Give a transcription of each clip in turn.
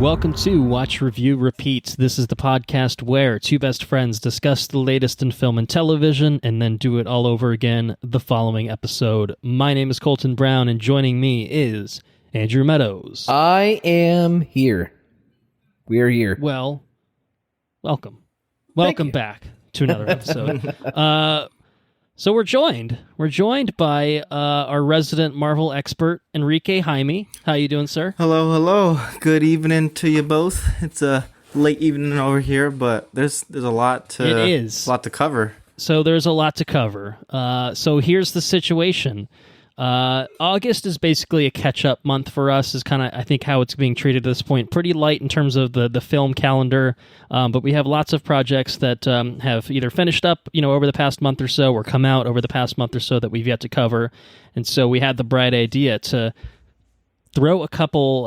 Welcome to Watch, Review, Repeat. This is the podcast where two best friends discuss the latest in film and television and then do it all over again the following episode. My name is Colton Brown, and joining me is Andrew Meadows. I am here. We are here. Well, welcome. Welcome back to another episode. So we're joined by our resident Marvel expert, Henrique Jaime. How you doing, sir? Hello. Good evening to you both. It's a late evening over here, but there's a lot to cover. So there's a lot to cover. So here's the situation. August is basically a catch-up month for us, is kind of, I think, how it's being treated at this point. Pretty light in terms of the film calendar, but we have lots of projects that have either finished up, over the past month or so, or come out over the past month or so that we've yet to cover. And so we had the bright idea to throw a couple,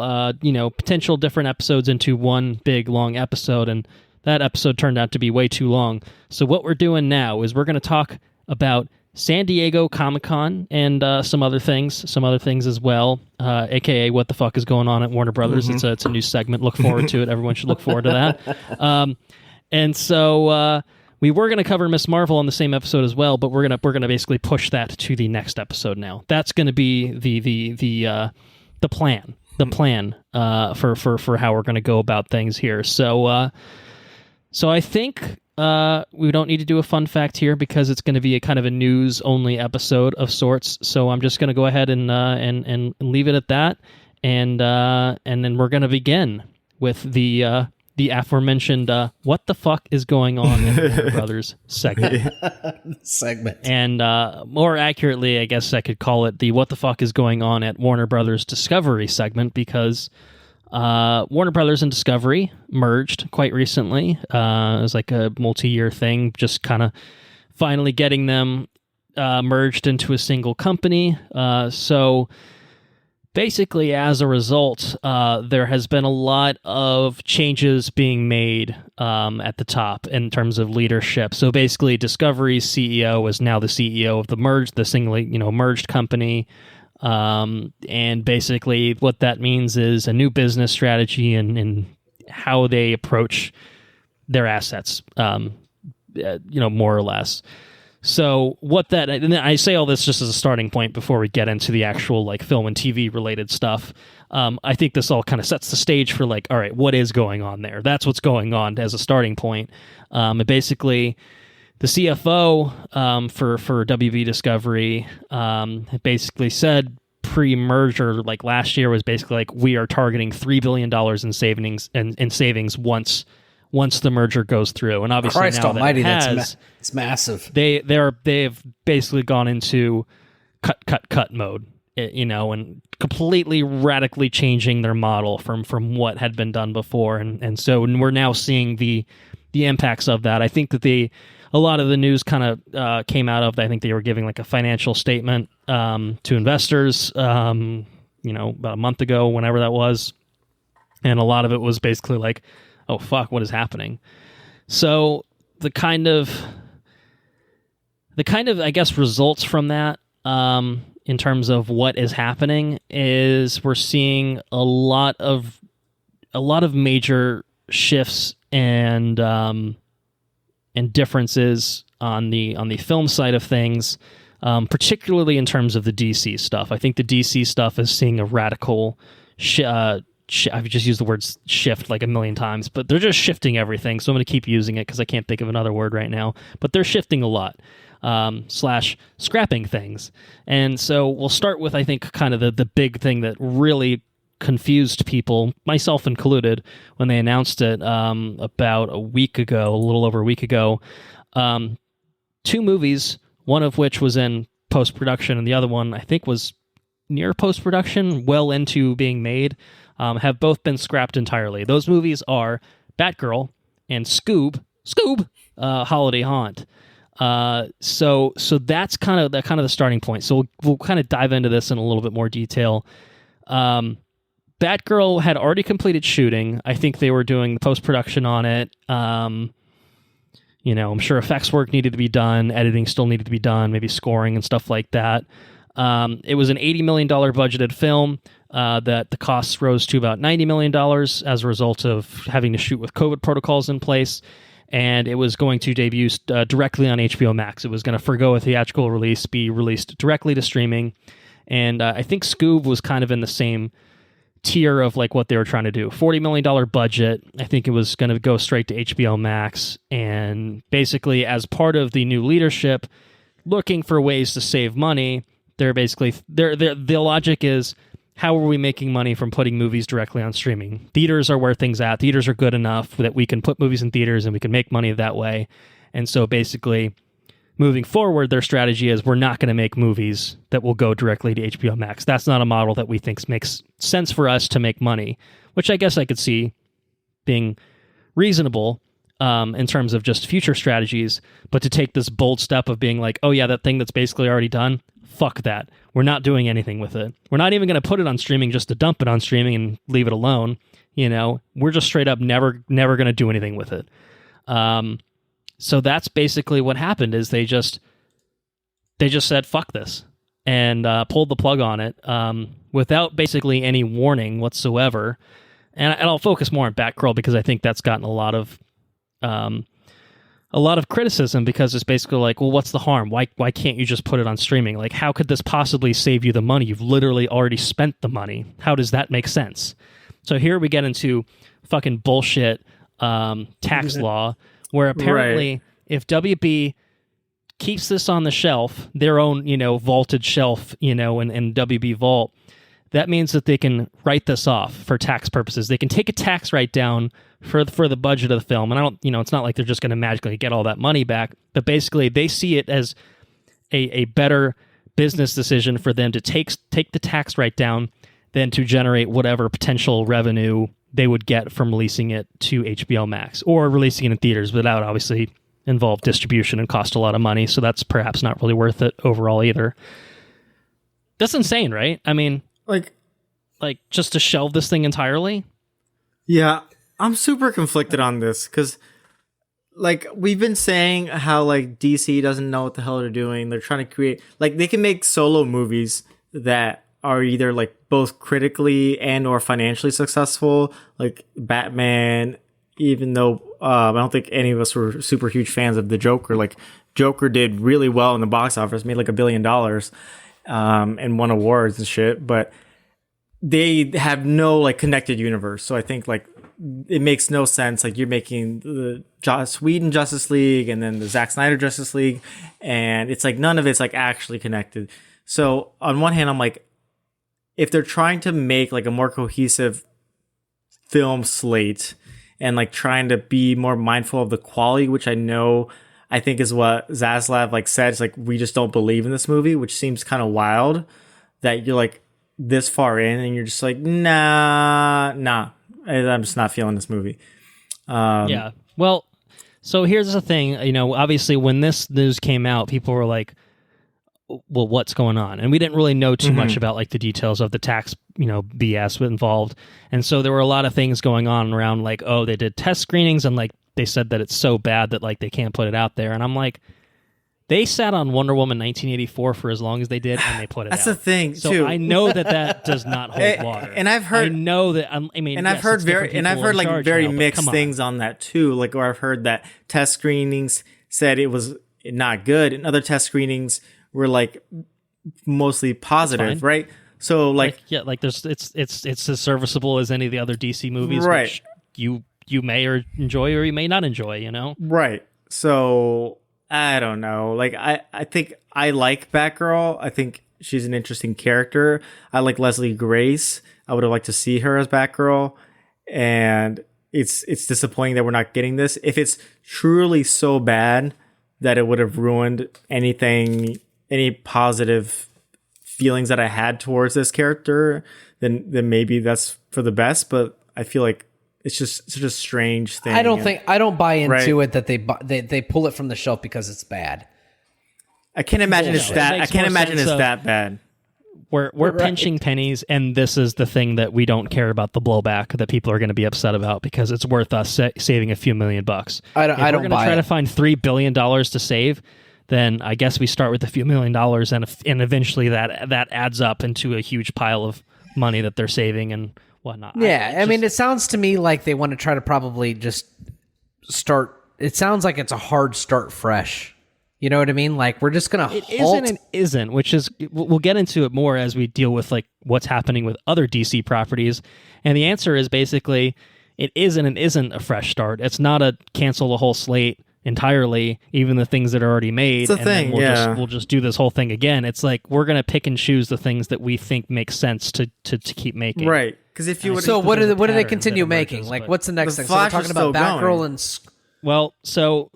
potential different episodes into one big, long episode, and that episode turned out to be way too long. So what we're doing now is we're going to talk about San Diego Comic-Con and some other things as well, A.K.A. What the Fuck is Going On at Warner Brothers. Mm-hmm. It's a new segment. Look forward to it. Everyone should look forward to that. And so we were going to cover Ms. Marvel on the same episode as well, but we're gonna basically push that to the next episode now. That's going to be the plan. The plan for how we're going to go about things here. So I think we don't need to do a fun fact here because it's going to be a kind of a news-only episode of sorts. So I'm just going to go ahead and leave it at that, and then we're going to begin with the aforementioned "What the fuck is going on" in Warner Brothers segment. And more accurately, I guess I could call it the "What the fuck is going on at Warner Brothers Discovery" segment, because Warner Brothers and Discovery merged quite recently. It was like a multi-year thing, just kind of finally getting them merged into a single company. So basically, as a result, there has been a lot of changes being made at the top in terms of leadership. So basically, Discovery's CEO is now the CEO of the merged company. And basically what that means is a new business strategy and how they approach their assets, more or less. So and I say all this just as a starting point before we get into the actual film and TV related stuff. I think this all kind of sets the stage for all right, what is going on there? That's what's going on as a starting point. And basically, the CFO for WB Discovery basically said pre-merger, last year, was basically we are targeting $3 billion in savings once the merger goes through. And obviously, Christ now almighty, that it's massive. They've basically gone into cut mode, and completely radically changing their model from what had been done before, and so we're now seeing the impacts of that. I think that a lot of the news kind of came out of, I think they were giving a financial statement to investors, about a month ago, whenever that was. And a lot of it was basically oh, fuck, what is happening? So the kind of, I guess, results from that, in terms of what is happening, is we're seeing a lot of major shifts and differences on the film side of things, particularly in terms of the DC stuff. I think the DC stuff is seeing a radical I've just used the word shift a million times, but they're just shifting everything, so I'm going to keep using it because I can't think of another word right now. But they're shifting a lot, / scrapping things. And so we'll start with, I think, kind of the big thing that really confused people, myself included, when they announced it about a little over a week ago. 2 movies, one of which was in post-production, and the other one, I think, was near post-production, well into being made, have both been scrapped entirely. Those movies are Batgirl and Scoob, Holiday Haunt. So that's kind of the starting point. So we'll kind of dive into this in a little bit more detail. Batgirl had already completed shooting. I think they were doing the post-production on it. I'm sure effects work needed to be done, editing still needed to be done, maybe scoring and stuff like that. It was an $80 million budgeted film that the costs rose to about $90 million as a result of having to shoot with COVID protocols in place. And it was going to debut directly on HBO Max. It was going to forgo a theatrical release, be released directly to streaming. And I think Scoob was kind of in the same tier of like what they were trying to do. $40 million budget. I think it was going to go straight to HBO Max. And basically, as part of the new leadership, looking for ways to save money, the logic is, how are we making money from putting movies directly on streaming? Theaters are where things at. Theaters are good enough that we can put movies in theaters and we can make money that way. And so basically, moving forward, their strategy is we're not going to make movies that will go directly to HBO Max. That's not a model that we think makes sense for us to make money, which I guess I could see being reasonable in terms of just future strategies. But to take this bold step of being like, oh yeah, that thing that's basically already done, fuck that. We're not doing anything with it. We're not even going to put it on streaming just to dump it on streaming and leave it alone. We're just straight up never going to do anything with it. So that's basically what happened. Is they just said fuck this and pulled the plug on it without basically any warning whatsoever. And I'll focus more on Batgirl because I think that's gotten a lot of criticism, because it's basically like, well, what's the harm? Why can't you just put it on streaming? Like, how could this possibly save you the money? You've literally already spent the money. How does that make sense? So here we get into fucking bullshit tax law, where apparently if WB keeps this on the shelf, their own, vaulted shelf, in WB Vault, that means that they can write this off for tax purposes. They can take a tax write down for the budget of the film. And I don't, it's not like they're just going to magically get all that money back, but basically they see it as a better business decision for them to take the tax write down than to generate whatever potential revenue they would get from releasing it to HBO Max or releasing it in theaters, but that would obviously involve distribution and cost a lot of money. So that's perhaps not really worth it overall either. That's insane, right? I mean, like just to shelve this thing entirely? Yeah, I'm super conflicted on this because, like, we've been saying how, like, DC doesn't know what the hell they're doing. They're trying to create, like, they can make solo movies that are either, like, both critically and or financially successful, like Batman, even though I don't think any of us were super huge fans of the Joker. Like, Joker did really well in the box office, made like $1 billion and won awards and shit, but they have no, like, connected universe. So I think, like, it makes no sense. Like, you're making the Joss Whedon Justice League and then the Zack Snyder Justice League, and it's like none of it's like actually connected. So on one hand, I'm like, if they're trying to make like a more cohesive film slate and like trying to be more mindful of the quality, which I think is what Zaslav like said, it's like, we just don't believe in this movie, which seems kind of wild that you're like this far in and you're just like, nah, I'm just not feeling this movie. Yeah. Well, so here's the thing, obviously when this news came out, people were like, well, what's going on? And we didn't really know too much about like the details of the tax, BS involved. And so there were a lot of things going on around like, oh, they did test screenings and like they said that it's so bad that like they can't put it out there. And I'm like, they sat on Wonder Woman 1984 for as long as they did, and they put it That's out. the thing, so too. I know that does not hold water. And I've heard, I know that. I mean, and yes, I've heard very mixed now, things on that too. Like, where I've heard that test screenings said it was not good, and other test screenings were like mostly positive, right? So like there's it's as serviceable as any of the other DC movies, right? Which you may or enjoy or you may not enjoy, right? So I don't know. Like, I think I like Batgirl. I think she's an interesting character. I like Leslie Grace. I would have liked to see her as Batgirl. And it's disappointing that we're not getting this. If it's truly so bad that it would have ruined any positive feelings that I had towards this character, then maybe that's for the best. But I feel like it's just such a strange thing. I don't buy into it that they pull it from the shelf because it's bad. I can't imagine it's that bad. We're pinching pennies, and this is the thing that we don't care about, the blowback that people are going to be upset about because it's worth us saving a few $1 million. I don't If we're going to try to find $3 billion to save, then I guess we start with a few $1 million, and eventually that adds up into a huge pile of money that they're saving and whatnot. Yeah, I mean, it sounds to me like they want to try to probably just start. It sounds like it's a hard start fresh. You know what I mean? Like, we're just going to halt. It isn't and isn't, which is, we'll get into it more as we deal with like what's happening with other DC properties. And the answer is basically, it isn't and isn't a fresh start. It's not a cancel the whole slate entirely, even the things that are already made. It's a thing, we'll just do this whole thing again. It's like, we're going to pick and choose the things that we think make sense to keep making. Right. Because if you would, so what do they continue making? Like, what's the next thing? So we're talking about Batgirl and... Well, so...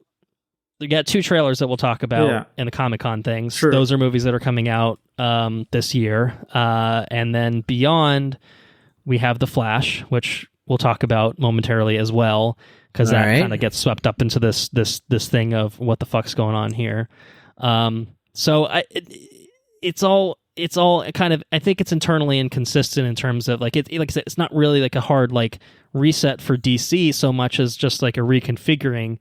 We got 2 trailers that we'll talk about in the Comic-Con things. True. Those are movies that are coming out this year. And then beyond, we have The Flash, which we'll talk about momentarily as well, because that kind of gets swept up into this thing of what the fuck's going on here. So it's all kind of, I think it's internally inconsistent in terms of like I said, it's not really like a hard like reset for DC so much as just like a reconfiguring.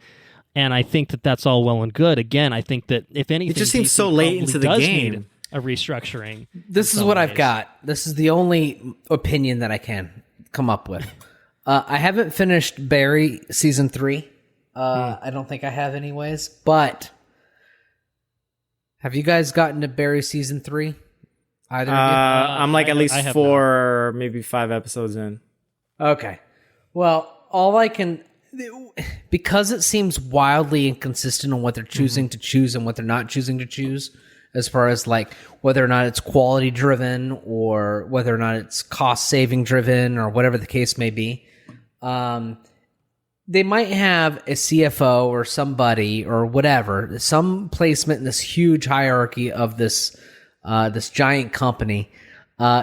And I think that that's all well and good. Again, I think that if anything, it just seems so late into the game. A restructuring. This is what I've got. This is the only opinion that I can come up with. I haven't finished Barry season 3. I don't think I have, anyways. But have you guys gotten to Barry season 3? Either of you? I'm like at least 4, maybe 5 episodes in. Okay. Well, all I can. Because it seems wildly inconsistent on what they're choosing to choose and what they're not choosing to choose, as far as like whether or not it's quality driven or whether or not it's cost saving driven or whatever the case may be. They might have a CFO or somebody or whatever, some placement in this huge hierarchy of this giant company,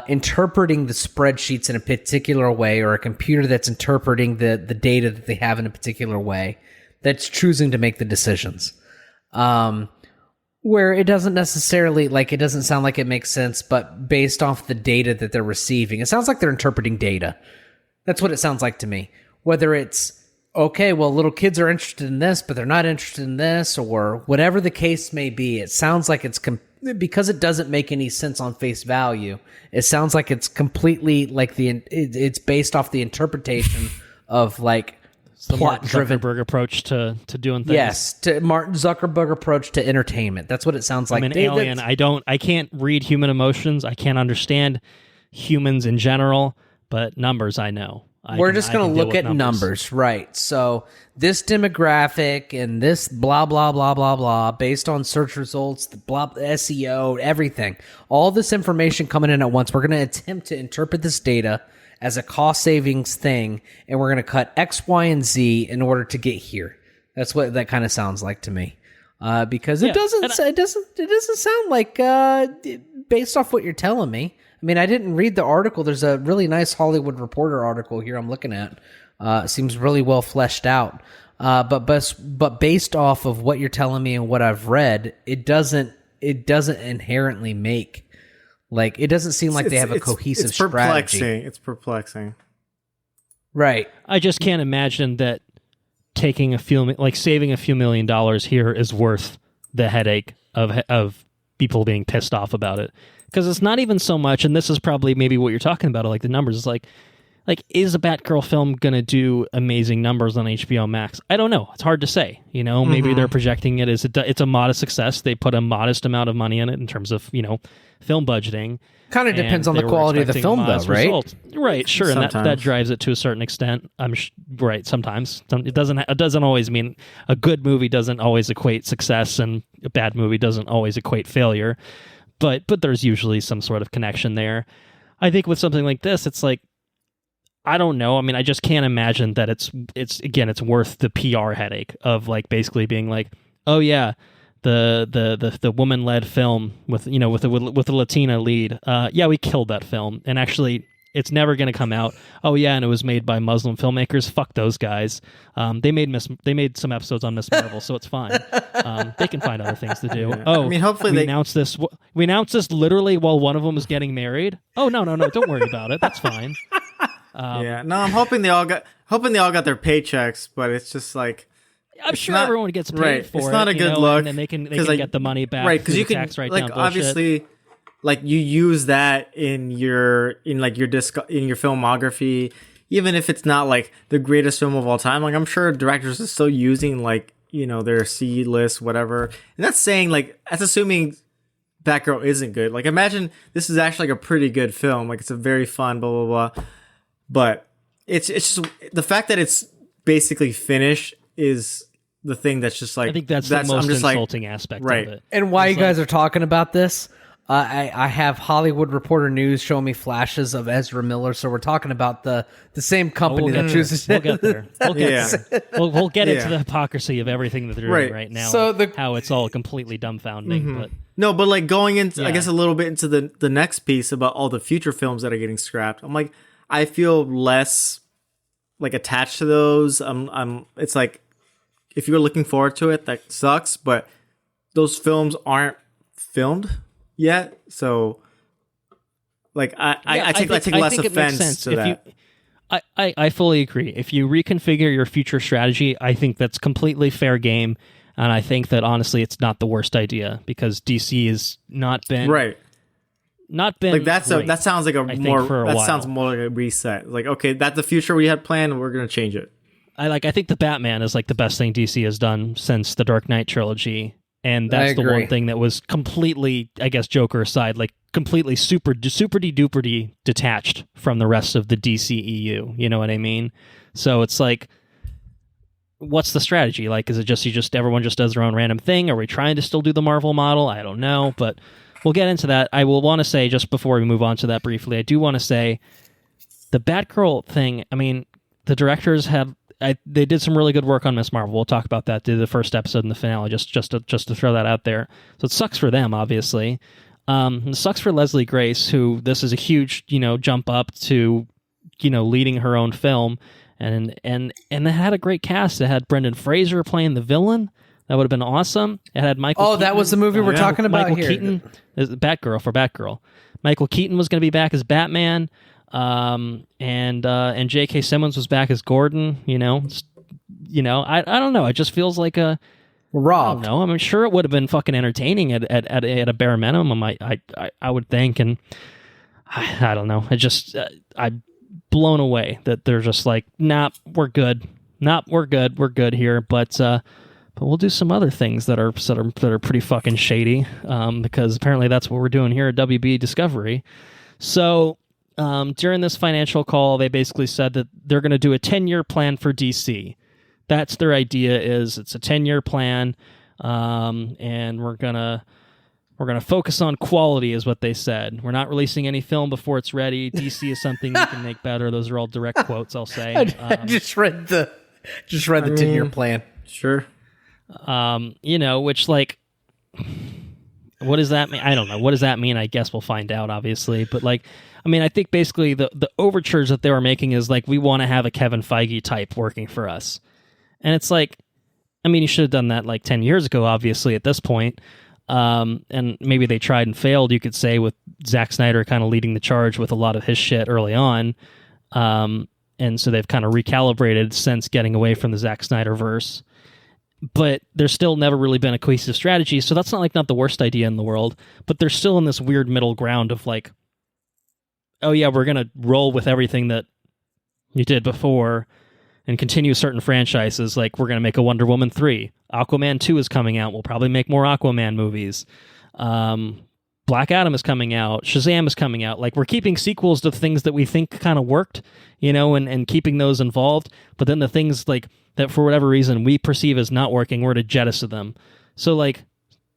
interpreting the spreadsheets in a particular way, or a computer that's interpreting the data that they have in a particular way, that's choosing to make the decisions. Where it doesn't necessarily, like, it doesn't sound like it makes sense, but based off the data that they're receiving, it sounds like they're interpreting data. That's what it sounds like to me. Whether it's, okay, well, little kids are interested in this, but they're not interested in this, or whatever the case may be, it sounds like it's because it doesn't make any sense on face value. It sounds like it's completely like it's based off the interpretation of like plot-driven Zuckerberg approach to doing things. Yes, to Martin Zuckerberg approach to entertainment. That's what it sounds like. I'm an alien. I can't read human emotions. I can't understand humans in general, but numbers I know. We're just going to look at numbers, right? So this demographic and this blah, blah, blah, blah, blah, based on search results, the blah, SEO, everything. All this information coming in at once. We're going to attempt to interpret this data as a cost savings thing, and we're going to cut X, Y, and Z in order to get here. That's what that kind of sounds like to me. Because it doesn't sound like based off what you're telling me. I mean, I didn't read the article. There's a really nice Hollywood Reporter article here I'm looking at. It seems really well fleshed out. But based off of what you're telling me and what I've read, it doesn't inherently make, like, it doesn't seem like they have a cohesive strategy. It's perplexing. Right. I just can't imagine that saving a few $1 million here is worth the headache of people being pissed off about it. Because it's not even so much, and this is probably maybe what you're talking about, like the numbers. It's like is a Batgirl film going to do amazing numbers on HBO Max? I don't know. It's hard to say. Maybe they're projecting it as it's a modest success. They put a modest amount of money in it in terms of, film budgeting. Kind of depends on the quality of the film, though, right? Result. Right, sure, sometimes. And that drives it to a certain extent. Right, sometimes. It doesn't always mean a good movie doesn't always equate success, and a bad movie doesn't always equate failure. But there's usually some sort of connection there. I think with something like this, it's like, I don't know. I mean, I just can't imagine that it's worth the PR headache of like basically being like, oh yeah, the woman-led film with a Latina lead. Yeah, we killed that film, and actually, it's never going to come out. Oh yeah, and it was made by Muslim filmmakers. Fuck those guys. They made some episodes on Miss Marvel, so it's fine. They can find other things to do. Yeah. Oh, I mean, hopefully we announced this. We announced this literally while one of them was getting married. Oh no, don't worry about it. That's fine. I'm hoping they all got their paychecks, but it's just like I'm sure everyone gets paid for it. It's not a good look, and then they can get the money back, right? Because you can obviously, like you use that in your filmography, even if it's not like the greatest film of all time. Like I'm sure directors are still using their C list, whatever, and that's assuming Batgirl isn't good. Like imagine this is actually like a pretty good film, like it's a very fun blah blah blah, but it's just the fact that it's basically finished is the thing that's just like, I think that's the most insulting aspect of it. And while you guys are talking about this, I have Hollywood Reporter News showing me flashes of Ezra Miller, so we're talking about the same company that chooses. We'll get there. We'll get into the hypocrisy of everything that they're doing right now. So how it's all completely dumbfounding. But no, but going into I guess a little bit into the next piece about all the future films that are getting scrapped. I'm like, I feel less attached to those. It's like if you're looking forward to it, that sucks. But those films aren't filmed yet, so I take less offense to that. I fully agree. If you reconfigure your future strategy, I think that's completely fair game, and I think that honestly, it's not the worst idea because DC has not been Not been that sounds like sounds more like a reset. Like okay, that's the future we had planned, we're gonna change it. I think the Batman is like the best thing DC has done since the Dark Knight trilogy. And that's the one thing that was completely, I guess, Joker aside, like completely super duper detached from the rest of the DCEU. You know what I mean? So it's like, what's the strategy? Like, is it just everyone just does their own random thing? Are we trying to still do the Marvel model? I don't know, but we'll get into that. I will want to say, just before we move on to that briefly, I do want to say the Batgirl thing. I mean, the directors they did some really good work on Miss Marvel. We'll talk about that. Did the first episode in the finale, just to throw that out there. So it sucks for them, obviously. It sucks for Leslie Grace, who this is a huge, jump up to, leading her own film, and it had a great cast. It had Brendan Fraser playing the villain. That would have been awesome. It had Michael. Keaton. That was the movie we're talking about Michael here. Keaton is Batgirl. Michael Keaton was going to be back as Batman. And J.K. Simmons was back as Gordon. I don't know. It just feels like a robbed. I don't know. I'm sure it would have been fucking entertaining at a bare minimum. I would think, and I don't know. I'm blown away that they're just like, nah, we're good. We're good here. But we'll do some other things that are pretty fucking shady. Because apparently that's what we're doing here at WB Discovery. So. During this financial call, they basically said that they're going to do a 10-year plan for DC. That's their idea. It's a 10-year plan, and we're gonna focus on quality, is what they said. We're not releasing any film before it's ready. DC is something we can make better. Those are all direct quotes, I'll say. I just read the 10-year plan. Sure. Which what does that mean? I don't know. What does that mean? I guess we'll find out, obviously. But I think basically the overtures that they were making is we want to have a Kevin Feige type working for us. And it's you should have done that 10 years ago, obviously, at this point. And maybe they tried and failed, you could say, with Zack Snyder kind of leading the charge with a lot of his shit early on. And so they've kind of recalibrated since getting away from the Zack Snyder verse. But there's still never really been a cohesive strategy, so that's not the worst idea in the world. But they're still in this weird middle ground of oh yeah, we're gonna roll with everything that you did before and continue certain franchises. We're gonna make a Wonder Woman 3. Aquaman 2 is coming out. We'll probably make more Aquaman movies. Black Adam is coming out. Shazam is coming out. We're keeping sequels to things that we think kind of worked, and keeping those involved. But then the things that for whatever reason we perceive as not working, we're to jettison them. So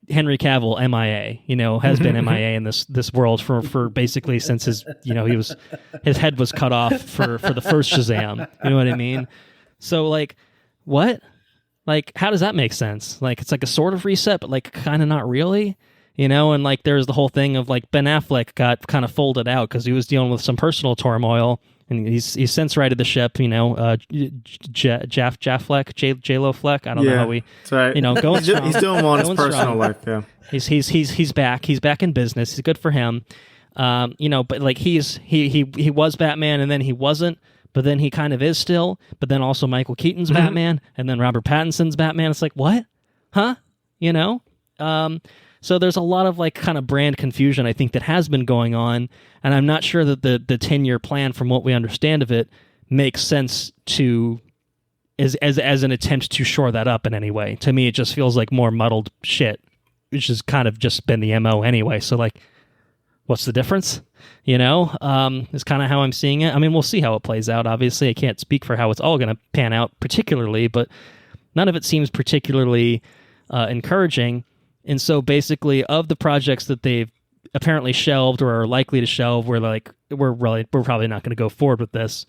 Henry Cavill, MIA, has been MIA in this world for basically since his head was cut off for the first Shazam. You know what I mean? So what? How does that make sense? It's a sort of reset, but kind of not really. And there's the whole thing of Ben Affleck got kind of folded out because he was dealing with some personal turmoil, and he's since righted the ship. J-Lo Fleck. I don't know how we. That's right. Going strong. He's doing well in his personal life. Yeah. He's back. He's back in business. He's good for him. But he was Batman and then he wasn't. but then he kind of is still, but then also Michael Keaton's Batman, and then Robert Pattinson's Batman. It's like, what? Huh? You know? So there's a lot of like kind of brand confusion, I think, that has been going on, and I'm not sure that the 10-year plan, from what we understand of it, makes sense to as an attempt to shore that up in any way. To me, it just feels like more muddled shit, which has kind of just been the MO anyway. So like, what's the difference? You know, is kind of how I'm seeing it. I mean, we'll see how it plays out. Obviously, I can't speak for how it's all going to pan out particularly, but none of it seems particularly encouraging. And so basically, of the projects that they've apparently shelved or are likely to shelve, we're probably not going to go forward with this.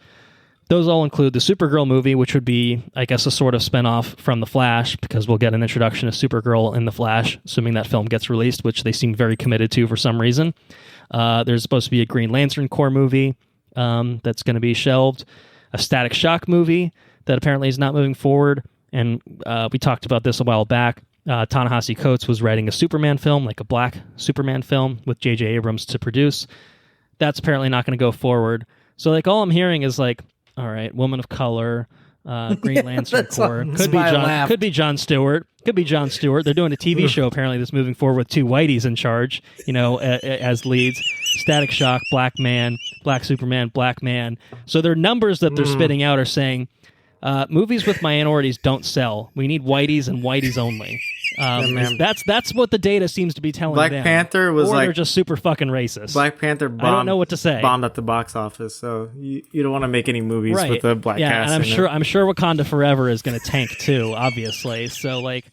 Those all include the Supergirl movie, which would be, I guess, a sort of spinoff from The Flash, because we'll get an introduction of Supergirl in The Flash, assuming that film gets released, which they seem very committed to for some reason. There's supposed to be a Green Lantern Corps movie that's going to be shelved, a Static Shock movie that apparently is not moving forward, and we talked about this a while back. Ta-Nehisi Coates was writing a Superman film, like a black Superman film, with J.J. Abrams to produce. That's apparently not going to go forward. So, like, all I'm hearing is, like, all right, Woman of Color, Green Lantern Corps, could be Jon Stewart. Could be Jon Stewart. They're doing a TV show apparently that's moving forward with two whiteys in charge, you know, as leads. Static Shock, Black Man, Black Superman, Black Man. So their numbers that they're spitting out are saying movies with minorities don't sell. We need whiteys and whiteys only. That's what the data seems to be telling Black them. Panther was, or like, they're just super fucking racist. Black Panther bombed, I don't know what to say. Bombed at the box office, so you don't want to make any movies with a black cast. And I'm sure Wakanda Forever is going to tank too, obviously. So like,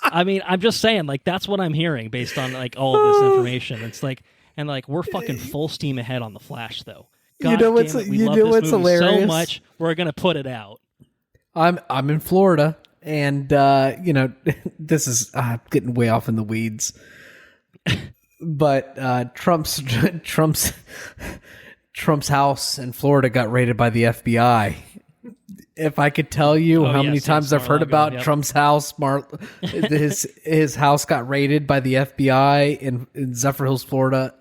I mean, I'm just saying, like, that's what I'm hearing based on like all of this information. It's like, and like, we're fucking full steam ahead on The Flash, though. God damn it, we love this movie hilarious? So much, we're going to put it out. I'm in Florida. And, you know, this is getting way off in the weeds. But Trump's house in Florida got raided by the FBI. If I could tell you how many times I've heard about Trump's house, his house got raided by the FBI in Zephyr Hills, Florida.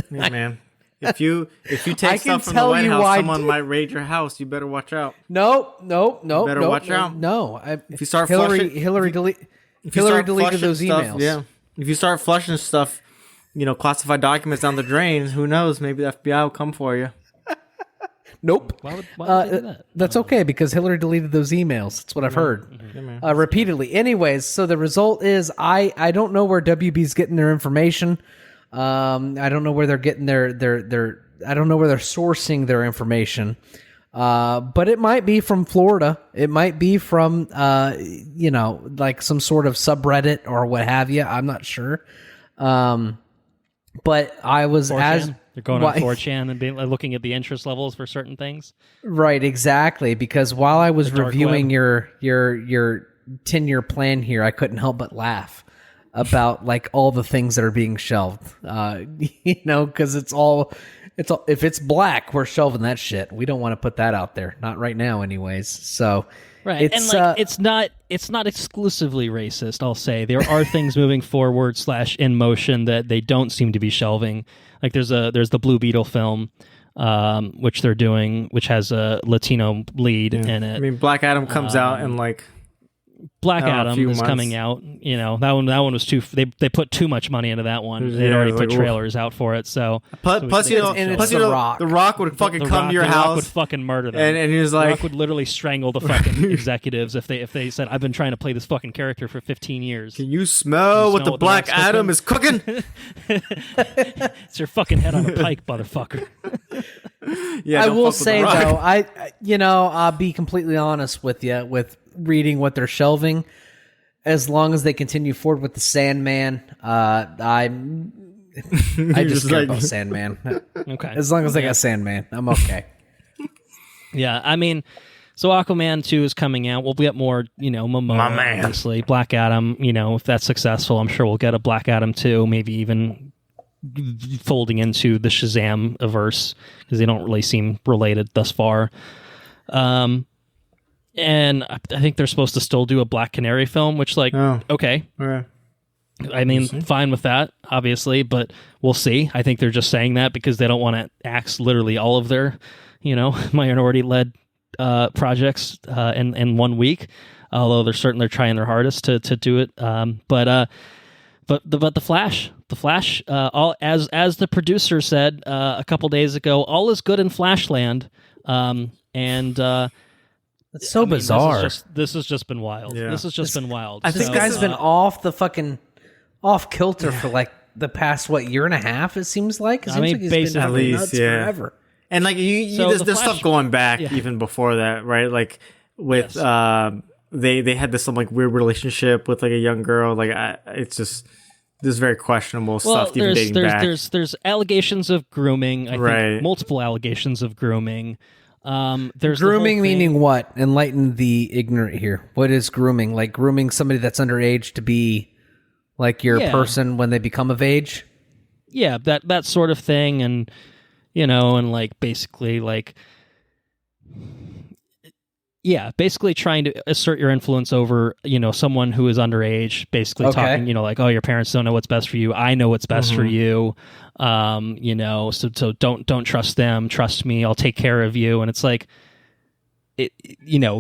Man. If you take stuff from the White House, someone might raid your house. You better watch out. No. Better watch out. No. If you start Hillary deleted those emails. Stuff, yeah. If you start flushing stuff, you know, classified documents down the drain, who knows? Maybe the FBI will come for you. Nope. Why would they do that? That's okay, because Hillary deleted those emails. That's what I've heard repeatedly. Anyways, so the result is I don't know where WB's getting their information. I don't know where they're getting their I don't know where they're sourcing their information. But it might be from Florida. It might be from you know, like some sort of subreddit or what have you. I'm not sure. But I was 4chan? They're going on 4chan and looking at the interest levels for certain things. Right, exactly. Because while I was reviewing your 10-year plan here, I couldn't help but laugh about like all the things that are being shelved. You know, because it's all if it's black, we're shelving that shit. We don't want to put that out there, not right now, anyways. So right, and like it's not exclusively racist. I'll say there are things moving forward / in motion that they don't seem to be shelving. Like there's the Blue Beetle film, which they're doing, which has a Latino lead in it. I mean, Black Adam comes out in like Black Adam is coming out. You know, that one was too. They put too much money into that one. They'd already put trailers out for it. So plus you know, the Rock would fucking come to your house. The Rock would fucking murder them. And he was like, the Rock would literally strangle the fucking executives if they said, "I've been trying to play this fucking character for 15 years. Can you smell what the Black Adam is cooking? It's your fucking head on a pike, motherfucker." Yeah, I will say though, I'll be completely honest with you with reading what they're shelving. As long as they continue forward with the Sandman, I just care about Sandman. Okay, as long as they got Sandman, I'm okay. Yeah, I mean, so Aquaman 2 is coming out. We'll get more, you know, Momoa, obviously. Black Adam, you know, if that's successful, I'm sure we'll get a Black Adam 2, maybe even folding into the Shazam averse, because they don't really seem related thus far. And I think they're supposed to still do a Black Canary film, which, like, okay. I mean, fine with that, obviously, but we'll see. I think they're just saying that because they don't want to axe literally all of their, minority-led projects in 1 week. Although they're trying their hardest to do it. But the Flash, all as the producer said a couple days ago, all is good in Flashland. It's so bizarre. This has just been wild. Yeah. This has just been wild. I think this guy's been off kilter for like the past year and a half. It seems like. It seems like he's been at least forever. And like there's stuff going back even before that, right? Like with they had this some like weird relationship with like a young girl. Like it's just there's very questionable stuff even dating back. There's allegations of grooming. I think multiple allegations of grooming. There's grooming meaning what? Enlighten the ignorant here. What is grooming? Like grooming somebody that's underage to be like your person when they become of age? Yeah, that sort of thing, and and like basically like basically trying to assert your influence over, someone who is underage, basically talking, like, oh, your parents don't know what's best for you. I know what's best for you. So don't trust them. Trust me. I'll take care of you. And it's like, it,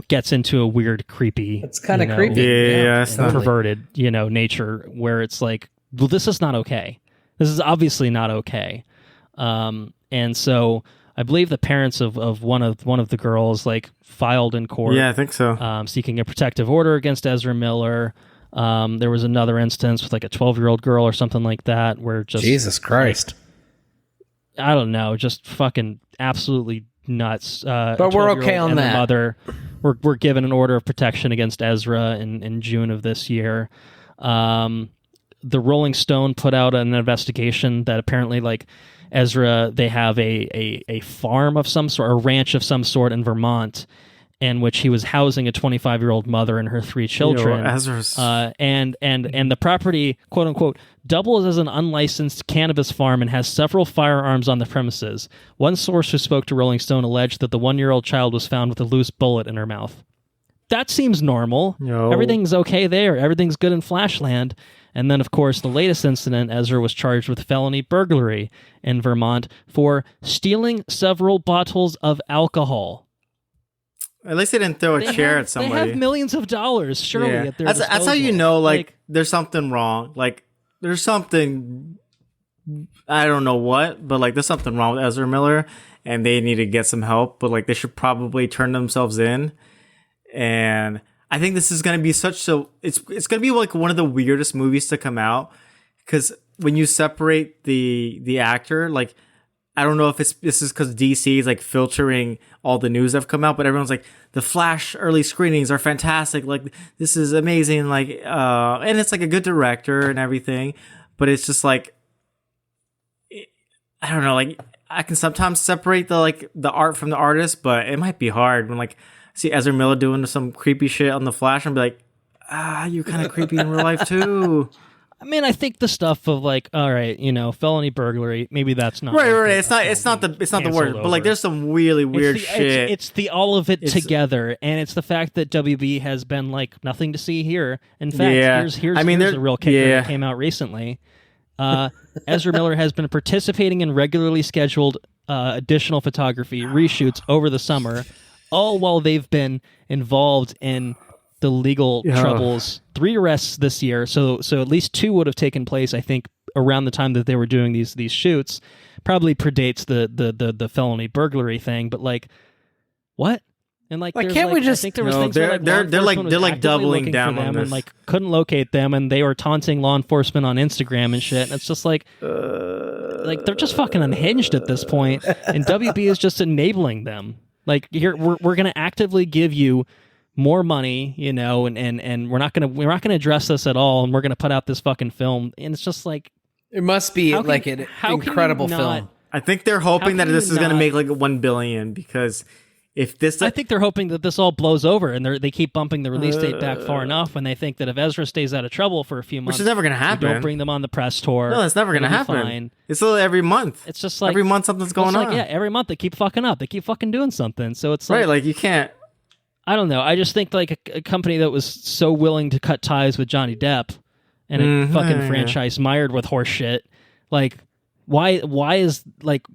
gets into a weird, creepy. It's kind of creepy. Yeah. Perverted, nature where it's like, well, this is not okay. This is obviously not okay. And so I believe the parents of one of the girls like filed in court. Yeah, I think so. Seeking a protective order against Ezra Miller. There was another instance with like a 12-year-old girl or something like that where just Jesus Christ. I don't know, just fucking absolutely nuts. But we're okay on that. The mother were given an order of protection against Ezra in June of this year. The Rolling Stone put out an investigation that apparently like Ezra, they have a farm of some sort, a ranch of some sort in Vermont, in which he was housing a 25-year-old mother and her 3 children. Ezra's... and the property, quote unquote, doubles as an unlicensed cannabis farm and has several firearms on the premises. One source who spoke to Rolling Stone alleged that the 1-year-old child was found with a loose bullet in her mouth. That seems normal. No. Everything's okay there. Everything's good in Flashland. And then, of course, the latest incident, Ezra was charged with felony burglary in Vermont for stealing several bottles of alcohol. At least they didn't throw a chair at somebody. They have millions of dollars, surely, at their disposal. That's how you know, like, there's something wrong. Like, there's something, I don't know what, but, like, there's something wrong with Ezra Miller, and they need to get some help, but, like, they should probably turn themselves in. And I think this is going to be it's going to be like one of the weirdest movies to come out, because when you separate the actor, like, I don't know if this is because DC is like filtering all the news that have come out, but everyone's like, the Flash early screenings are fantastic. Like, this is amazing. Like, and it's like a good director and everything, but it's just like, I don't know. Like, I can sometimes separate the art from the artist, but it might be hard when like, see Ezra Miller doing some creepy shit on the Flash and be like, you're kind of creepy in real life too. I mean, I think the stuff of like, all right, felony burglary, maybe that's not right. It's not the word, but like, there's some really weird shit. It's the all of it together, and it's the fact that WB has been like nothing to see here. In fact, here's a real kicker that came out recently. Ezra Miller has been participating in regularly scheduled additional photography reshoots over the summer, all while they've been involved in the legal troubles. 3 arrests this year, so at least 2 would have taken place, I think, around the time that they were doing these shoots. Probably predates the felony burglary thing, but like, what? And like can't we just? I think there was things where, they're like doubling down on this, and like couldn't locate them, and they were taunting law enforcement on Instagram and shit. And it's just like they're just fucking unhinged at this point, and WB is just enabling them. Like, here we're gonna actively give you more money, and we're not gonna address this at all, and we're gonna put out this fucking film, and it's just like, it must be an incredible film. I think they're hoping that this is gonna make like $1 billion, because if this, I think they're hoping that this all blows over, and they keep bumping the release date back far enough, and they think that if Ezra stays out of trouble for a few months, which is never gonna happen, don't bring them on the press tour. No, that's never gonna happen. Fine. It's every month. It's just like every month something's going on. Like, every month they keep fucking up. They keep fucking doing something. So it's like, right, like you can't. I don't know. I just think like a company that was so willing to cut ties with Johnny Depp and a fucking franchise mired with horse shit. Like, why is like,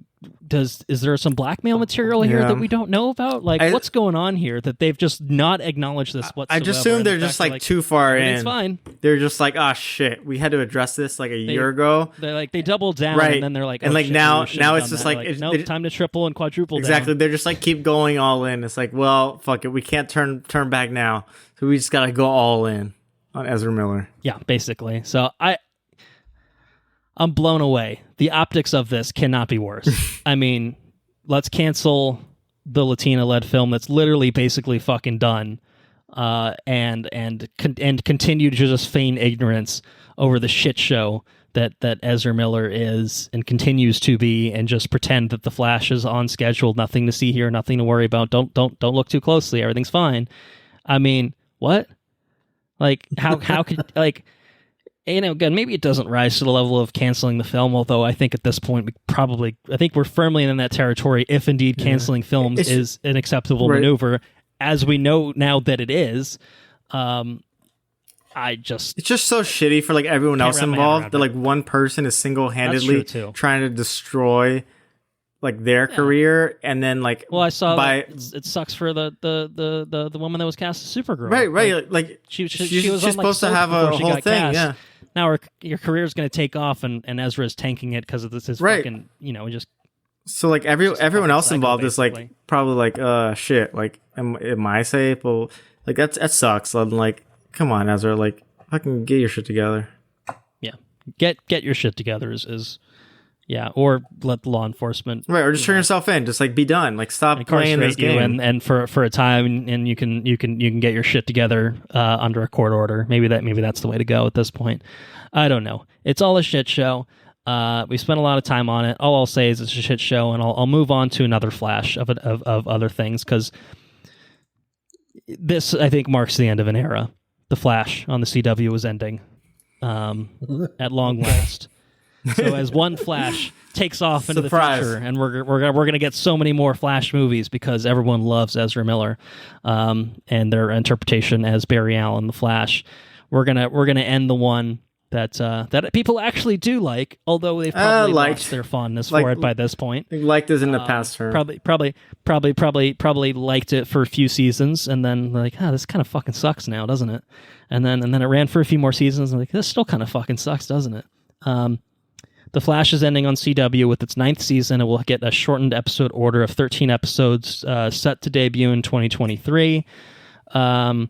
is there some blackmail material here that we don't know about? Like, what's going on here that they've just not acknowledged this whatsoever? I just assume they're just like too far in. It's fine. They're just like, oh shit, we had to address this like a year ago. They're like, they doubled down, and then they're like, and like shit, now it's just like, nope, time to triple and quadruple. Exactly. Down. They're just like keep going all in. It's like, well, fuck it, we can't turn back now, so we just gotta go all in on Ezra Miller. Yeah, basically. So I'm blown away. The optics of this cannot be worse. I mean, let's cancel the Latina-led film that's literally basically fucking done, and continue to just feign ignorance over the shit show that Ezra Miller is and continues to be, and just pretend that the Flash is on schedule. Nothing to see here, nothing to worry about. Don't look too closely. Everything's fine. I mean, what? Like, how could like. Again, maybe it doesn't rise to the level of canceling the film, although I think at this point I think we're firmly in that territory if indeed canceling films is an acceptable maneuver, as we know now that it is. It's just so shitty for like everyone else involved that like one person is single-handedly trying to destroy like their career, and then like I saw it sucks for the woman that was cast as Supergirl. Right. Like she's was supposed to have a whole thing. Cast. Yeah. Now your career is going to take off, and Ezra is tanking it because of this. Fucking, just. So like everyone else involved is like probably like shit. Like am I safe? Well, like that sucks. I'm like, come on, Ezra. Like fucking get your shit together. Yeah, get your shit together is. Yeah, or let law enforcement or just turn yourself in, just like be done, like stop playing this game, and for a time, and you can get your shit together under a court order. Maybe that's the way to go at this point. I don't know. It's all a shit show. We spent a lot of time on it. All I'll say is it's a shit show, and I'll move on to another flash of other things, because this I think marks the end of an era. The Flash on the CW is ending at long last. So as one Flash takes off into the future, and we're gonna get so many more Flash movies because everyone loves Ezra Miller, and their interpretation as Barry Allen, the Flash. We're gonna end the one that people actually do like, although they've probably lost their fondness for it by this point. Liked is in the past term. Probably liked it for a few seasons, and then like, this kind of fucking sucks now, doesn't it? And then it ran for a few more seasons, and like, this still kind of fucking sucks, doesn't it? The Flash is ending on CW with its 9th season. It will get a shortened episode order of 13 episodes set to debut in 2023. And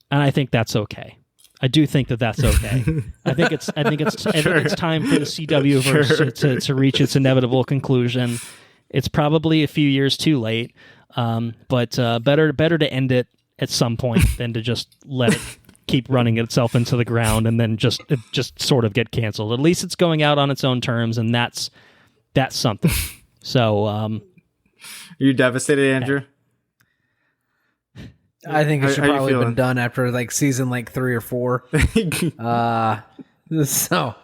I think that's okay. I do think that's okay. I think it's time for the CW verse to reach its inevitable conclusion. It's probably a few years too late, but better to end it at some point than to just let it keep running itself into the ground and then just sort of get canceled. At least it's going out on its own terms, and that's something. So, are you devastated, Andrew? I think it should probably been done after like season like 3 or 4. So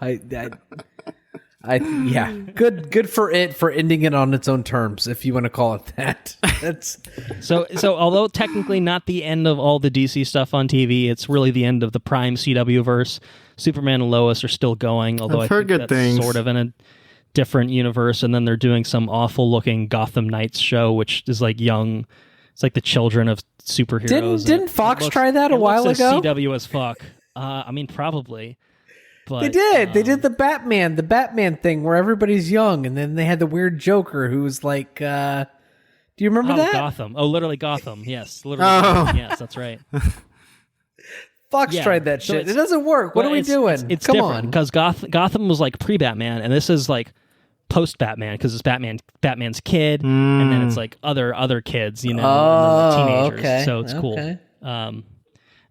yeah, good for it for ending it on its own terms, if you want to call it that. That's so although technically not the end of all the DC stuff on TV, it's really the end of the Prime CW verse. Superman and Lois are still going, although I've heard good things. Sort of in a different universe. And then they're doing some awful looking Gotham Knights show, which is like young. It's like the children of superheroes. Didn't Fox try that a while ago? CW as fuck. I mean, probably. But, they did. They did the Batman thing where everybody's young, and then they had the weird Joker who was like, do you remember that? Gotham. Oh, literally Gotham. Yes. Literally. Yes, that's right. Fox tried that shit. It doesn't work. What are we doing? It's Come different, on. because Gotham was like pre-Batman, and this is like post-Batman, because it's Batman's kid, and then it's like other kids, and teenagers. Okay. So it's cool.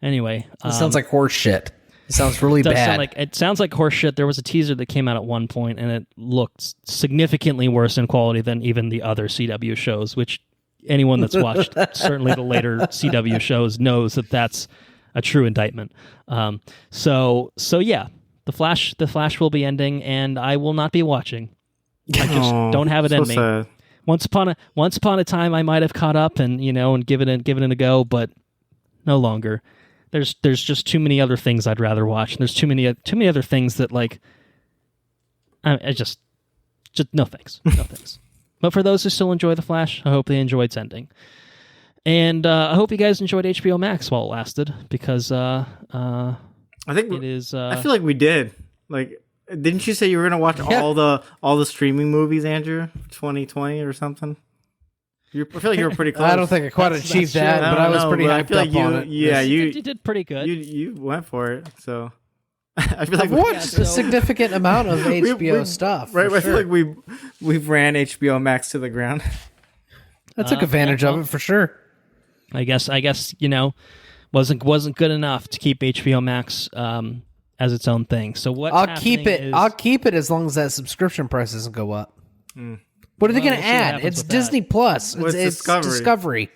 Anyway. It sounds like horse shit. It sounds really bad. It sounds like horse shit. There was a teaser that came out at one point, and it looked significantly worse in quality than even the other CW shows, which anyone that's watched certainly the later CW shows knows that that's a true indictment. So yeah, the Flash will be ending, and I will not be watching. I just don't have it in me. Sad. Once upon a time, I might have caught up and and given it a go, but no longer. there's just too many other things I'd rather watch. And there's too many other things that like I just no thanks. No thanks. But for those who still enjoy The Flash, I hope they enjoyed its ending. And I hope you guys enjoyed HBO Max while it lasted, because I think it is. I feel like we did. Like, didn't you say you were gonna watch all the streaming movies, Andrew, 2020 or something? I feel like you were pretty close. I don't think I quite achieved that, but I was pretty hyped up on it. Yeah, you did pretty good. You went for it, so I feel like I've watched a significant amount of HBO stuff. Right, I feel like we've ran HBO Max to the ground. I took advantage of it for sure. I guess wasn't good enough to keep HBO Max as its own thing. So what I'll keep it as long as that subscription price doesn't go up. What are they going to add? It's Disney Plus. It's Discovery.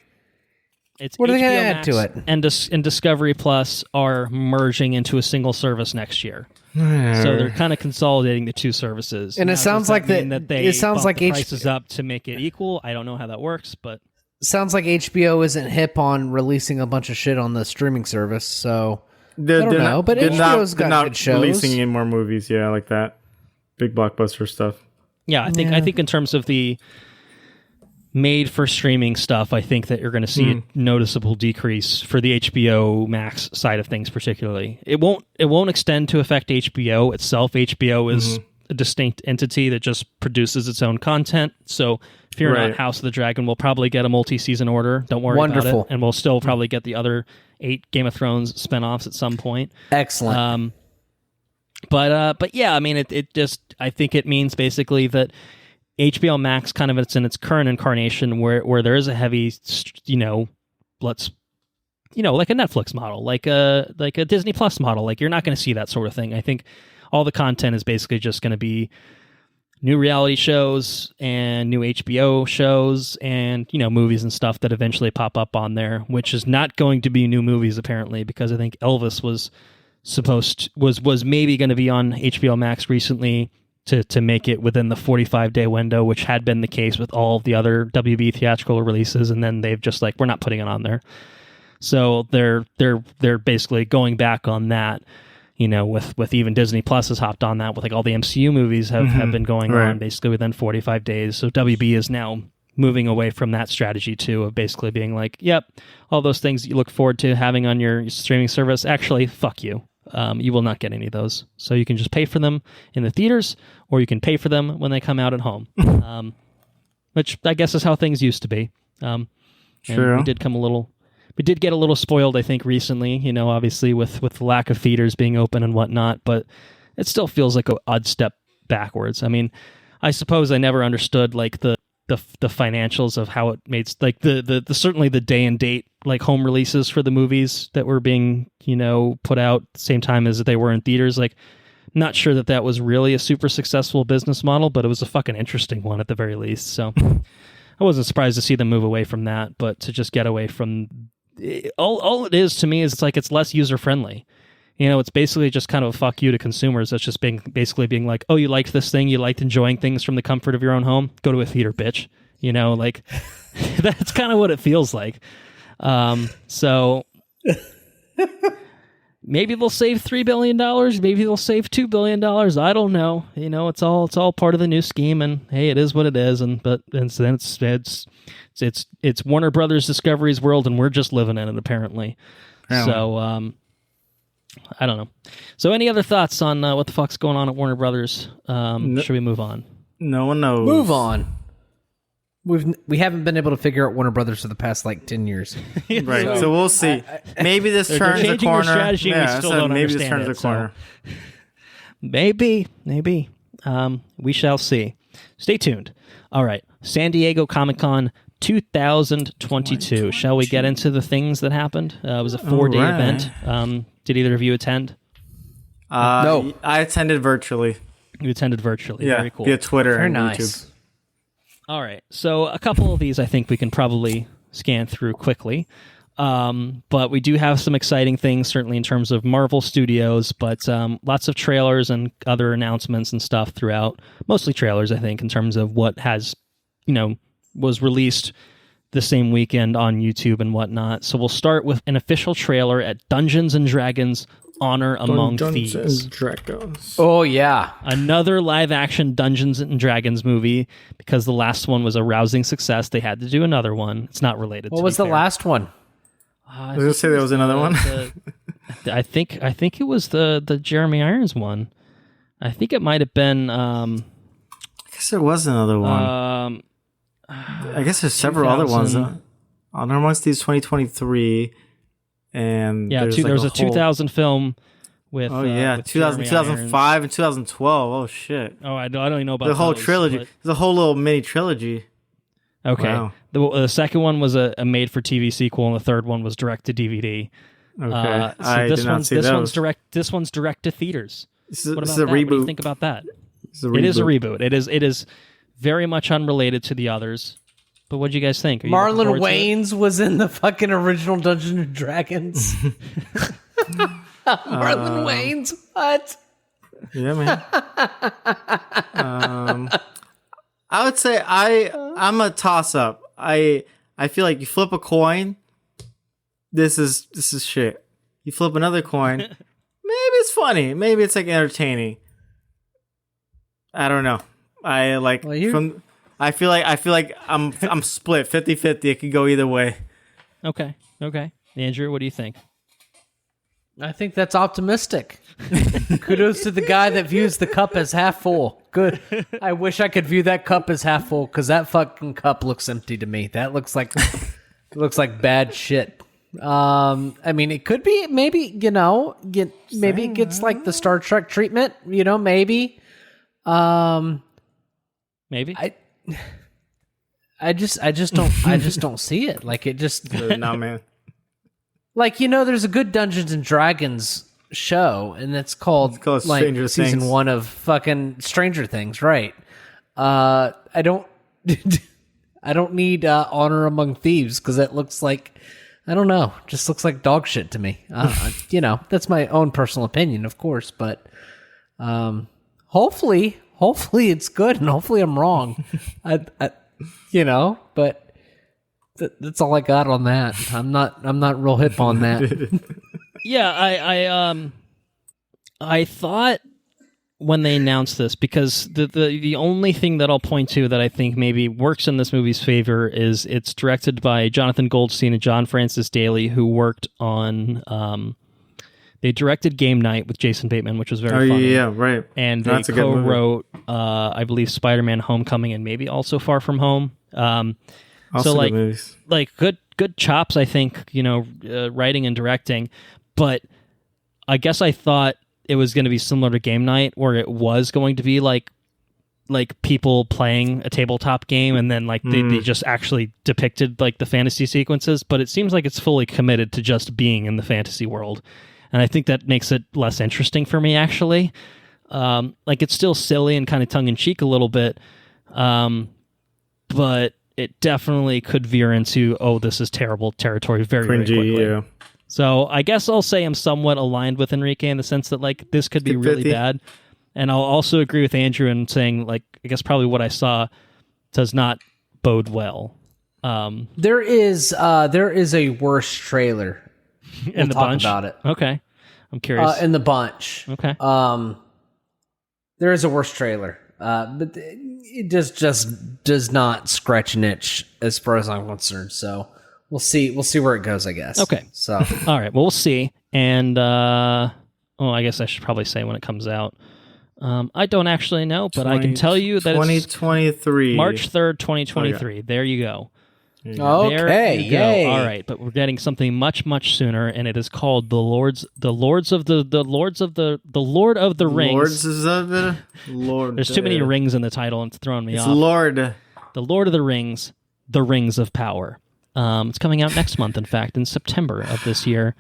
What are they going to add to it? And Discovery Plus are merging into a single service next year. So they're kind of consolidating the two services. And it sounds like prices up to make it equal. I don't know how that works, but sounds like HBO isn't hip on releasing a bunch of shit on the streaming service. So I don't know, but HBO's got good shows. Releasing in more movies, yeah, like that big blockbuster stuff. Yeah, I think in terms of the made for streaming stuff, I think that you're going to see a noticeable decrease for the HBO Max side of things, particularly. It won't extend to affect HBO itself. HBO is a distinct entity that just produces its own content. So if you're not House of the Dragon, we'll probably get a multi-season order. Don't worry about it. And we'll still probably get the other 8 Game of Thrones spinoffs at some point. Excellent. But yeah, I mean, it just, I think it means basically that HBO Max kind of it's in its current incarnation where there is a heavy, like a Netflix model, like a Disney Plus model. Like, you're not going to see that sort of thing. I think all the content is basically just going to be new reality shows and new HBO shows and, movies and stuff that eventually pop up on there, which is not going to be new movies apparently, because I think Elvis was maybe going to be on HBO Max recently to make it within the 45-day window, which had been the case with all the other WB theatrical releases, and then they've just we're not putting it on there. So they're basically going back on that, with even Disney Plus has hopped on that, with all the MCU movies have been going on basically within 45 days. So WB is now moving away from that strategy too, of basically being like, yep, all those things that you look forward to having on your streaming service, actually, fuck you. You will not get any of those. So you can just pay for them in the theaters, or you can pay for them when they come out at home, which I guess is how things used to be. True. We did get a little spoiled, I think, recently, obviously with the lack of theaters being open and whatnot, but it still feels like an odd step backwards. I mean, I suppose I never understood the financials of how it made the certainly the day and date home releases for the movies that were being put out at the same time as they were in theaters. Not sure that was really a super successful business model, but it was a fucking interesting one at the very least. So I wasn't surprised to see them move away from that, but to just get away from all it is to me is it's less user friendly. It's basically just kind of a fuck you to consumers. That's just basically being like, oh, you liked this thing, you liked enjoying things from the comfort of your own home, go to a theater, bitch. That's kind of what it feels like. So maybe they'll save $3 billion, maybe they'll save $2 billion. I don't know. It's all part of the new scheme, and hey, it is what it is. But it's Warner Brothers Discovery's world, and we're just living in it apparently. So I don't know. So any other thoughts on what the fuck's going on at Warner Brothers? Should we move on? No one knows. Move on. We haven't been able to figure out Warner Brothers for the past 10 years. Right. So we'll see. Maybe this turns a corner. Strategy, yeah, we still don't maybe understand this turns a corner. So. Maybe. We shall see. Stay tuned. All right. San Diego Comic-Con 2022. Shall we get into the things that happened? It was a 4-day event. Did either of you attend? No. I attended virtually. You attended virtually. Yeah, very cool. via Twitter Very and nice. YouTube. All right. So a couple of these I think we can probably scan through quickly. But we do have some exciting things, certainly in terms of Marvel Studios, but lots of trailers and other announcements and stuff throughout. Mostly trailers, I think, in terms of what has, was released the same weekend on YouTube and whatnot. So we'll start with an official trailer at Dungeons and Dragons Honor Among Thieves. Dungeons and Dragons. Oh, yeah. Another live-action Dungeons and Dragons movie, because the last one was a rousing success. They had to do another one. It's not related. What was the last one? I was going to say there was another one. I think it was the Jeremy Irons one. I think it might have been... I guess there was another one. I guess there's several other ones. Honor Amongst Thieves 2023, and there was a 2000 film with with 2005 and 2012. Oh shit! Oh, I don't even know about the whole those, trilogy. but... There's a whole little mini trilogy. Okay, wow. The second one was a made-for-TV sequel, and the third one was direct-to-DVD. Okay, so I did not see those. This one's direct to theaters. This What is about a that? reboot. What do you think about that? It is a reboot. It is very much unrelated to the others. But what do you guys think? Marlon Wayans was in the fucking original Dungeons and Dragons. Marlon Wayans, what? Yeah, man. I would say I'm a toss up. I feel like you flip a coin. This is shit. You flip another coin. Maybe it's funny. Maybe it's like entertaining. I don't know. I feel like I'm split 50-50. It could go either way. Okay. Andrew, what do you think? I think that's optimistic. Kudos to the guy that views the cup as half full. Good. I wish I could view that cup as half full, because that fucking cup looks empty to me. That looks like bad shit. I mean, it could be maybe maybe it gets like the Star Trek treatment. Maybe. Maybe. I just don't see it. Like it just no, man. Like, there's a good Dungeons and Dragons show, and it's called like Stranger season Things. 1 of fucking Stranger Things, right? I don't need Honor Among Thieves, because it looks like, I don't know, just looks like dog shit to me. That's my own personal opinion, of course, but hopefully it's good, and hopefully I'm wrong. But that's all I got on that. I'm not real hip on that. Yeah, I thought when they announced this, because the only thing that I'll point to that I think maybe works in this movie's favor is it's directed by Jonathan Goldstein and John Francis Daly, who worked on they directed Game Night with Jason Bateman, which was very funny. Yeah, right. And they co-wrote I believe Spider-Man Homecoming and maybe also Far From Home. Also so like good chops, I think, writing and directing, but I guess I thought it was going to be similar to Game Night, where it was going to be like people playing a tabletop game, and then they just actually depicted like the fantasy sequences, but it seems like it's fully committed to just being in the fantasy world, and I think that makes it less interesting for me, actually. It's still silly and kind of tongue-in-cheek a little bit, but it definitely could veer into, this is terrible territory very, very quickly. Yeah. So I guess I'll say I'm somewhat aligned with Henrique in the sense that this could be really bad. And I'll also agree with Andrew in saying I guess probably what I saw does not bode well. There is a worse trailer. In the bunch about it. Okay. I'm curious. In the bunch. Okay. There is a worse trailer. But it just does not scratch an itch as far as I'm concerned. So we'll see where it goes, I guess. Okay. So all right. Well, we'll see. And I guess I should probably say when it comes out. I don't actually know, but I can tell you that 2023. It's March 3rd, 2023. Okay. There you go. Okay, yay! All right, but we're getting something much, much sooner, and it is called the Lord of the Rings. Lord. There's too many rings in the title, and it's throwing me off. Lord. The Lord of the Rings, the Rings of Power. It's coming out next month, in fact, in September of this year.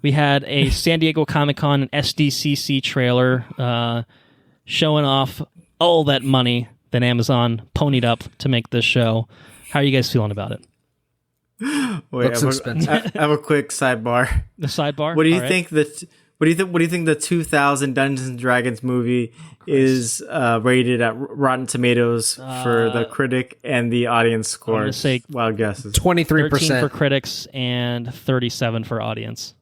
We had a San Diego Comic-Con and SDCC trailer showing off all that money that Amazon ponied up to make this show. How are you guys feeling about it? Looks expensive. I have a quick sidebar. The sidebar? What do you think What do you think? What do you think the 2000 Dungeons and Dragons movie is rated at Rotten Tomatoes for the critic and the audience score? I'm gonna say wild guesses. 23% 13 for critics and 37 for audience.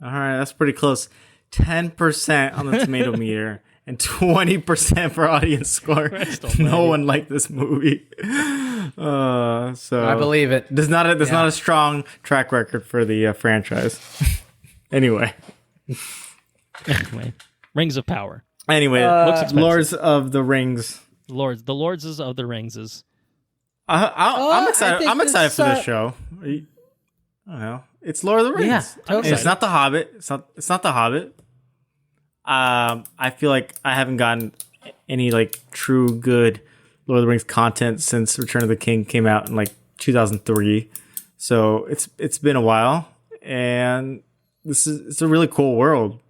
All right, that's pretty close. 10% on the tomato meter and 20% for audience score. No one liked this movie. So I believe it. There's not a strong track record for the franchise. Anyway, Rings of Power. Anyway, Lords of the Rings. The Lords of the Rings is. I'm excited. I'm excited for this show. I don't know. It's Lord of the Rings. Yeah, totally. It's not The Hobbit. It's not The Hobbit. I feel like I haven't gotten any like true good Lord of the Rings content since Return of the King came out in like 2003. So it's been a while, and it's a really cool world,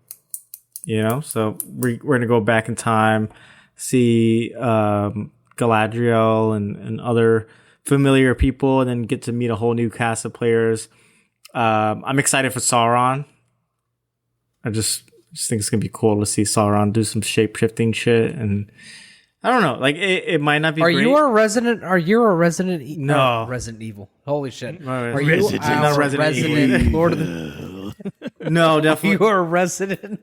you know. So we're gonna go back in time, see Galadriel and other familiar people, and then get to meet a whole new cast of players. I'm excited for Sauron. I just think it's gonna be cool to see Sauron do some shape shifting shit, and I don't know, like it might not be. Are great. you a resident? No, Resident Evil. Holy shit! Are you not Resident Lord of the? No, definitely. You are a resident.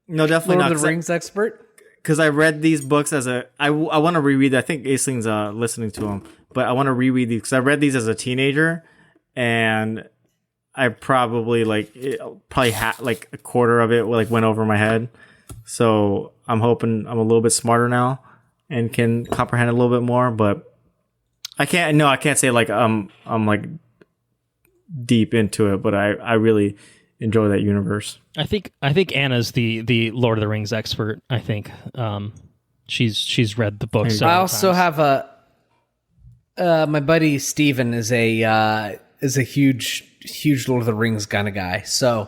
No, definitely Lord not. of the Rings expert. Because I read these books I want to reread. I think Aisling's listening to them, but I want to reread these because I read these as a teenager, and I probably like a quarter of it like went over my head. So I'm hoping I'm a little bit smarter now and can comprehend a little bit more. But I can't say like I'm like deep into it, but I really enjoy that universe. I think Anna's the Lord of the Rings expert. I think she's read the books. I also have my buddy Steven is a huge Lord of the Rings kind of guy. So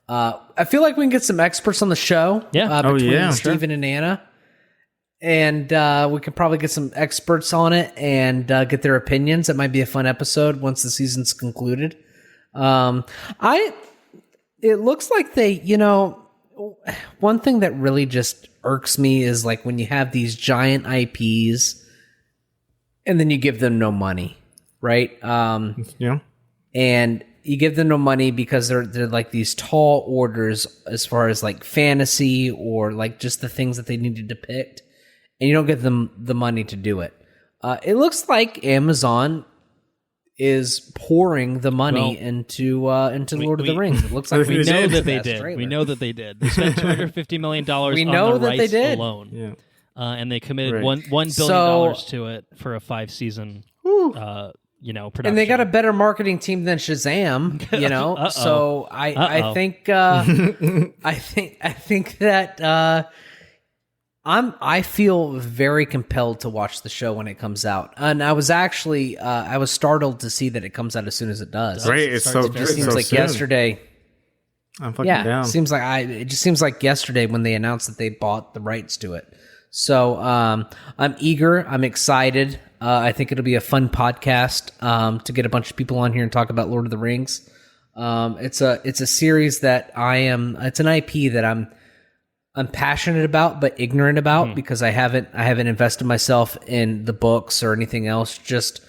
I feel like we can get some experts on the show. Yeah. Between Steven and Anna. And we could probably get some experts on it and get their opinions. It might be a fun episode once the season's concluded. It looks like they, one thing that really just irks me is like when you have these giant IPs and then you give them no money, right? Yeah. And you give them no money because they're like these tall orders as far as like fantasy or like just the things that they need to depict, and you don't give them the money to do it. It looks like Amazon is pouring the money into Lord of the Rings. It looks like we know that they did. We know that they did. They spent $250 million on the rights alone. Yeah. And they committed Right. $1 billion to it for a 5-season production. And they got a better marketing team than Shazam, So I think that I feel very compelled to watch the show when it comes out. And I was actually I was startled to see that it comes out as soon as it does. Right, it just seems like soon. yesterday. I'm fucking down. It just seems like yesterday when they announced that they bought the rights to it. So I'm eager. I'm excited. I think it'll be a fun podcast to get a bunch of people on here and talk about Lord of the Rings. It's a series that it's an IP that I'm passionate about but ignorant about because I haven't invested myself in the books or anything else. Just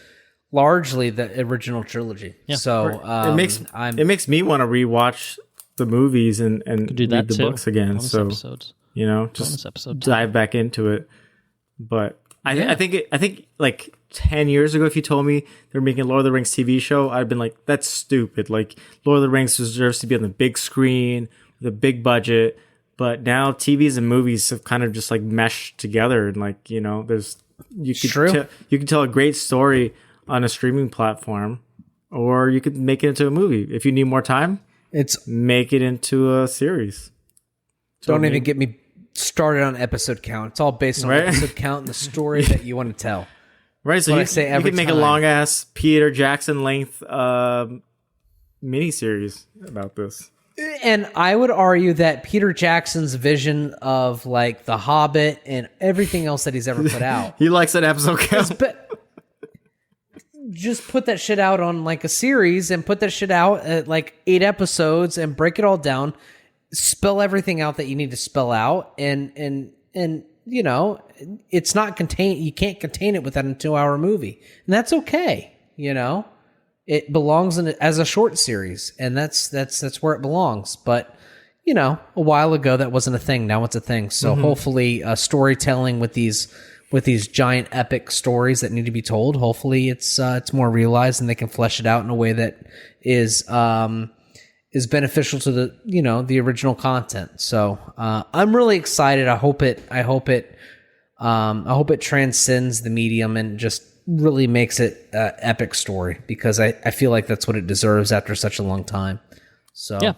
largely the original trilogy. Yeah. So it makes me want to rewatch the movies and read the books again. Bonus so episodes. Just dive back into it. But I think like 10 years ago, if you told me they're making a Lord of the Rings TV show, I'd been like, that's stupid. Like Lord of the Rings deserves to be on the big screen with a big budget. But now TVs and movies have kind of just like meshed together, and like you can tell a great story on a streaming platform, or you could make it into a movie. If you need more time, make it into a series. Don't even get me started on episode count. It's all based on episode count and the story that you want to tell. Right, so you could make a long ass Peter Jackson length miniseries about this. And I would argue that Peter Jackson's vision of like The Hobbit and everything else that he's ever put out. He likes that episode count. Just put that shit out on like a series and put that shit out at like 8 episodes and break it all down. spell everything out that you need to spell out, and you know, it's not contained. You can't contain it within a 2-hour movie, and that's okay. You know, it belongs as a short series, and that's where it belongs. But you know, a while ago that wasn't a thing. Now it's a thing. So hopefully, storytelling with these giant epic stories that need to be told, hopefully it's more realized and they can flesh it out in a way that is beneficial to the original content. So I'm really excited. I hope it transcends the medium and just really makes it an epic story, because I feel like that's what it deserves after such a long time. So yeah,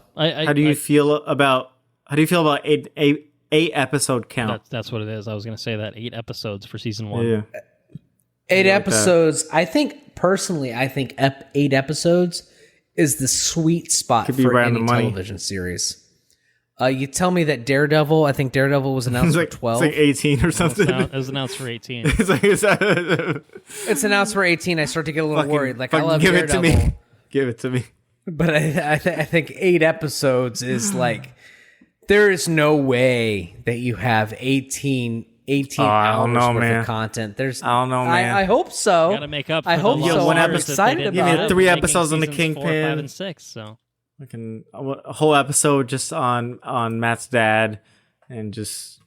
how do you feel about eight episode count? That's what it is. I was going to say that 8 episodes for season 1. Yeah. 8 episodes. That. I think 8 episodes is the sweet spot for any television series. You tell me that Daredevil. I think Daredevil was announced for 12. It's like 18 or something. It was announced for 18. It's announced for 18. I start to get a little worried. Like, I love give Daredevil. It to me. Give it to me. But I think 8 episodes is like, there is no way that you have 18 hours worth of content. I don't know, man. I hope so. Got to make up. For I hope so. I'm excited about it. 3 episodes on the Kingpin, 4, 5, and 6. So a whole episode just on Matt's dad, and just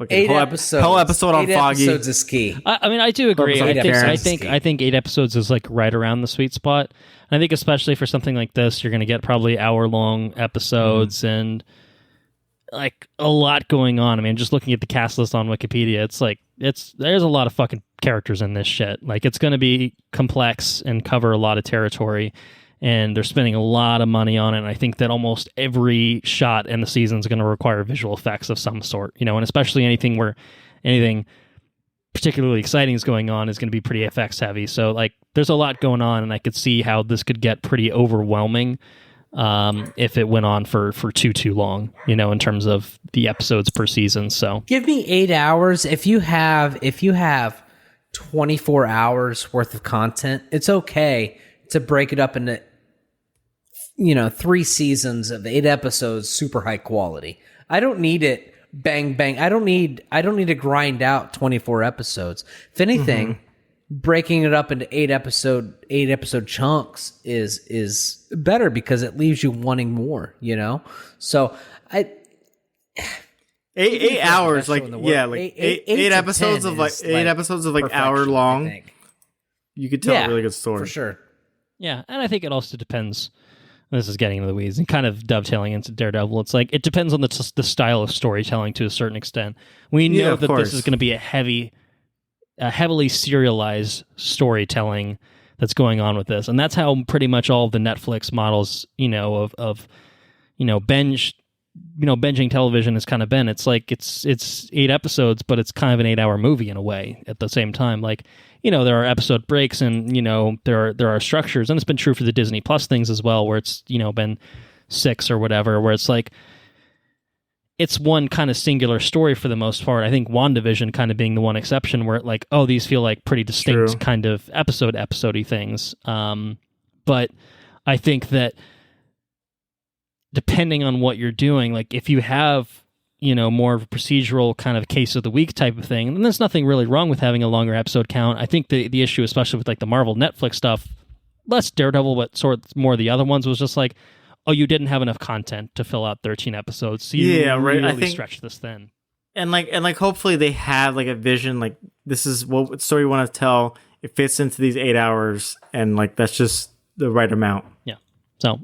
8 episodes. Whole episode on 8 Foggy. Episodes is key. I mean, I do agree. I think 8 episodes is like right around the sweet spot. And I think especially for something like this, you're going to get probably hour-long episodes and like a lot going on. I mean, just looking at the cast list on Wikipedia, it's like there's a lot of fucking characters in this shit. Like, it's going to be complex and cover a lot of territory, and they're spending a lot of money on it. And I think that almost every shot in the season is going to require visual effects of some sort, you know, and especially anything particularly exciting is going on is going to be pretty effects heavy. So like, there's a lot going on, and I could see how this could get pretty overwhelming if it went on for too long, you know, in terms of the episodes per season. So give me 8 hours. If you have 24 hours worth of content, it's okay to break it up into 3 seasons of 8 episodes, super high quality. I don't need it bang bang. I don't need to grind out 24 episodes. If anything, breaking it up into 8 episode chunks is better, because it leaves you wanting more, you know? So eight hours, like, yeah, like eight episodes of like 8 episodes of like hour long. You could tell a really good story for sure. Yeah, and I think it also depends. This is getting into the weeds and kind of dovetailing into Daredevil. It's like, it depends on the style of storytelling to a certain extent. We know that this is going to be a heavily serialized storytelling that's going on with this, and that's how pretty much all of the Netflix models, binging television has kind of been. It's like it's 8 episodes, but it's kind of an 8-hour movie in a way at the same time. Like, you know, there are episode breaks, and there are structures, and it's been true for the Disney Plus things as well, where it's been 6 or whatever, where it's like it's one kind of singular story for the most part. I think WandaVision kind of being the one exception, where like, oh, these feel like pretty distinct kind of episode-y things. But I think that depending on what you're doing, like if you have, more of a procedural kind of case of the week type of thing, then there's nothing really wrong with having a longer episode count. I think the issue, especially with like the Marvel Netflix stuff, less Daredevil, but sort of more the other ones, was just like, oh, you didn't have enough content to fill out 13 episodes. So you really stretch this thin. And hopefully they have like a vision, like this is what story you want to tell. It fits into these 8 hours, and like that's just the right amount. Yeah. So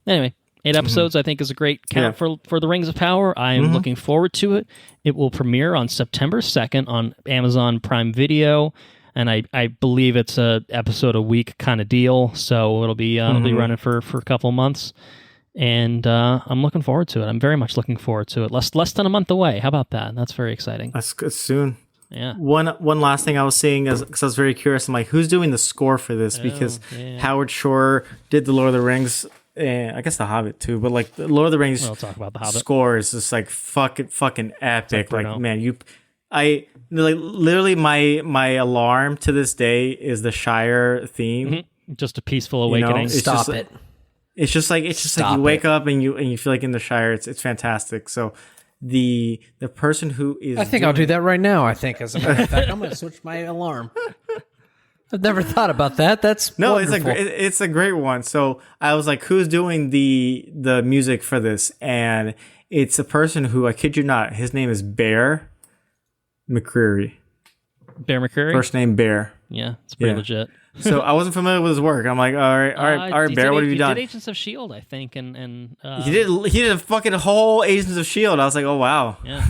anyway, 8 episodes I think is a great count for the Rings of Power. I am looking forward to it. It will premiere on September 2nd on Amazon Prime Video, and I believe it's a episode a week kind of deal. So it'll be running for a couple months, and I'm looking forward to it. I'm very much looking forward to it. Less than a month away. How about that? That's very exciting. That's good soon. Yeah. One last thing I was seeing is, because I was very curious, I'm like, who's doing the score for this? Because Howard Shore did the Lord of the Rings. I guess The Hobbit too, but like the Lord of the Rings we'll talk about the Hobbit. Score is just like fucking epic. Like man, literally my alarm to this day is the Shire theme. Just a peaceful awakening. Stop it. It's just like you wake up and you feel like in the Shire. It's fantastic. So the person who is I think I'll do that right now. I think, as a matter of fact, I'm going to switch my alarm. I've never thought about that. That's wonderful. It's a great one. So I was like, who's doing the music for this? And it's a person who, I kid you not, his name is Bear McCreary. Bear McCreary? First name Bear. Yeah, it's pretty legit. So I wasn't familiar with his work. I'm like, all right, Bear, what have you done? He did Agents of S.H.I.E.L.D., I think, and he did a fucking whole Agents of S.H.I.E.L.D. I was like, oh wow. Yeah.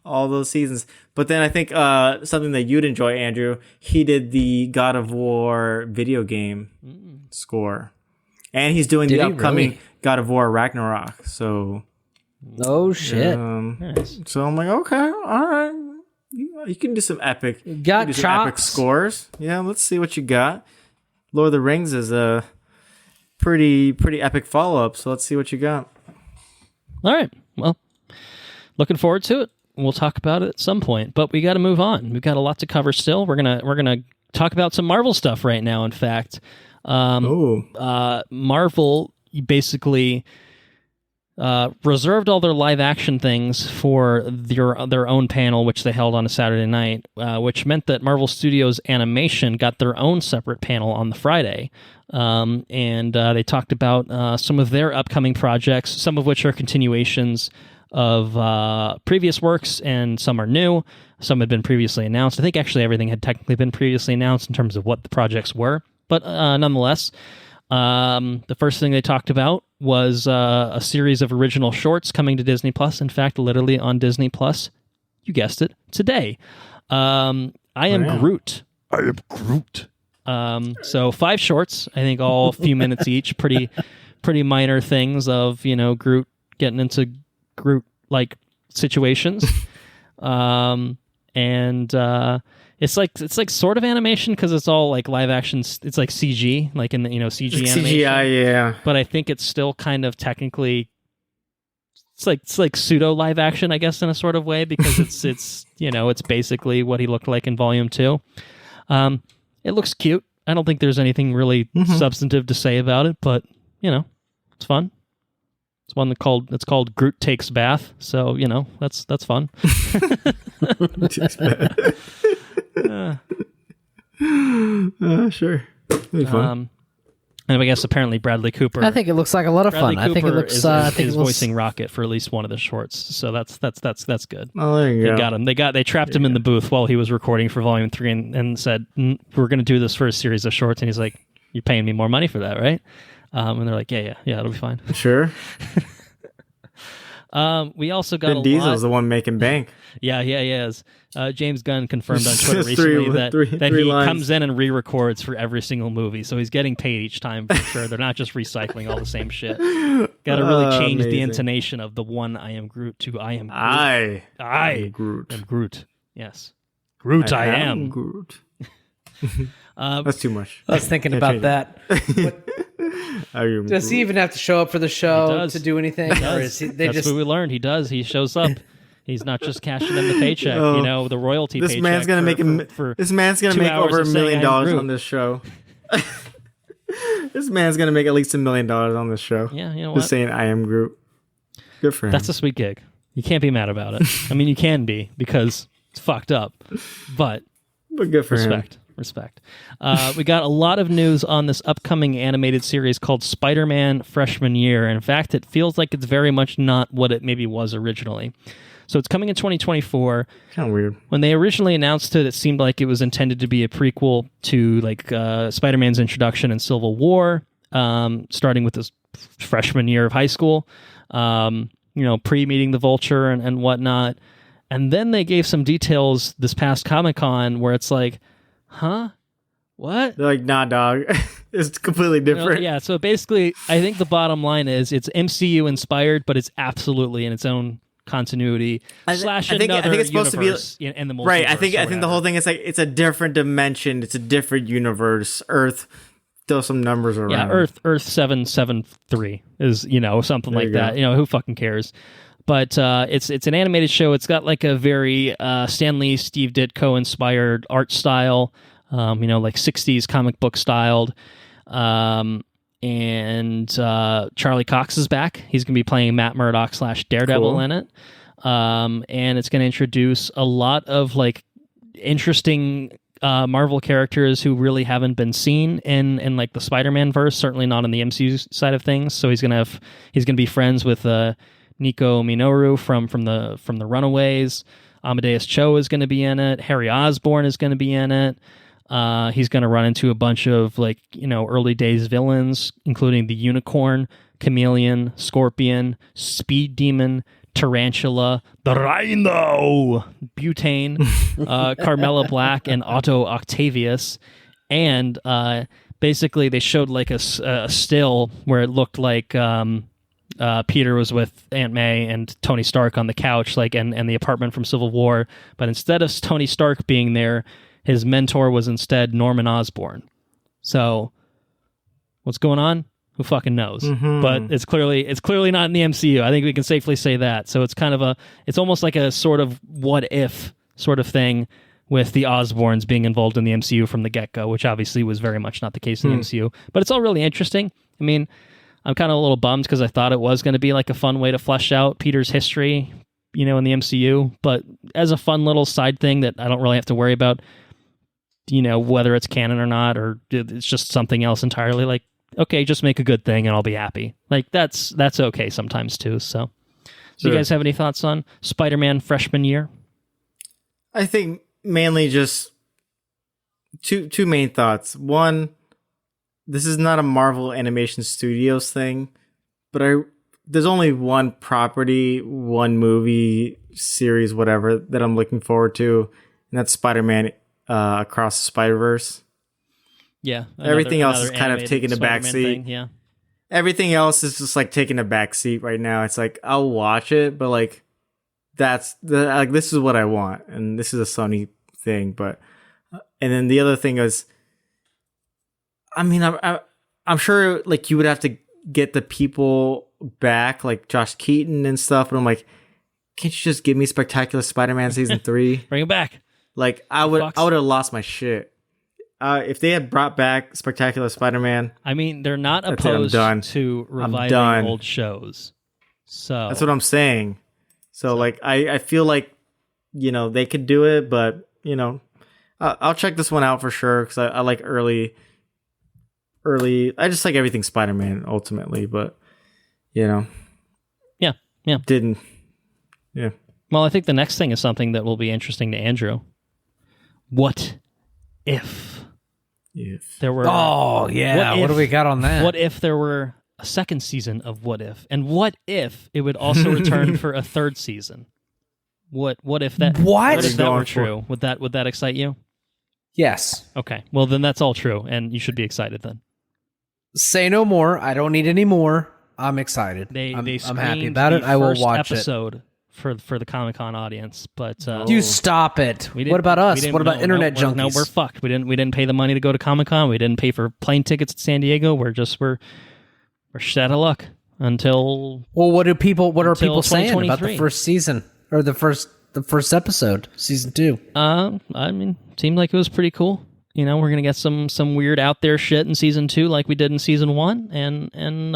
All those seasons. But then I think something that you'd enjoy, Andrew, he did the God of War video game score. And he's doing the upcoming God of War Ragnarok. So oh shit. Nice. So I'm like, okay, all right. You can do some epic epic scores. Yeah, let's see what you got. Lord of the Rings is a pretty epic follow-up, so let's see what you got. All right. Well, looking forward to it. We'll talk about it at some point, but we got to move on. We've got a lot to cover still. We're gonna talk about some Marvel stuff right now. In fact, Marvel basically reserved all their live action things for their own panel, which they held on a Saturday night, which meant that Marvel Studios Animation got their own separate panel on the Friday. And they talked about some of their upcoming projects, some of which are continuations of previous works, and some are new. Some had been previously announced. I think actually everything had technically been previously announced in terms of what the projects were. But nonetheless, the first thing they talked about was a series of original shorts coming to Disney Plus. In fact, literally on Disney Plus, you guessed it, today. I am Groot. I am Groot. So 5 shorts, I think all a few minutes each, pretty minor things of, Groot getting into Groot-like situations. It's like sort of animation because it's all like live action. It's like CG, like in the CG animation. CGI, yeah. But I think it's still kind of technically, it's like pseudo live action, I guess, in a sort of way, because it's it's basically what he looked like in Volume 2. It looks cute. I don't think there's anything really substantive to say about it, but it's fun. It's one it's called Groot Takes Bath, so that's fun. Takes bath. Sure. It'll be fun. And I guess apparently Bradley Cooper. I think it looks like a lot of fun. I think it looks. Is voicing Rocket for at least one of the shorts, so that's good. Oh, there you go. They got him. They trapped him in the booth while he was recording for Volume 3, and said, "We're going to do this for a series of shorts." And he's like, "You're paying me more money for that, right?" And they're like, "Yeah, it'll be fine." Sure. We also got Vin Diesel's the one making bank. Yeah, he is. James Gunn confirmed on Twitter recently that he comes in and re-records for every single movie, so he's getting paid each time for sure. They're not just recycling all the same shit. Got to really change the intonation of the one "I am Groot" to "I am Groot." I am Groot. Yes, Groot. I am Groot. That's too much. I was thinking about that. Does he even have to show up for the show to do anything? Or is That's what we learned. He does. He shows up. He's not just cashing in the paycheck, the royalty this paycheck. Man's gonna make this man's going to make over $1 million on this show. This man's going to make at least $1 million on this show. Yeah, you know just saying I am Groot. Good for him. That's a sweet gig. You can't be mad about it. I mean, you can be because it's fucked up, but good for him. Respect. We got a lot of news on this upcoming animated series called Spider-Man Freshman Year. In fact, it feels like it's very much not what it maybe was originally. So it's coming in 2024. Kind of weird. When they originally announced it, it seemed like it was intended to be a prequel to Spider-Man's introduction in Civil War, starting with his freshman year of high school, pre-meeting the Vulture and whatnot. And then they gave some details this past Comic-Con where it's like, huh? What? They're like, nah, dog. It's completely different. Yeah, so basically, I think the bottom line is it's MCU inspired, but it's absolutely in its own continuity / I think it's supposed to be in the multiverse. Right. I think the whole thing is like it's a different dimension. It's a different universe. Earth. Throw some numbers around. Yeah, Earth 773 is something like that. Who fucking cares? But it's an animated show. It's got like a very Stan Lee, Steve Ditko inspired art style, like 60s comic book styled. and Charlie Cox is back. He's going to be playing Matt Murdock / Daredevil in it. And it's going to introduce a lot of like interesting Marvel characters who really haven't been seen in like the Spider-Man verse, certainly not in the MCU side of things. So he's going to be friends with Nico Minoru from the Runaways. Amadeus Cho is going to be in it. Harry Osborn is going to be in it. He's going to run into a bunch of like, early days villains, including the Unicorn, Chameleon, Scorpion, Speed Demon, Tarantula, the Rhino, Butane, Carmella Black, and Otto Octavius. And basically they showed like a still where it looked like Peter was with Aunt May and Tony Stark on the couch, like and the apartment from Civil War. But instead of Tony Stark being there, his mentor was instead Norman Osborn. So what's going on? Who fucking knows? Mm-hmm. But it's clearly not in the MCU. I think we can safely say that. So it's kind of it's almost like a sort of what if sort of thing with the Osborns being involved in the MCU from the get-go, which obviously was very much not the case in the MCU. But it's all really interesting. I mean, I'm kind of a little bummed because I thought it was going to be like a fun way to flesh out Peter's history, in the MCU. But as a fun little side thing that I don't really have to worry about, whether it's canon or not, or it's just something else entirely, like, okay, just make a good thing and I'll be happy. Like that's okay sometimes too. So do you guys have any thoughts on Spider-Man freshman year? I think mainly just two main thoughts. One, this is not a Marvel Animation Studios thing, but there's only one property, one movie series, whatever, that I'm looking forward to, and that's Spider-Man Across the Spider-Verse. Yeah. Everything else is kind of taking a backseat. Yeah. Everything else is just like taking a backseat right now. It's like I'll watch it, but like this is what I want, and this is a Sony thing. But and then the other thing is, I mean, I'm sure like you would have to get the people back, like Josh Keaton and stuff. But I'm like, can't you just give me Spectacular Spider-Man season 3? Bring it back. Like I would have lost my shit. If they had brought back Spectacular Spider-Man, I mean, they're not opposed to reviving old shows. So that's what I'm saying. So like, I feel like, they could do it, but I'll check this one out for sure. Cause I like early, I just like everything Spider-Man ultimately, but yeah. Didn't. Yeah. Well, I think the next thing is something that will be interesting to Andrew. What if there were... Oh, yeah. What do we got on that? What if there were a second season of What If? And what if it would also return for a third season? What if that... What if that were true? Would that excite you? Yes. Okay. Well, then that's all true, and you should be excited then. Say no more. I don't need any more. I'm excited. I'm happy about it. I will watch episode for the Comic-Con audience, but you stop it. What about us? What about internet junkies? No, we're fucked. We didn't pay the money to go to Comic-Con. We didn't pay for plane tickets to San Diego. We're shit out of luck until. Well, what are people saying about the first season or the first episode, season 2? I mean, seemed like it was pretty cool. We're gonna get some weird out there shit in season 2, like we did in season 1, and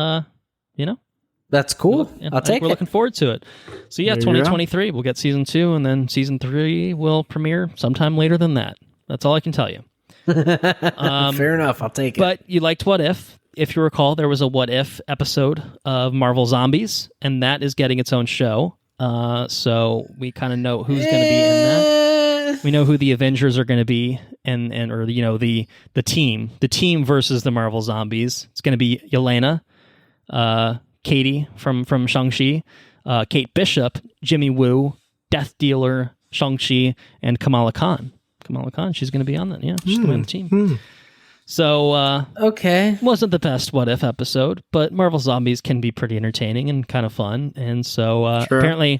that's cool. I'll take it. We're looking forward to it. So yeah, 2023, we'll get season 2, and then season 3 will premiere sometime later than that. That's all I can tell you. Fair enough. I'll take it. But you liked What If. If you recall, there was a What If episode of Marvel Zombies, and that is getting its own show. So we kind of know who's going to be in that. We know who the Avengers are going to be, or the team versus the Marvel Zombies. It's going to be Yelena, Katie from Shang-Chi, Kate Bishop, Jimmy Woo, Death Dealer, Shang-Chi, and Kamala Khan. She's going to be on that. Yeah, she's going to be on the team. So, okay. Wasn't the best What If episode, but Marvel Zombies can be pretty entertaining and kind of fun. And so, apparently,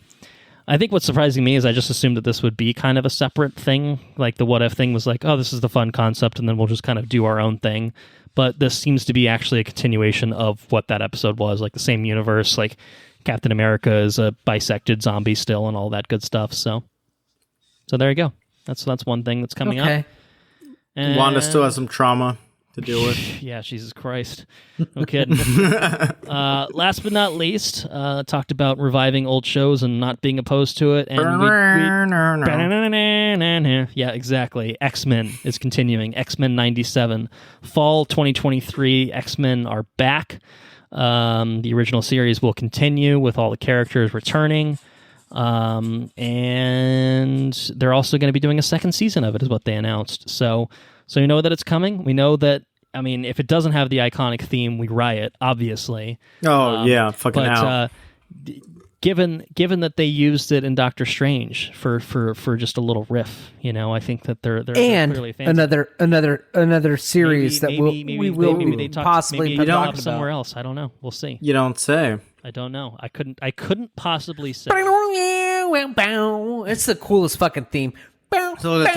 I think what's surprising me is I just assumed that this would be kind of a separate thing. Like the What If thing was like, oh, this is the fun concept, and then we'll just kind of do our own thing. But this seems to be actually a continuation of what that episode was, like the same universe, like Captain America is a bisected zombie still and all that good stuff. So there you go. That's one thing that's coming up. And Wanda still has some trauma to deal with. Yeah, Jesus Christ. No kidding. Last but not least, talked about reviving old shows and not being opposed to it. And yeah, exactly. X-Men is continuing. X-Men 97. Fall 2023, X-Men are back. The original series will continue with all the characters returning. And they're also going to be doing a second season of it, is what they announced. So you know that it's coming. We know that. I mean, if it doesn't have the iconic theme, we riot. Obviously. Oh yeah, fucking out. Given that they used it in Doctor Strange for just a little riff, I think that they're clearly fans. another series we will possibly be talking about somewhere else. I don't know. We'll see. You don't say. I don't know. I couldn't possibly say. It's the coolest fucking theme. So the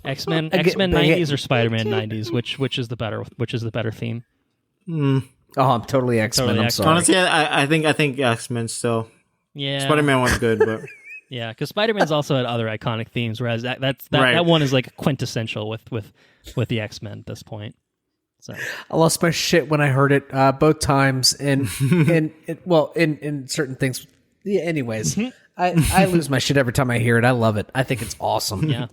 X-Men 90s or Spider-Man 90s? Which is the better theme? Oh, I'm totally X-Men. I'm sorry. Honestly, I think X-Men still. Yeah, Spider-Man one's good, but yeah, because Spider-Man's also had other iconic themes, whereas that one is like quintessential with the X-Men at this point. So I lost my shit when I heard it both times, and in certain things. Yeah, anyways, I lose my shit every time I hear it. I love it. I think it's awesome. Yeah.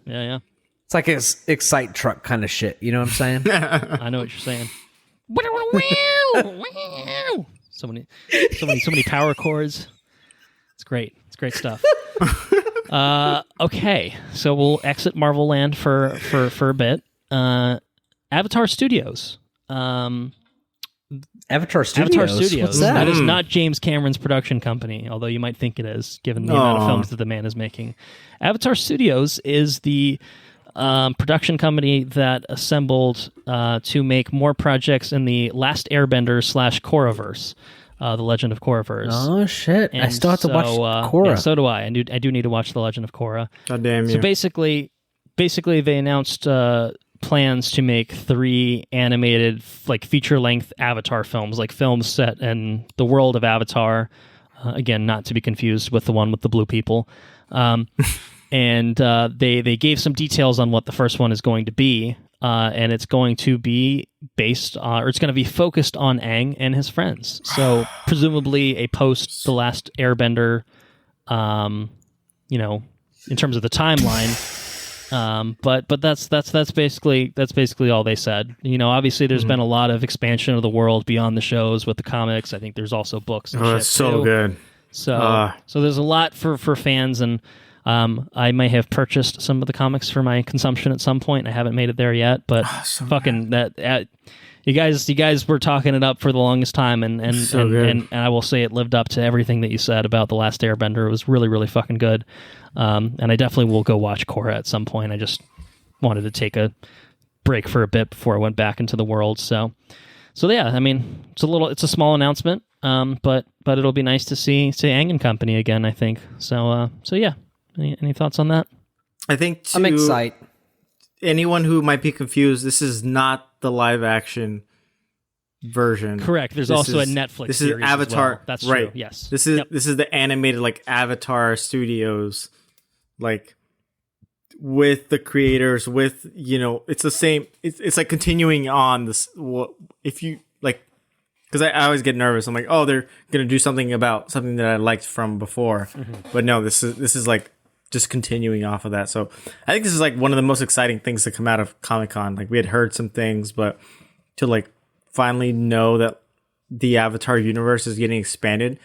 It's like an Excite truck kind of shit. You know what I'm saying? I know what you're saying. So many power chords. It's great. It's great stuff. Okay, so we'll exit Marvel Land for a bit. Avatar Studios. Avatar Studios. What's that? That is not James Cameron's production company, although you might think it is, given the amount of films that the man is making. Avatar Studios is the production company that assembled to make more projects in the Last Airbender / Korraverse, the Legend of Korraverse. Oh shit! And I still have to watch Korra. Yeah, so do I. I do need to watch the Legend of Korra. God damn you! So basically, they announced plans to make 3 animated, like feature-length Avatar films, like films set in the world of Avatar. Again, not to be confused with the one with the blue people. And they gave some details on what the first one is going to be, and it's going to be based on, or it's going to be focused on Aang and his friends. So presumably a post The Last Airbender, in terms of the timeline. But that's basically all they said. Obviously there's been a lot of expansion of the world beyond the shows with the comics. I think there's also books and shit that's so too. good. So there's a lot for fans, and I may have purchased some of the comics for my consumption at some point. I haven't made it there yet, but you guys were talking it up for the longest time, and I will say it lived up to everything that you said about The Last Airbender. It was really, really fucking good. And I definitely will go watch Korra at some point. I just wanted to take a break for a bit before I went back into the world. So yeah, I mean, it's a small announcement, but it'll be nice to see Aang and company again, I think. So yeah, any thoughts on that? I think I'm excited. Anyone who might be confused, this is not the live action version. Correct. There's also a Netflix this series is Avatar. As well. That's right. true. Yes. This is the animated like Avatar Studios, like with the creators, with it's the same. It's like continuing on this. If you like, because I always get nervous. I'm like, oh, they're gonna do something about something that I liked from before, but no, this is like just continuing off of that. So I think this is like one of the most exciting things to come out of Comic-Con. Like we had heard some things, but to like finally know that the Avatar universe is getting expanded,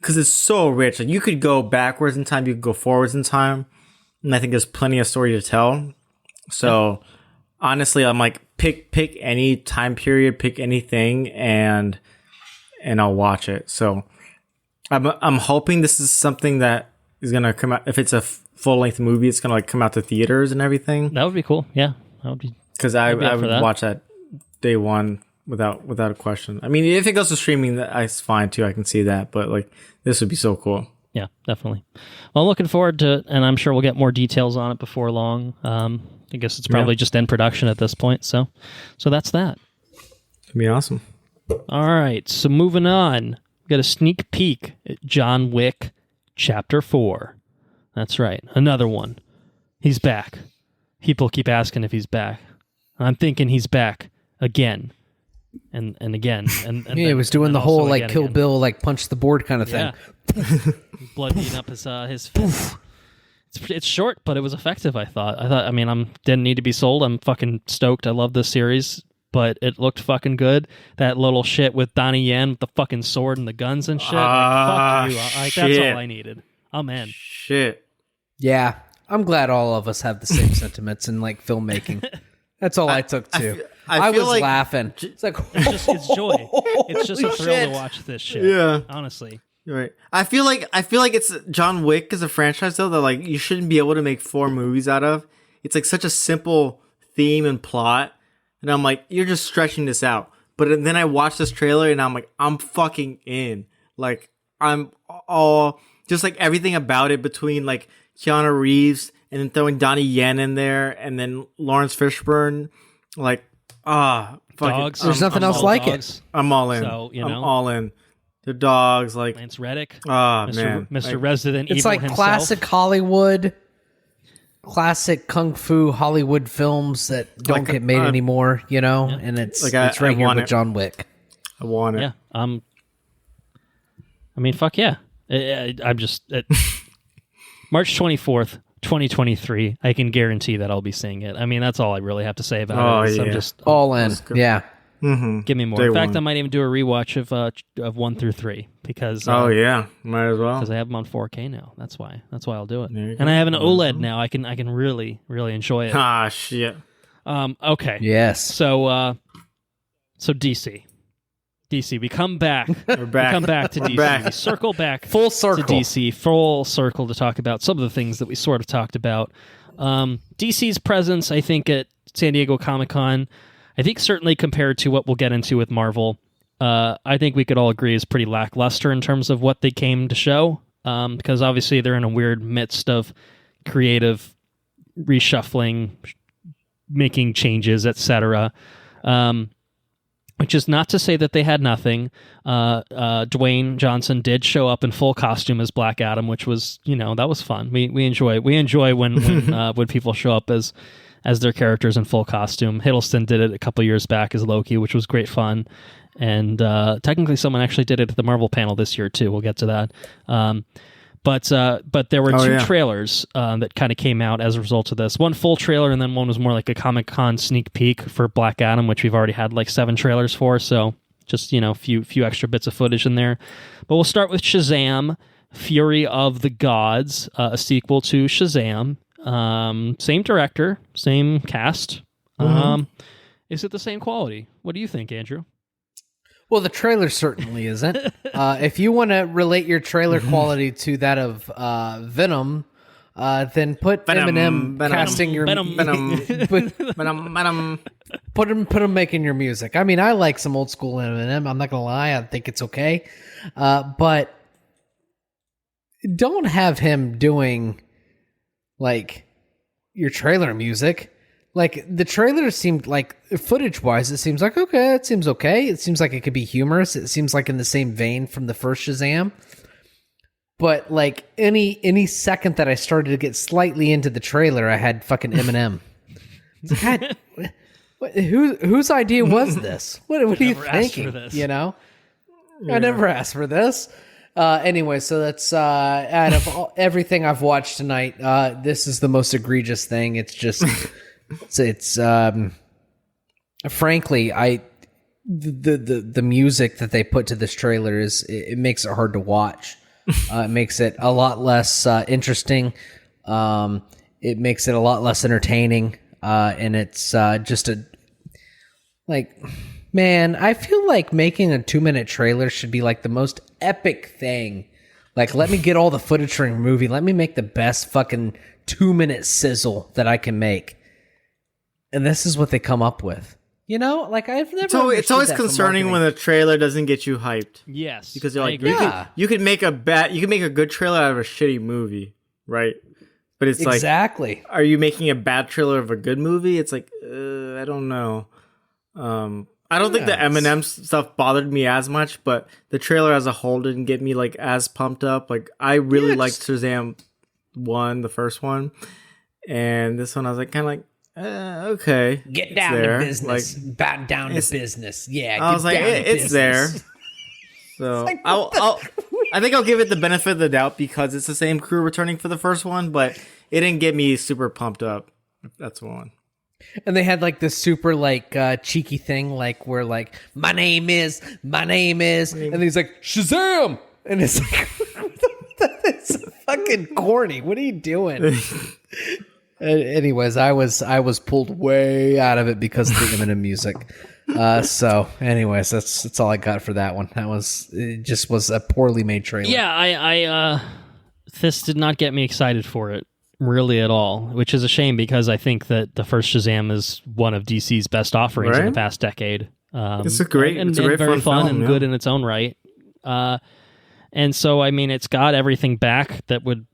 because it's so rich. Like you could go backwards in time, you could go forwards in time, and I think there's plenty of story to tell. So honestly, I'm like, pick any time period, pick anything, and I'll watch it. So I'm hoping this is something that is gonna come out. If it's a full-length movie, it's gonna like come out to theaters and everything. That would be cool. Yeah, that would be, because I would watch that day one without a question. I mean, if it goes to streaming, that's fine too. I can see that, but like this would be so cool. Yeah, definitely. Well, I'm looking forward to it, and I'm sure we'll get more details on it before long. I guess it's probably just in production at this point. So that's that. It'd be awesome. All right, so moving on, we got a sneak peek at John Wick Chapter 4. That's right, another one. He's back. People keep asking if he's back. And I'm thinking he's back again. And again. And yeah, he was doing the whole like Kill Bill, like punch the board kind of thing. Yeah. Blood beating up his fist. It's short, but it was effective, I thought. I mean, didn't need to be sold. I'm fucking stoked. I love this series, but it looked fucking good. That little shit with Donnie Yen with the fucking sword and the guns and shit. Fuck you. That's all I needed. I'm in. Shit. Yeah. I'm glad all of us have the same sentiments in like filmmaking. That's all I took too. I was like, laughing. It's like it's joy. It's just a thrill to watch this shit. Yeah. Honestly. Right. I feel like it's John Wick is a franchise though that like you shouldn't be able to make 4 movies out of. It's like such a simple theme and plot, and I'm like, you're just stretching this out. But then I watched this trailer and I'm like, I'm fucking in. Like I'm all just like everything about it, between like Keanu Reeves and then throwing Donnie Yen in there and then Lawrence Fishburne, like dogs. There's nothing else like it. I'm all in. So, I'm all in. The dogs, like Lance Reddick. Man, Mr. Resident it's Evil like himself. classic Hollywood, classic kung fu Hollywood films that don't get made anymore, you know. Yeah. And it's like it's right here with John Wick. I want it. Yeah. I mean, fuck yeah. I'm just March 24th, 2023. I can guarantee that I'll be seeing it. I mean, that's all I really have to say about it. Yeah. I'm just all in. Yeah. Mm-hmm. Give me more. In fact, I might even do a rewatch of 1 through 3 because might as well, because I have them on 4K now. That's why I'll do it. And I have an OLED now. I can really enjoy it. Shit. Okay. Yes. So DC, we come back. We're back. We come back to DC. Back. We circle back full circle to DC, full circle to talk about some of the things that we sort of talked about. DC's presence, I think, at San Diego Comic-Con, I think certainly compared to what we'll get into with Marvel, I think we could all agree is pretty lackluster in terms of what they came to show, because obviously they're in a weird midst of creative reshuffling, making changes, etc. Which is not to say that they had nothing. Dwayne Johnson did show up in full costume as Black Adam, which was, that was fun. We enjoy when people show up as their characters in full costume. Hiddleston did it a couple years back as Loki, which was great fun. And technically someone actually did it at the Marvel panel this year too. We'll get to that. But there were two trailers that kind of came out as a result of this. One full trailer, and then one was more like a Comic-Con sneak peek for Black Adam, which we've already had like 7 trailers for. So just, few extra bits of footage in there. But we'll start with Shazam, Fury of the Gods, a sequel to Shazam. Same director, same cast. Mm-hmm. Is it the same quality? What do you think, Andrew? Well, the trailer certainly isn't. If you want to relate your trailer quality to that of Venom, then put Eminem casting your put him making your music. I mean, I like some old school Eminem. I'm not gonna lie, I think it's okay, but don't have him doing like your trailer music. Like, the trailer seemed like, footage-wise, it seems like, okay, it seems okay. It seems like it could be humorous. It seems like in the same vein from the first Shazam. But, like, any second that I started to get slightly into the trailer, I had fucking Eminem. God, whose idea was this? What are you thinking? You know? Yeah. I never asked for this. Anyway, so that's out of everything I've watched tonight, this is the most egregious thing. It's just... It's frankly, the music that they put to this trailer it makes it hard to watch. It makes it a lot less interesting. It makes it a lot less entertaining. And it's just man, I feel like making a 2-minute trailer should be like the most epic thing. Like, let me get all the footage from a movie. Let me make the best fucking 2-minute sizzle that I can make. And this is what they come up with. You know, like, I've never. It's always concerning when a trailer doesn't get you hyped. Yes, because you're like, you could make a good trailer out of a shitty movie, right? But it's exactly. Are you making a bad trailer of a good movie? It's like, I don't know. I don't think the Eminem stuff bothered me as much, but the trailer as a whole didn't get me like as pumped up. Like, I really liked Shazam 1, the first one, and this one I was like kind of like. okay. Get down to business. Bat down to business. Yeah, I was like, it's there. So I think I'll give it the benefit of the doubt because it's the same crew returning for the first one, but it didn't get me super pumped up. That's one. And they had like this super like cheeky thing, like where like my name is, and he's like Shazam, and it's like it's fucking corny. What are you doing? Anyways, I was pulled way out of it because of the Eminem music. So, anyways, that's all I got for that one. It just was a poorly made trailer. Yeah, I this did not get me excited for it really at all, which is a shame because I think that the first Shazam is one of DC's best offerings in the past decade. It's a great, and it's a very very fun film, and good in its own right. And so, I mean, it's got everything back that would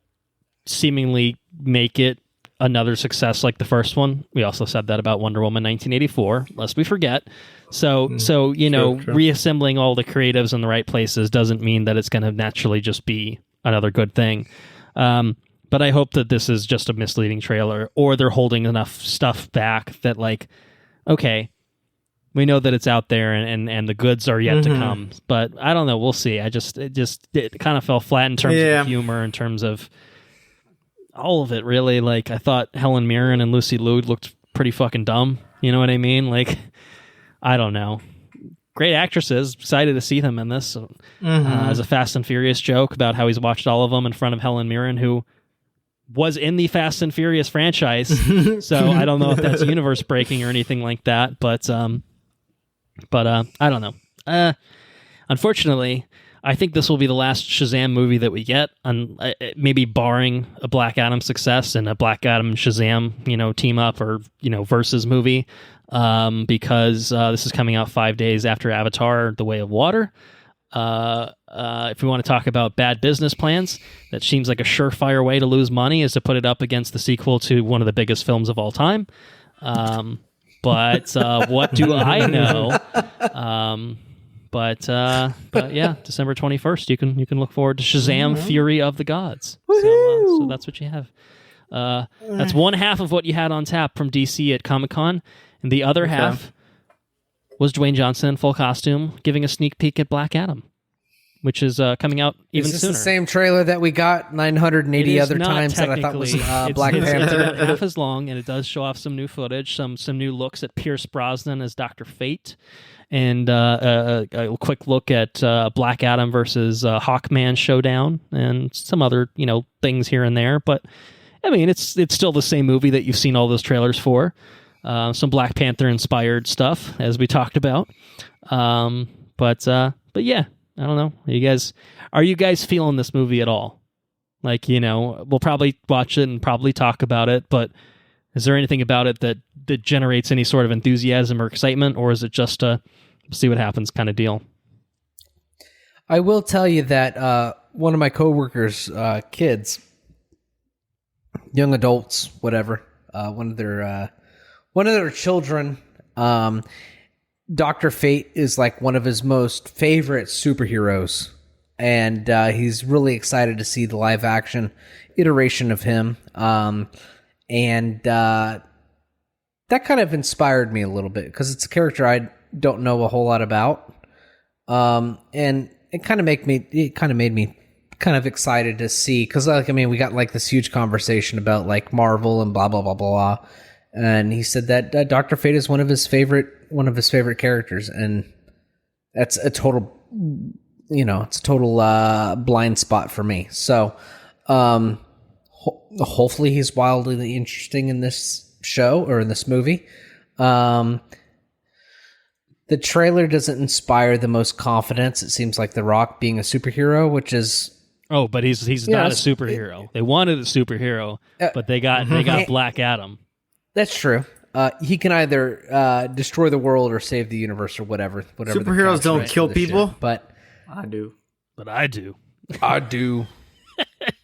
seemingly make it another success like the first one. We also said that about Wonder Woman 1984, lest we forget. So you know, reassembling all the creatives in the right places doesn't mean that it's going to naturally just be another good thing. But I hope that this is just a misleading trailer, or they're holding enough stuff back that, like, okay, we know that it's out there and the goods are yet to come. But I don't know. We'll see. It kind of fell flat in terms of humor, in terms of all of it, really. Like, I thought Helen Mirren and Lucy Liu looked pretty fucking dumb. You know what I mean? Like, I don't know. Great actresses. Excited to see them in this. As a Fast and Furious joke about how he's watched all of them in front of Helen Mirren, who was in the Fast and Furious franchise. So I don't know if that's universe breaking or anything like that. But I don't know. Unfortunately, I think this will be the last Shazam movie that we get, maybe barring a Black Adam success and a Black Adam and Shazam, team up or, versus movie, because this is coming out 5 days after Avatar: The Way of Water. If we want to talk about bad business plans, that seems like a surefire way to lose money is to put it up against the sequel to one of the biggest films of all time. But what do I know? But yeah, December 21st, you can look forward to Shazam: Fury of the Gods. So that's what you have. That's one half of what you had on tap from DC at Comic-Con, and the other half was Dwayne Johnson in full costume giving a sneak peek at Black Adam, which is coming out even sooner. Is this the same trailer that we got 980 other times that I thought was Black Panther? It's half as long, and it does show off some new footage, some new looks at Pierce Brosnan as Dr. Fate, and a quick look at Black Adam versus Hawkman showdown, and some other things here and there. But I mean, it's still the same movie that you've seen all those trailers for. Some Black Panther inspired stuff, as we talked about. But yeah, I don't know. Are you guys feeling this movie at all? Like, we'll probably watch it and probably talk about it, but is there anything about it that generates any sort of enthusiasm or excitement, or is it just a see what happens kind of deal? I will tell you that one of my coworkers' kids, young adults, whatever, one of their children, Dr. Fate is like one of his most favorite superheroes, and he's really excited to see the live action iteration of him. And that kind of inspired me a little bit because it's a character I don't know a whole lot about. And it kind of made me kind of excited to see, because we got like this huge conversation about like Marvel and blah blah blah blah. And he said that Dr. Fate is one of his favorite characters, and that's a total, blind spot for me. So, hopefully he's wildly interesting in this show or in this movie. The trailer doesn't inspire the most confidence. It seems like The Rock being a superhero, which is but he's not a superhero. They wanted a superhero, but they got Black Adam. That's true. He can either destroy the world or save the universe or whatever. Superheroes don't kill people, but I do. I do.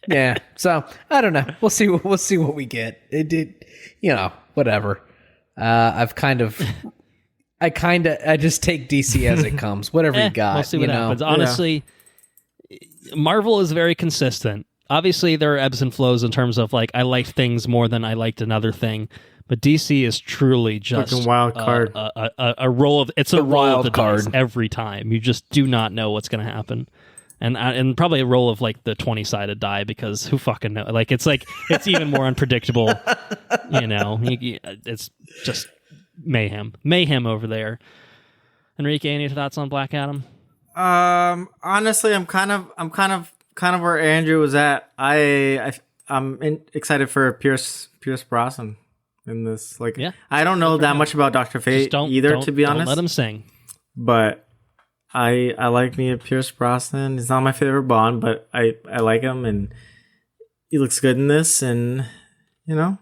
Yeah. So I don't know. We'll see what we get. It did, whatever. I just take DC as it comes. Whatever you got. We'll see what happens. Honestly, Marvel is very consistent. Obviously, there are ebbs and flows in terms of like I liked things more than I liked another thing. But DC is truly just fucking wild card. A roll of it's a roll of the card dice every time. You just do not know what's going to happen. And probably a roll of like the 20-sided die, because who fucking knows? Like it's even more unpredictable. It's just mayhem over there. Enrique, any thoughts on Black Adam? Honestly, I'm kind of where Andrew was at. I'm excited for Pierce Brosnan in this. Like, yeah, I don't know that much about Dr. Fate either, to be honest. Don't let him sing. But I like me a Pierce Brosnan. He's not my favorite Bond, but I like him, and he looks good in this. And I'm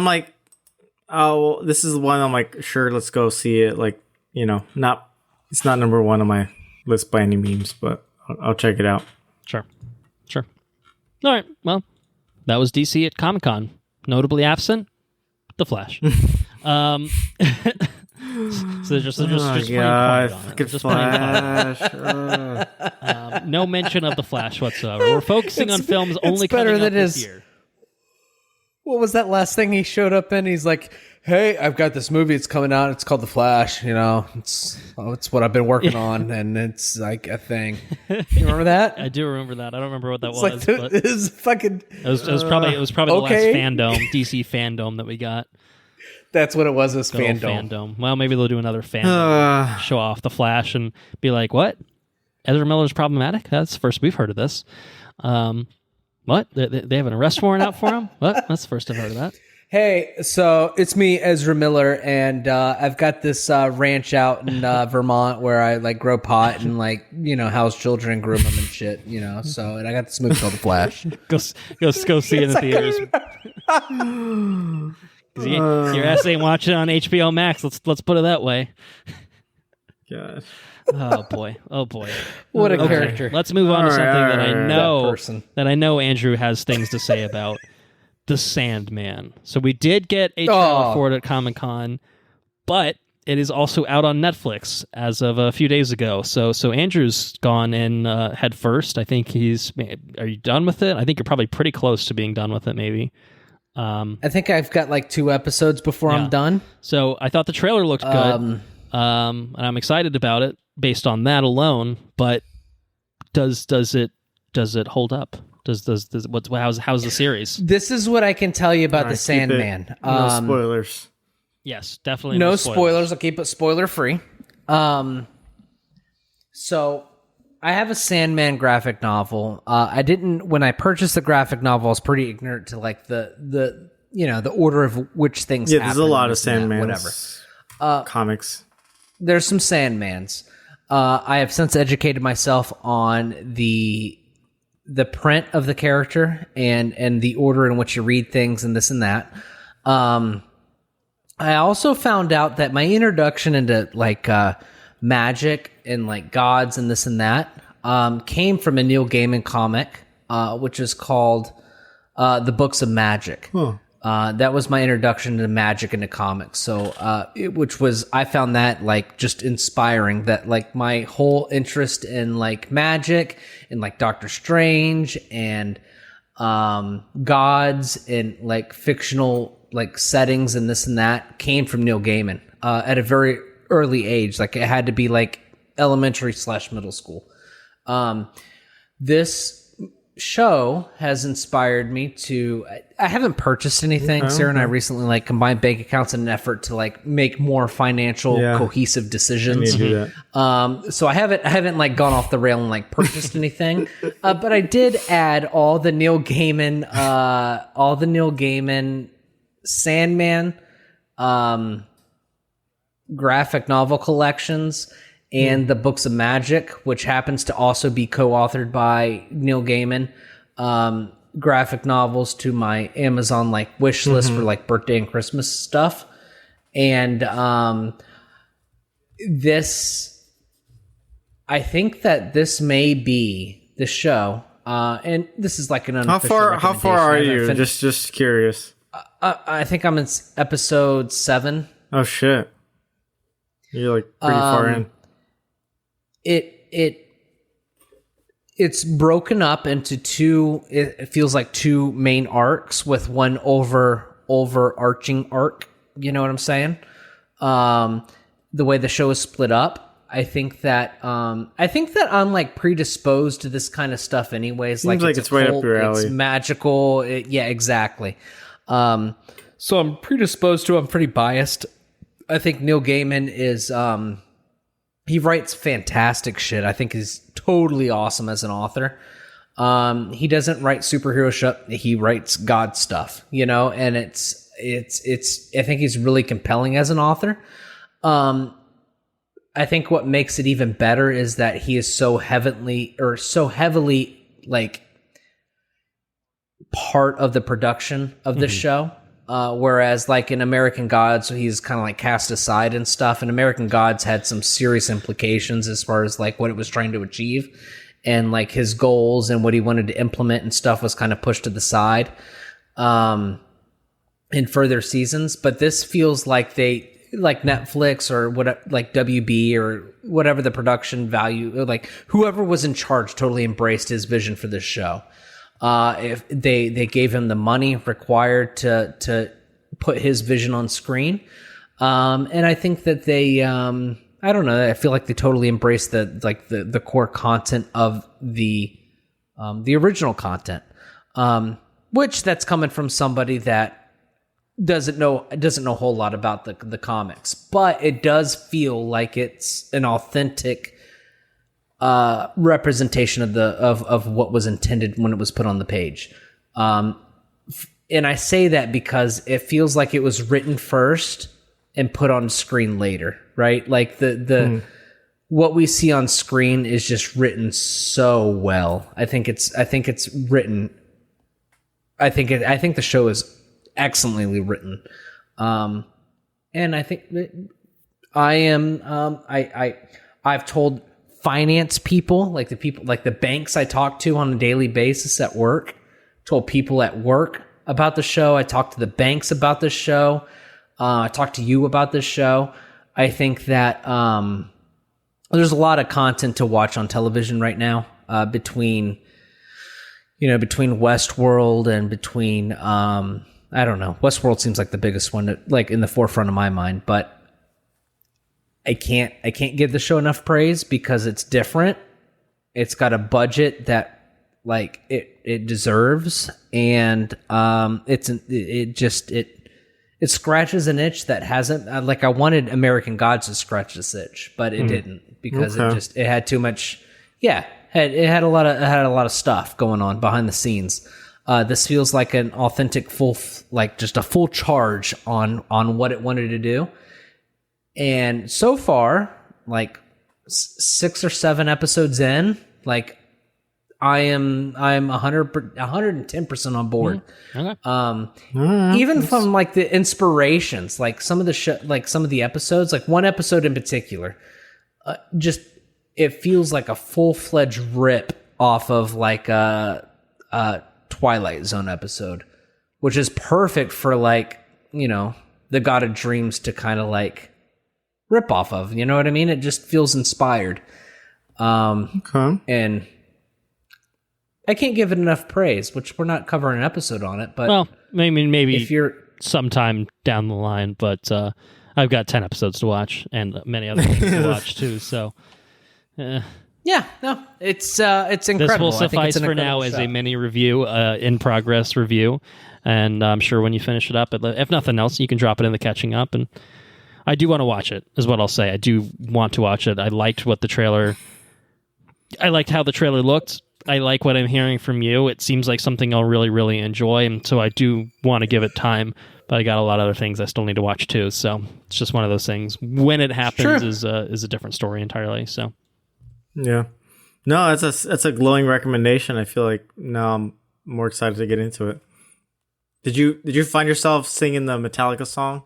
like, oh, this is the one I'm like, sure, let's go see it. Like, it's not number one on my list by any means, but I'll check it out. Sure. All right. Well, that was DC at Comic-Con. Notably absent, The Flash. So they're just playing quiet on it. Just Flash. No mention of The Flash whatsoever. We're focusing on films only coming out this year. What was that last thing he showed up in? He's like, hey, I've got this movie. It's coming out. It's called The Flash. It's what I've been working on, and it's like a thing. You remember that? I do remember that. I don't remember what that was. Like but it was fucking. It was probably the last DC fandom that we got. That's what it was. This fandom. Well, maybe they'll do another fandom, show off The Flash, and be like, "What? Ezra Miller's problematic? That's the first we've heard of this." What? They have an arrest warrant out for him? What? That's the first I've heard of that. Hey, so it's me, Ezra Miller, and I've got this ranch out in Vermont where I like grow pot and house children and groom them and shit. So and I got this movie called The Flash. Go see it in the theaters. Your ass ain't watching on HBO Max. Let's put it that way. God. Oh boy. What a character. Let's move on to something that I know Andrew has things to say about. The Sandman. So we did get a trailer for it at Comic-Con, but it is also out on Netflix as of a few days ago. So Andrew's gone in head first. I think are you done with it? I think you're probably pretty close to being done with it, maybe. I think I've got like 2 episodes before I'm done. So I thought the trailer looked good. And I'm excited about it based on that alone, but does it hold up? How's the series? This is what I can tell you about the Sandman. No spoilers. Yes, definitely no spoilers. I'll keep it spoiler free. So I have a Sandman graphic novel. When I purchased the graphic novel, I was pretty ignorant to like the order of which things happen. Yeah, there's a lot of Sandman comics. There's some Sandmans. I have since educated myself on the print of the character and the order in which you read things and this and that. I also found out that my introduction into like magic and like gods and this and that came from a Neil Gaiman comic, which is called The Books of Magic. Huh. That was my introduction to magic and to comics. So, I found that like just inspiring, that like my whole interest in like magic and like Doctor Strange and gods and like fictional like settings and this and that came from Neil Gaiman at a very early age. Like it had to be like elementary/middle school. This show has inspired me to. I haven't purchased anything. Okay. Sarah and I recently like combined bank accounts in an effort to like make more financial cohesive decisions. So I haven't like gone off the rail and like purchased anything. But I did add all the Neil Gaiman Sandman graphic novel collections and the Books of Magic, which happens to also be co-authored by Neil Gaiman, graphic novels to my Amazon like wish list for like birthday and Christmas stuff. And I think that this may be the show, and this is like an unofficial How far are you? Just curious. I think I'm in episode 7. Oh shit! You're like pretty far in. it's broken up into two. It feels like two main arcs with one overarching arc. You know what I'm saying? The way the show is split up. I think that I'm like predisposed to this kind of stuff anyways. Seems like it's right up your alley. It's magical. Yeah, exactly. So I'm predisposed to. I'm pretty biased. I think Neil Gaiman is. He writes fantastic shit. I think he's totally awesome as an author. He doesn't write superhero shit. He writes God stuff, you know, and it's. I think he's really compelling as an author. I think what makes it even better is that he is so heavily like part of the production of this show. Whereas like in American Gods, he's kind of like cast aside and stuff. And American Gods had some serious implications as far as like what it was trying to achieve, and like his goals and what he wanted to implement and stuff was kind of pushed to the side in further seasons. But this feels like they, like Netflix or what, like WB or whatever the production value, like whoever was in charge totally embraced his vision for this show. If they gave him the money required to put his vision on screen. And I think that they, I don't know, I feel like they totally embraced the core content of the original content. Which that's coming from somebody that doesn't know a whole lot about the comics, but it does feel like it's an authentic representation of what was intended when it was put on the page. And I say that because it feels like it was written first and put on screen later, right? Like what we see on screen is just written so well. I think it's written. I think the show is excellently written. And I think that I've told finance people, like the banks I talk to on a daily basis at work, told people at work about the show. I talked to the banks about this show. I talked to you about this show. I think that there's a lot of content to watch on television right now, between Westworld and between I don't know. Westworld seems like the biggest one, like in the forefront of my mind, but I can't give the show enough praise because it's different. It's got a budget that like it deserves, and it scratches an itch that hasn't, like I wanted American Gods to scratch this itch, but it didn't, because it had too much. Yeah, it had a lot of stuff going on behind the scenes. This feels like an authentic just a full charge on what it wanted to do. And so far, like 6 or 7 episodes in, like I'm 110% on board. Okay. Even from like the inspirations, like some of the episodes, like one episode in particular, just it feels like a full-fledged rip off of like a Twilight Zone episode, which is perfect for like, the God of Dreams to kind of like rip off of, you know what I mean? It just feels inspired. Okay. And I can't give it enough praise, which we're not covering an episode on it, but well, maybe if you're sometime down the line, but I've got 10 episodes to watch and many other things to watch too, so yeah, no, it's incredible. This will suffice for now as a mini review, in progress review, and I'm sure when you finish it up, if nothing else, you can drop it in the catching up. And I do want to watch it, is what I'll say. I do want to watch it. I liked how the trailer looked. I like what I'm hearing from you. It seems like something I'll really, really enjoy, and so I do want to give it time. But I got a lot of other things I still need to watch too. So it's just one of those things. When it happens is a different story entirely. So. Yeah. No, that's a glowing recommendation. I feel like now I'm more excited to get into it. Did you find yourself singing the Metallica song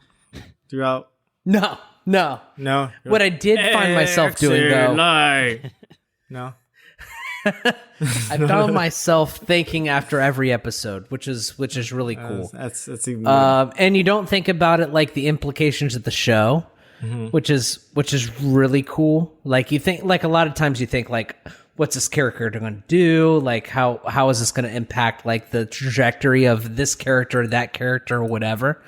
throughout? No. What I did find myself doing though. No. I found myself thinking after every episode, which is really cool. That's even and you don't think about it like the implications of the show. Mm-hmm. Which is really cool. Like you think, like a lot of times you think like, what's this character going to do? Like, how is this going to impact like the trajectory of this character, that character, or whatever?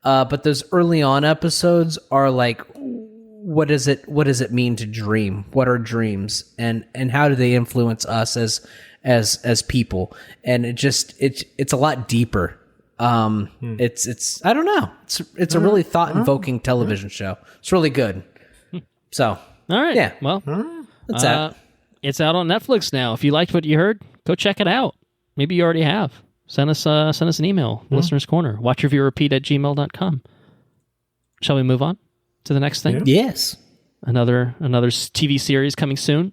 But those early on episodes are like, what does it mean to dream? What are dreams, and how do they influence us as people? And it's a lot deeper. It's I don't know. It's a really thought invoking television show. It's really good. So all right, yeah. Well, that's that. It's out on Netflix now. If you liked what you heard, go check it out. Maybe you already have. Send us an email, Listener's Corner, watchreviewrepeat@gmail.com. Shall we move on to the next thing? Yeah. Yes. Another TV series coming soon.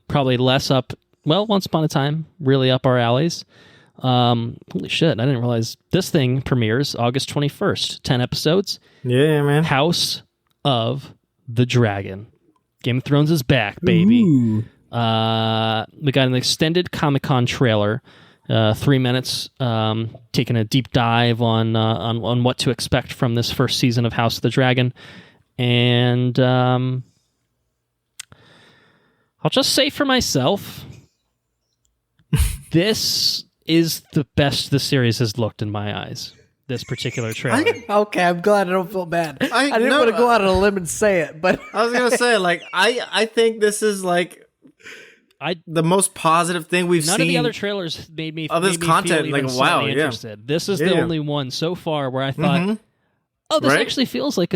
Probably less up, well, Once Upon a Time, really up our alleys. Holy shit, I didn't realize this thing premieres August 21st. 10 episodes. Yeah, man. House of the Dragon. Game of Thrones is back, baby. Ooh. We got an extended Comic-Con trailer. 3 minutes, taking a deep dive on what to expect from this first season of House of the Dragon, and I'll just say for myself, this is the best the series has looked in my eyes. This particular trailer. Okay, I'm glad I don't feel bad. I didn't want to go out on a limb and say it, but I was gonna say, like, I think this is like. The most positive thing we've seen. None of the other trailers made me of this content feel like wow, interested. This is the only one so far where I thought, oh, this actually feels like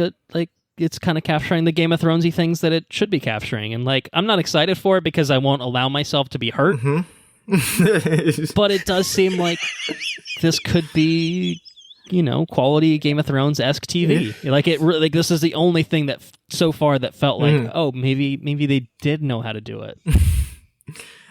it's kind of capturing the Game of Thronesy things that it should be capturing, and like I'm not excited for it because I won't allow myself to be hurt. But it does seem like this could be, quality Game of Thrones-esque TV. Yeah. Like this is the only thing that so far that felt like, oh, maybe they did know how to do it.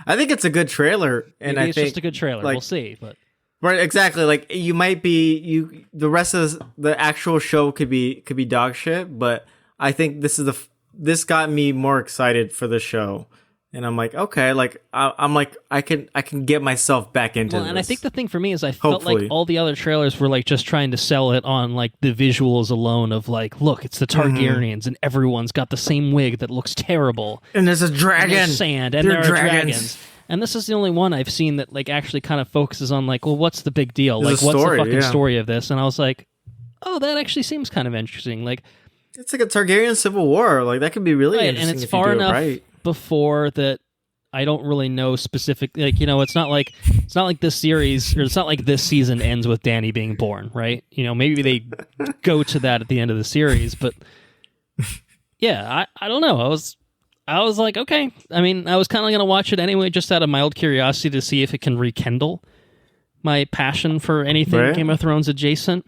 I think it's a good trailer, and maybe it's just a good trailer. We'll see, but right, exactly. Like you might be the rest of the actual show could be dog shit, but I think this got me more excited for the show, and I'm like, okay, like I'm like I can get myself back into this. And I think the thing for me is I felt like all the other trailers were like just trying to sell it on like the visuals alone of like, look, it's the Targaryens and everyone's got the same wig that looks terrible, and there's a dragon, and there's sand, and there are dragons. And this is the only one I've seen that like actually kind of focuses on like, well, what's the big deal? Like, what's the fucking story of this? And I was like, oh, that actually seems kind of interesting. Like, it's like a Targaryen civil war. Like that could be really interesting. And it's far enough before that I don't really know specific. Like, it's not like this series or it's not like this season ends with Dany being born, right? Maybe they go to that at the end of the series, but yeah, I don't know. I was like, okay. I mean, I was kind of going to watch it anyway, just out of mild curiosity to see if it can rekindle my passion for anything Game of Thrones adjacent.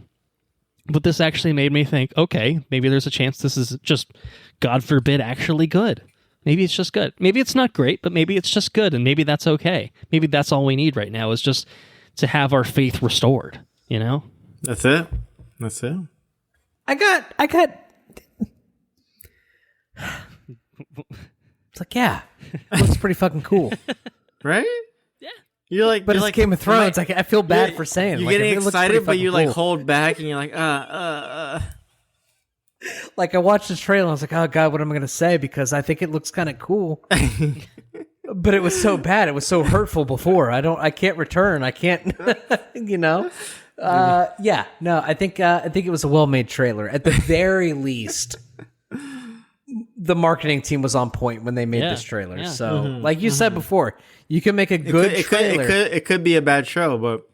But this actually made me think, okay, maybe there's a chance this is just, God forbid, actually good. Maybe it's just good. Maybe it's not great, but maybe it's just good, and maybe that's okay. Maybe that's all we need right now is just to have our faith restored, That's it. I got... It's like, yeah, looks pretty fucking cool, right? Yeah, you're like, but it's Game of Thrones. Like, I feel bad for saying you're getting excited, but you like hold back, and you're like, Like I watched this trailer, and I was like, oh god, what am I gonna say? Because I think it looks kind of cool, but it was so bad, it was so hurtful before. I can't return. I can't, Yeah, no, I think it was a well-made trailer at the very least. The marketing team was on point when they made this trailer. Yeah. So, like you said before, you can make a good trailer. It could be a bad show, but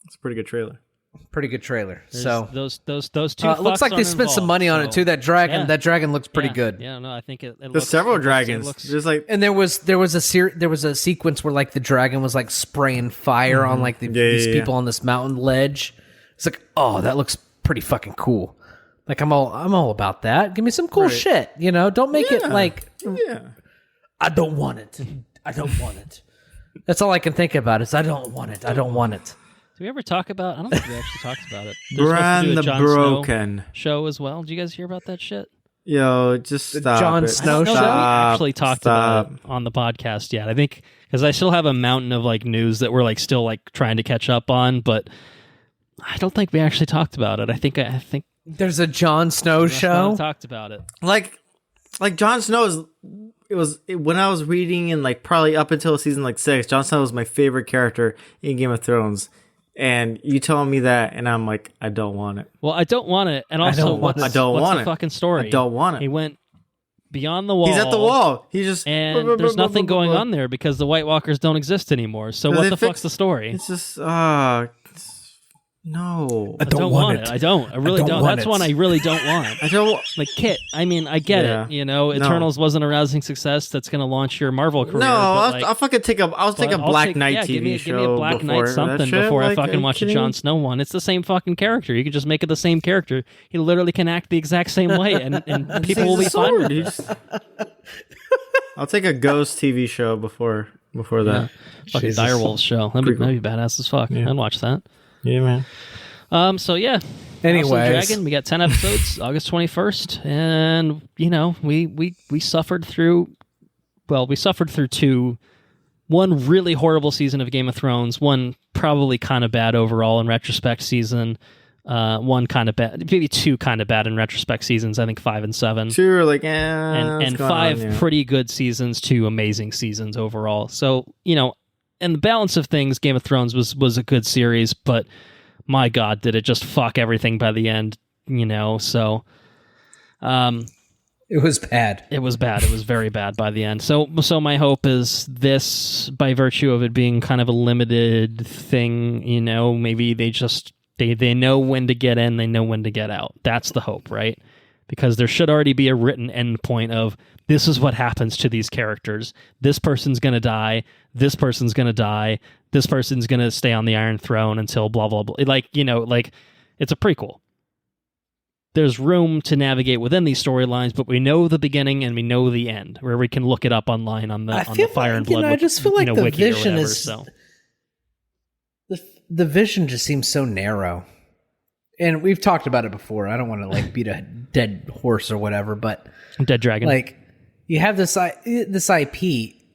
it's a pretty good trailer. Pretty good trailer. There's so those two. It looks like they spent some money on it too. That dragon looks pretty good. Yeah, no, I think it there's looks, several dragons. There's like, and there was a sequence where like the dragon was like spraying fire on like these people on this mountain ledge. It's like, oh, that looks pretty fucking cool. Like I'm all about that. Give me some cool shit, Don't make it like I don't want it. I don't want it. That's all I can think about is I don't want it. I don't want it. Did we ever talk about? I don't think we actually talked about it. Bran the Broken show as well. Did you guys hear about that shit? Yo, just stop. The Jon Snow show. We actually talked about it on the podcast yet. I think because I still have a mountain of like news that we're like still like trying to catch up on, but I don't think we actually talked about it. I think there's a Jon Snow show. Talked about it. Like Jon Snow when I was reading and like probably up until season like 6, Jon Snow was my favorite character in Game of Thrones. And you telling me that, and I'm like, I don't want it. Well, I don't want it, and also, what's the fucking story? I don't want it. He went beyond the wall. He's at the wall. He just and there's nothing going on there because the White Walkers don't exist anymore. So what the fuck's the story? It's just no. I don't want it. I don't. I really don't. That's one I really don't want. I don't like Kit. I mean, I get it. You know, Eternals wasn't a rousing success. That's going to launch your Marvel career. No, I'll fucking take a. I'll take a Black Knight TV show. Give me a Black Knight something before I fucking watch a Jon Snow one. It's the same fucking character. You can just make it the same character. He literally can act the exact same way, and people will be fine with it. I'll take a Ghost TV show before that. Fucking Direwolves show. That'd be badass as fuck. I'd watch that. Yeah, man. So yeah. Anyways, Dragon, we got 10 episodes, August 21st, and you know, we suffered through. Well, we suffered through one really horrible season of Game of Thrones, one probably kind of bad overall in retrospect season, one kind of bad, maybe two kind of bad in retrospect seasons. I think 5 and 7. Sure, like and 5 pretty good seasons, 2 amazing seasons overall. So you know. And the balance of things, Game of Thrones was a good series, but my God, did it just fuck everything by the end, you know? So, it was bad. It was bad. It was very bad by the end. So my hope is this, by virtue of it being kind of a limited thing, you know, maybe they just they know when to get in, they know when to get out. That's the hope, right? Because there should already be a written end point of this is what happens to these characters. This person's going to die. This person's going to die. This person's going to stay on the Iron Throne until blah, blah, blah. Like, you know, like it's a prequel. There's room to navigate within these storylines, but we know the beginning and we know the end, where we can look it up online on the Fire and Blood. I just feel like the Wiki vision whatever, is the vision just seems so narrow. And we've talked about it before. I don't want to like beat a dead horse or whatever, but Dead Dragon. Like you have this IP,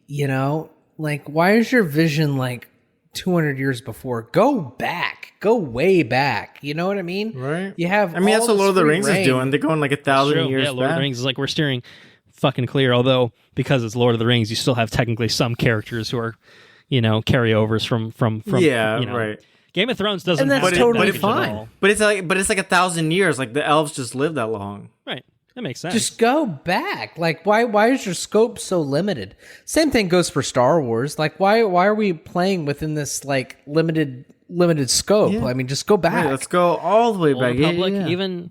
you know, like why is your vision like 200 years before? Go back, go way back. You know what I mean? Right. You have. I mean, that's what Lord of the Rings is doing. They're going like 1,000 years. Yeah, Lord of the Rings is like we're steering fucking clear. Although because it's Lord of the Rings, you still have technically some characters who are, you know, carryovers from. Yeah, you know, right. Game of Thrones doesn't. And that's have totally that fine. But it's like 1,000 years. Like the elves just live that long. Right. That makes sense. Just go back. Like why is your scope so limited? Same thing goes for Star Wars. Like why are we playing within this like limited scope? Yeah. I mean, just go back. Right, let's go all the way back. Republic, yeah. even.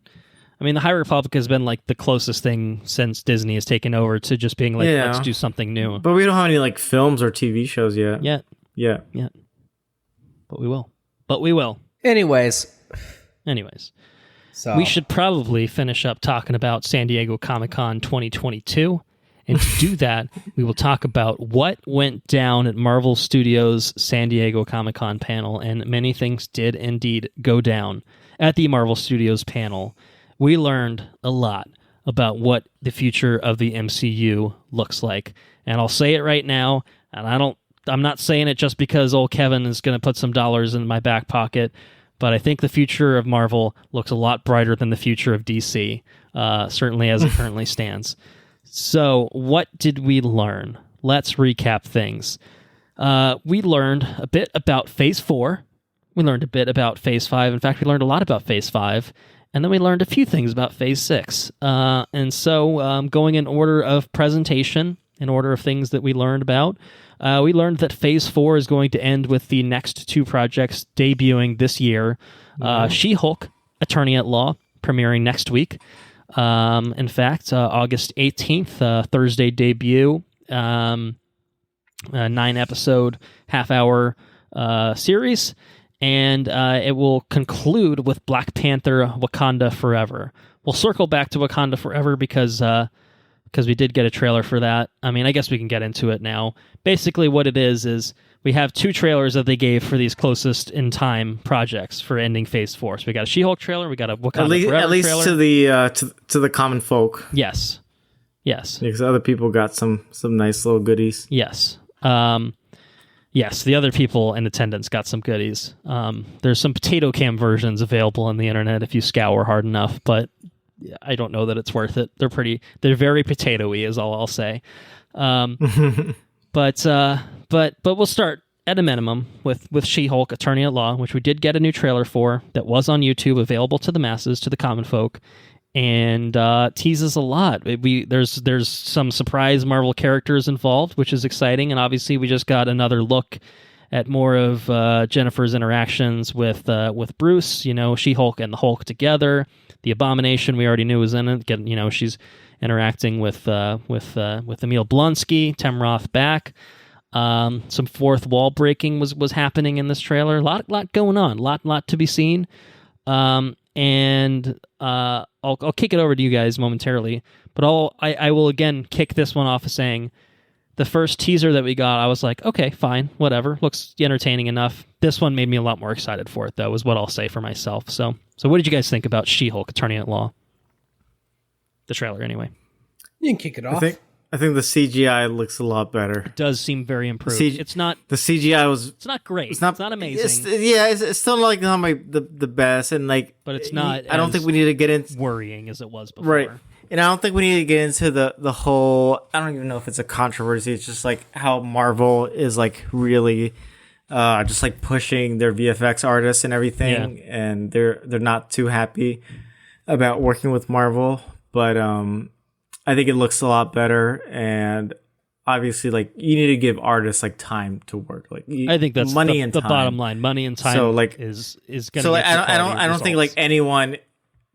I mean, the High Republic has been like the closest thing since Disney has taken over to just being like, let's do something new. But we don't have any like films or TV shows yet. Yet. But we will. Anyways. So we should probably finish up talking about San Diego Comic-Con 2022. And to do that, we will talk about what went down at Marvel Studios' San Diego Comic-Con panel. And many things did indeed go down at the Marvel Studios panel. We learned a lot about what the future of the MCU looks like. And I'll say it right now, and I'm not saying it just because old Kevin is going to put some dollars in my back pocket, but I think the future of Marvel looks a lot brighter than the future of DC, certainly as it currently stands. So what did we learn? Let's recap things. We learned a bit about Phase 4. We learned a bit about Phase 5. In fact, we learned a lot about Phase 5. And then we learned a few things about Phase 6. And so going in order of presentation, in order of things that we learned about, we learned that Phase 4 is going to end with the next 2 projects debuting this year. She-Hulk, Attorney at Law, premiering next week. In fact, August 18th, Thursday debut, 9-episode, half-hour series. And it will conclude with Black Panther, Wakanda Forever. We'll circle back to Wakanda Forever because we did get a trailer for that. I mean, I guess we can get into it now. Basically, what it is we have 2 trailers that they gave for these closest in time projects for ending Phase 4. So we got a She-Hulk trailer, we got a Wakanda Forever at least trailer. to the common folk. Yes. Because other people got some nice little goodies. Yes. Yes, the other people in attendance got some goodies. There's some potato cam versions available on the internet if you scour hard enough, but I don't know that it's worth it. They're very potato-y is all I'll say. But we'll start at a minimum with She-Hulk Attorney at Law, which we did get a new trailer for that was on YouTube, available to the masses, to the common folk, and teases a lot. There's some surprise Marvel characters involved, which is exciting, and obviously we just got another look at more of Jennifer's interactions with Bruce. She-Hulk and the Hulk together. The Abomination we already knew was in it. She's interacting with Emil Blonsky, Temroth back. Some fourth wall breaking was happening in this trailer. A lot going on. Lot to be seen. And I'll kick it over to you guys momentarily. But I will again kick this one off of saying the first teaser that we got, I was like, okay, fine, whatever. Looks entertaining enough. This one made me a lot more excited for it, though, is what I'll say for myself. So what did you guys think about She-Hulk Attorney at Law? The trailer, anyway. You can kick it off. I think the CGI looks a lot better. It does seem very improved. It's not the CGI was. It's not great. It's not amazing. It's still not the best, and but it's not. I don't think we need to get into worrying as it was before. Right, and I don't think we need to get into the whole. I don't even know if it's a controversy. It's just like how Marvel is like really, just like pushing their VFX artists and everything, and they're not too happy about working with Marvel, but I think it looks a lot better, and obviously, like, you need to give artists like time to work. Like, I think that's money and the time. bottom line. Money and time. So, like, is going to. So, like, I don't think like anyone.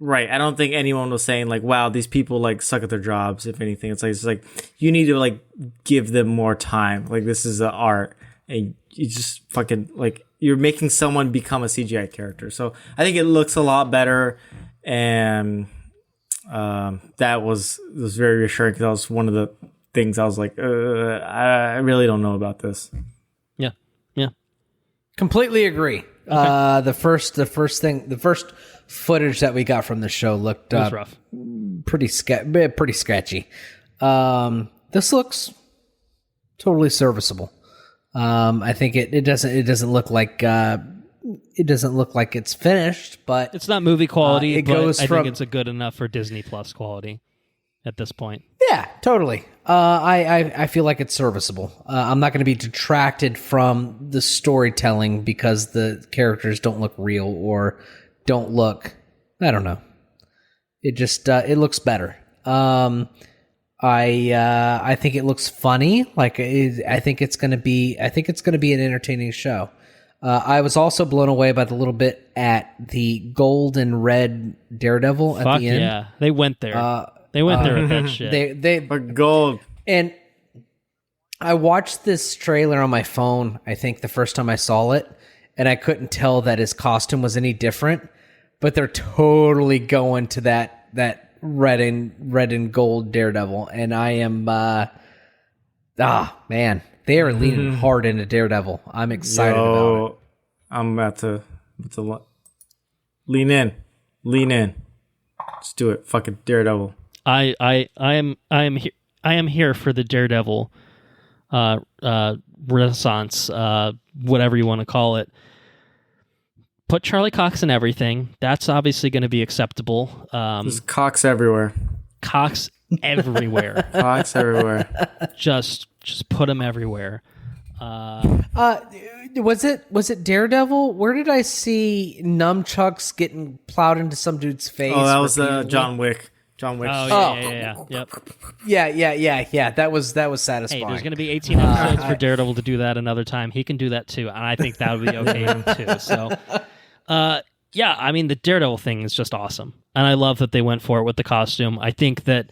Right, I don't think anyone was saying like, "Wow, these people like suck at their jobs." If anything, it's like you need to like give them more time. Like, this is an art, and you just fucking like you're making someone become a CGI character. So I think it looks a lot better, and that was very reassuring, because that was one of the things I was like, I really don't know about this. Yeah. Completely agree. Okay. The first footage that we got from the show looked rough, pretty sketchy. This looks totally serviceable. I think it doesn't look like it's finished, but it's not movie quality. I think it's a good enough for Disney Plus quality at this point. Yeah, totally. I feel like it's serviceable. I'm not going to be detracted from the storytelling because the characters don't look real or don't look. I don't know. It just it looks better. I think it looks funny. Like I think it's going to be an entertaining show. I was also blown away by the little bit at the gold and red Daredevil at the end. Yeah, they went there. They went there with that shit. They gold. And I watched this trailer on my phone, I think the first time I saw it, and I couldn't tell that his costume was any different, but they're totally going to that red and gold Daredevil, and I am man, they are leaning hard into Daredevil. I'm excited about it. I'm about to lean in. Let's do it. Fucking Daredevil. I am here for the Daredevil renaissance, whatever you want to call it. Put Charlie Cox in everything. That's obviously going to be acceptable. There's Cox everywhere. Cox everywhere. Cox everywhere. Just put him everywhere. Was it Daredevil? Where did I see nunchucks getting plowed into some dude's face? Oh, that was John Wick. John Wick. Oh, yeah. Yep. Yeah. That was satisfying. Hey, there's going to be 18 episodes for Daredevil to do that another time. He can do that too, and I think that would be okay too. So, yeah, I mean, the Daredevil thing is just awesome, and I love that they went for it with the costume. I think that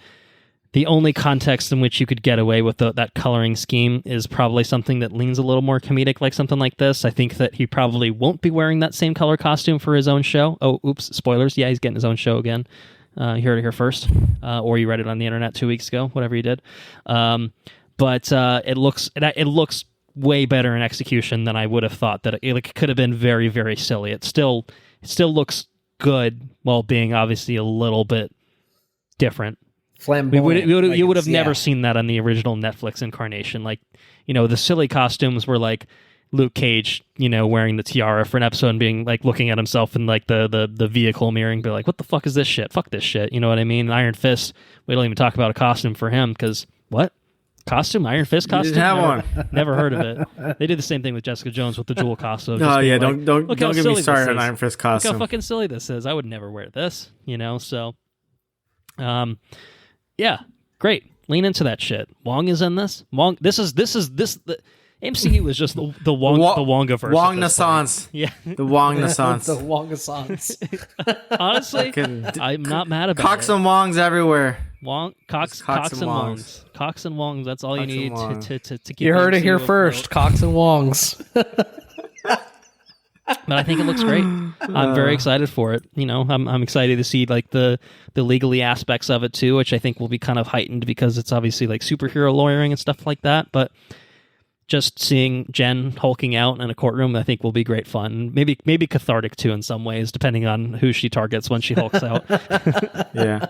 the only context in which you could get away with that coloring scheme is probably something that leans a little more comedic, like something like this. I think that he probably won't be wearing that same color costume for his own show. Oh, oops, spoilers. Yeah, he's getting his own show again. You heard it here first, or you read it on the internet 2 weeks ago, whatever you did. But it looks way better in execution than I would have thought. That it could have been very, very silly. It still looks good while being obviously a little bit different. Flamboyant. You would have never seen that on the original Netflix incarnation. Like, the silly costumes were like Luke Cage, wearing the tiara for an episode and being like looking at himself in like the vehicle mirror and be like, what the fuck is this shit? Fuck this shit. You know what I mean? Iron Fist, we don't even talk about a costume for him because what? Costume? Iron Fist costume? You didn't have one. Never heard of it. They did the same thing with Jessica Jones with the jewel costume. Oh yeah, like, don't get me started on Iron Fist costume. Look how fucking silly this is. I would never wear this, so yeah, great. Lean into that shit. Wong is in this. Wong the MCU is just the Wongiverse. Wong Naissance. Yeah. The Wong Naissance. The Wongassance. Honestly, I'm not mad about Cocks it. and Wongs everywhere. Cox and Wongs. Cox and Wongs. That's all you need to keep. You heard it here first. Cox and Wongs. But I think it looks great. I'm very excited for it. I'm excited to see like the legally aspects of it too, which I think will be kind of heightened because it's obviously like superhero lawyering and stuff like that. But just seeing Jen hulking out in a courtroom, I think will be great fun. Maybe cathartic too in some ways, depending on who she targets when she hulks out. Yeah,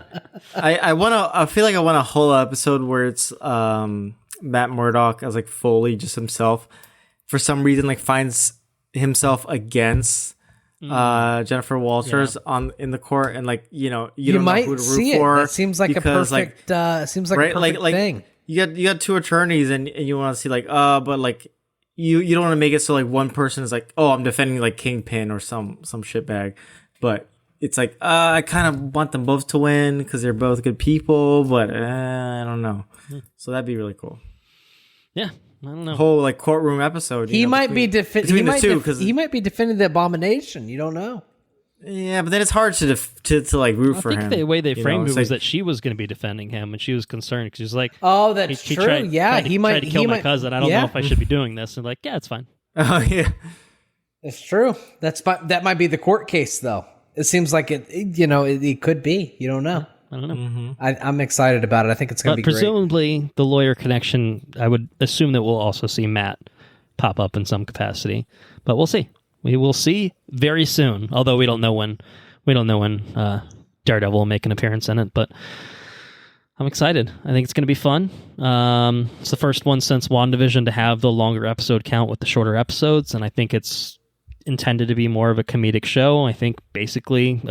I feel like I want a whole episode where it's Matt Murdock as like fully just himself. For some reason, like finds himself against Jennifer Walters in the court, and like you don't might know who to root see for. It. That seems like because, a perfect. Seems like a perfect thing. You got two attorneys, and you want to see like but like you don't want to make it so like one person is like, oh, I'm defending like Kingpin or some shitbag, but it's like I kind of want them both to win because they're both good people, but I don't know. So that'd be really cool. Yeah. I don't know. Whole like courtroom episode. He might be defending the Abomination. You don't know. Yeah, but then it's hard to like root for him. I think the way they framed it was that she was going to be defending him, and she was concerned because she's like, "Oh, that's true. He might kill my cousin. I don't know if I should be doing this." And like, yeah, it's fine. Oh yeah, it's true. That might be the court case, though. It seems like it could be. You don't know. I don't know. Mm-hmm. I'm excited about it. I think it's going to be presumably great. The lawyer connection. I would assume that we'll also see Matt pop up in some capacity, but we'll see. We will see very soon. Although we don't know when. Daredevil will make an appearance in it, but I'm excited. I think it's going to be fun. It's the first one since WandaVision to have the longer episode count with the shorter episodes, and I think it's intended to be more of a comedic show. I think basically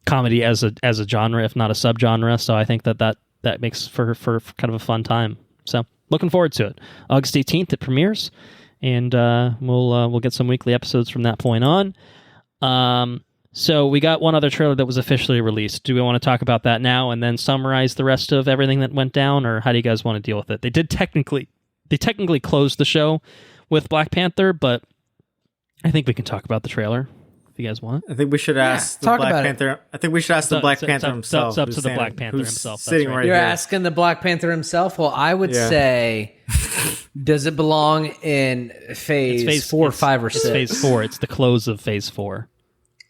comedy as a genre, if not a subgenre. So I think that makes for kind of a fun time. So looking forward to it. August 18th it premieres, and we'll get some weekly episodes from that point on. So we got one other trailer that was officially released. Do we want to talk about that now and then summarize the rest of everything that went down, or how do you guys want to deal with it? They technically closed the show with Black Panther, but I think we can talk about the trailer if you guys want. I think we should ask the Black Panther. I think we should ask the Black Panther himself. It's up to the Black Panther himself. Sitting right You're here. asking the Black Panther himself? Well, I would say, does it belong in phase 4, 5, or 6? It's phase 4. It's the close of phase 4.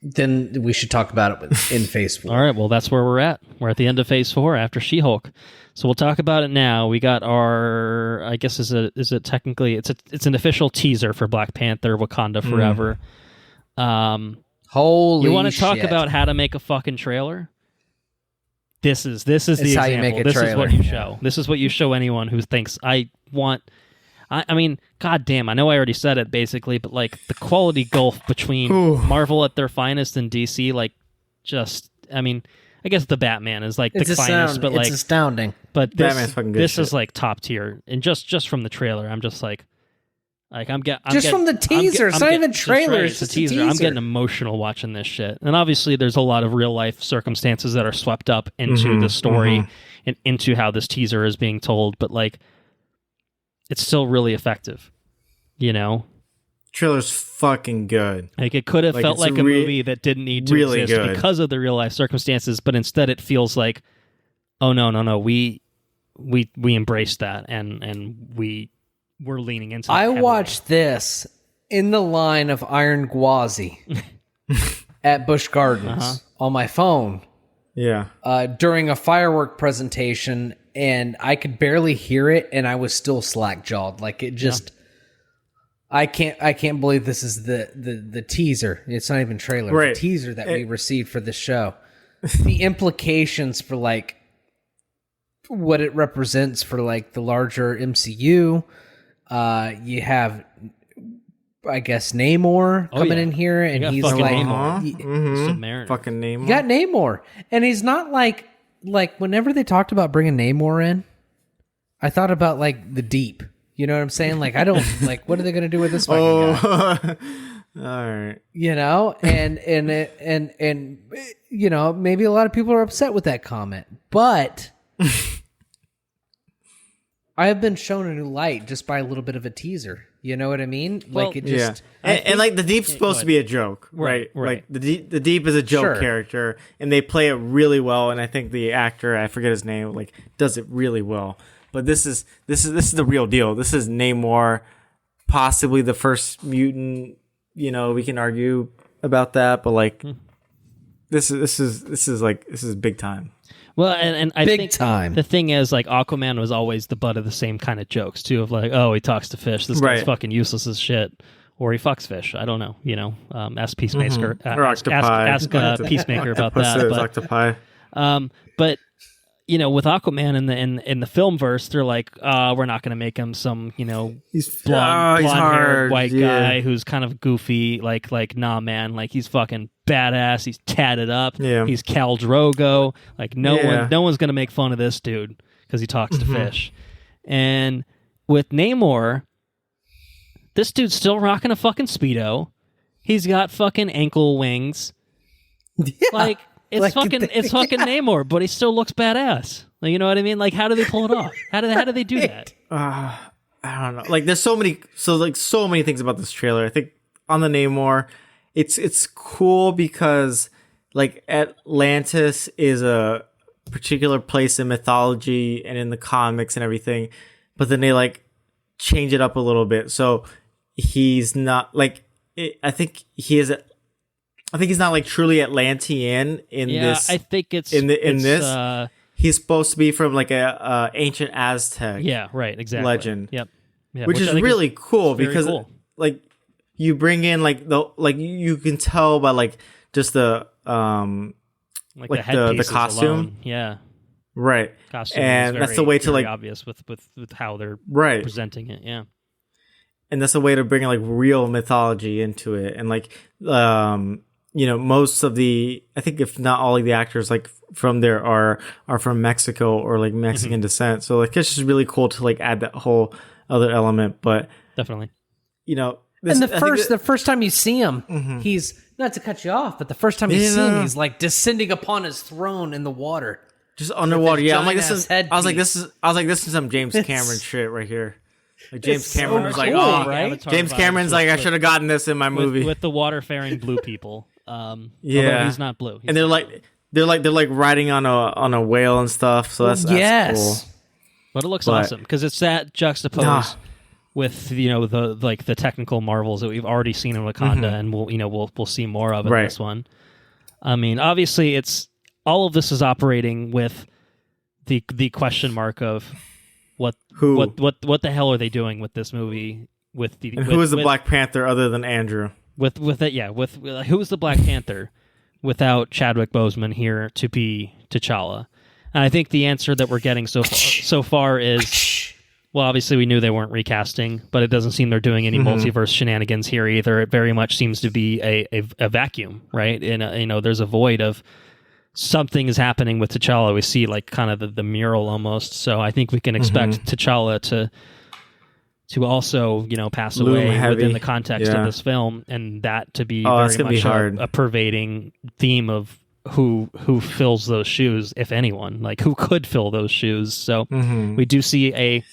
Then we should talk about it in phase 4. All right, well, that's where we're at. We're at the end of phase 4 after She-Hulk. So we'll talk about it now. We got our, I guess, is it technically, it's an official teaser for Black Panther, Wakanda Forever. Holy You want to talk shit. about how to make a fucking trailer? This is the example. How you make a this trailer. is what you show. This is what you show anyone who thinks I mean, goddamn, I know I already said it basically, but like the quality gulf between Marvel at their finest and DC, like just, I mean, I guess the Batman is like the finest, but like it's astounding. But Batman's fucking good this shit. is like top tier, and just from the trailer, I'm just like I'm from the teaser. It's not even trailers. It's a teaser. I'm getting emotional watching this shit, and obviously there's a lot of real life circumstances that are swept up into the story and into how this teaser is being told, but like it's still really effective, Trailer's fucking good. Like it could have felt like a movie that didn't need to really exist good. because of the real life circumstances, but instead it feels like, oh no, we embraced that and we're leaning into that I heavily. watched this in the line of Iron Gwazi at Busch Gardens on my phone. Yeah. During a firework presentation, and I could barely hear it, and I was still slack-jawed. Like it just, I can't believe this is the teaser. It's not even trailer. Right. It's a teaser that we received for this show. The implications for like what it represents for like the larger MCU. You have, I guess, Namor coming in here, and he's like, Submariner. Fucking Namor. You got Namor, and he's not like whenever they talked about bringing Namor in, I thought about like the Deep. You know what I'm saying? Like, I don't like. What are they going to do with this fucking guy? All right. You know, and you know, maybe a lot of people are upset with that comment, but I have been shown a new light just by a little bit of a teaser. You know what I mean? Like, it just and like the Deep's supposed to be a joke, right? Like the Deep is a joke character, and they play it really well. And I think the actor, I forget his name, like does it really well. But this is the real deal. This is Namor, possibly the first mutant. You know, we can argue about that, but like, this is big time. Well, and I big think time. The thing is, like, Aquaman was always the butt of the same kind of jokes too, of like, oh, he talks to fish. This guy's fucking useless as shit, or he fucks fish. I don't know. You know, ask Peacemaker, or octopi. Ask Peacemaker about that. But, octopi. But you know, with Aquaman in the film verse, they're like, we're not going to make him some, you know, blonde-haired white guy who's kind of goofy, like nah, man, like he's fucking badass, he's tatted up, he's Khal Drogo, like no one's going to make fun of this dude because he talks to fish. And with Namor, this dude's still rocking a fucking Speedo. He's got fucking ankle wings. Like, it's fucking Namor, but he still looks badass. Like, you know what I mean? Like, how do they pull it off? How do they do that? I don't know. Like, there's so many things about this trailer. I think on the Namor, it's cool because like Atlantis is a particular place in mythology and in the comics and everything, but then they like change it up a little bit. So he's not like I think he's not like truly Atlantean in this. I think it's this. He's supposed to be from like a ancient Aztec. Yeah, right, exactly. Legend. Yep. Yeah, which is really cool because like you bring in you can tell by like just the the costume alone. Yeah. Right. Costume and that's the way to like obvious with how they're presenting it. Yeah. And that's a way to bring like real mythology into it. And like, you know, most of I think if not all of the actors like from there are from Mexico or like Mexican descent. So like, it's just really cool to like add that whole other element. But definitely, you know, the first time you see him, he's not to cut you off, but the first time you see him, he's like descending upon his throne in the water, just underwater. Yeah. I'm like, this is some James Cameron shit right here. Like James Cameron was like, right? James Cameron's like, I should have gotten this in my movie with the water-faring blue people. Although he's not blue. And they're like riding on a whale and stuff. So that's cool. But it looks awesome because it's that juxtaposed with the technical marvels that we've already seen in Wakanda, and we'll see more of in this one. I mean, obviously, it's all of this is operating with the question mark of. What the hell are they doing with this movie? Who is the Black Panther other than Andrew? Who is the Black Panther without Chadwick Boseman here to be T'Challa? And I think the answer that we're getting so far is, well, obviously we knew they weren't recasting, but it doesn't seem they're doing any multiverse shenanigans here either. It very much seems to be a vacuum, right? And there's a void of. Something is happening with T'Challa. We see like kind of the mural almost. So I think we can expect T'Challa to also pass away within the context of this film, and that to be very much a pervading theme of who fills those shoes, if anyone. Like who could fill those shoes? So we do see a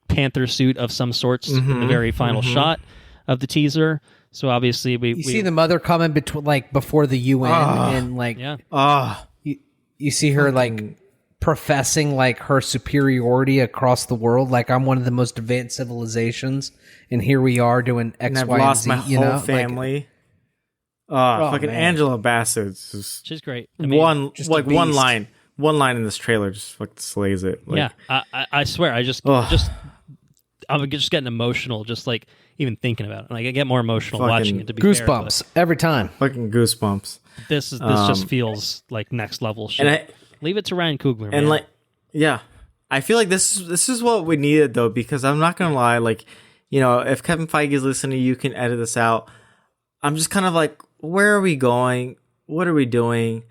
Panther suit of some sorts in the very final shot of the teaser. So obviously we see the mother coming before the UN and you see her like professing like her superiority across the world, like I'm one of the most advanced civilizations, and here we are doing X, and Y, I've lost and Z, my whole family. Fucking man. Angela Bassett, she's great. I mean, one line in this trailer just like slays it. Like, I swear, I'm just getting emotional, just like. Even thinking about it, like I get more emotional watching it. To be goosebumps every time. Fucking goosebumps. This just feels like next level shit. Leave it to Ryan Coogler, man. And I feel like this is what we needed though, because I'm not gonna lie, like, you know, if Kevin Feige is listening, you can edit this out. I'm just kind of like, where are we going? What are we doing?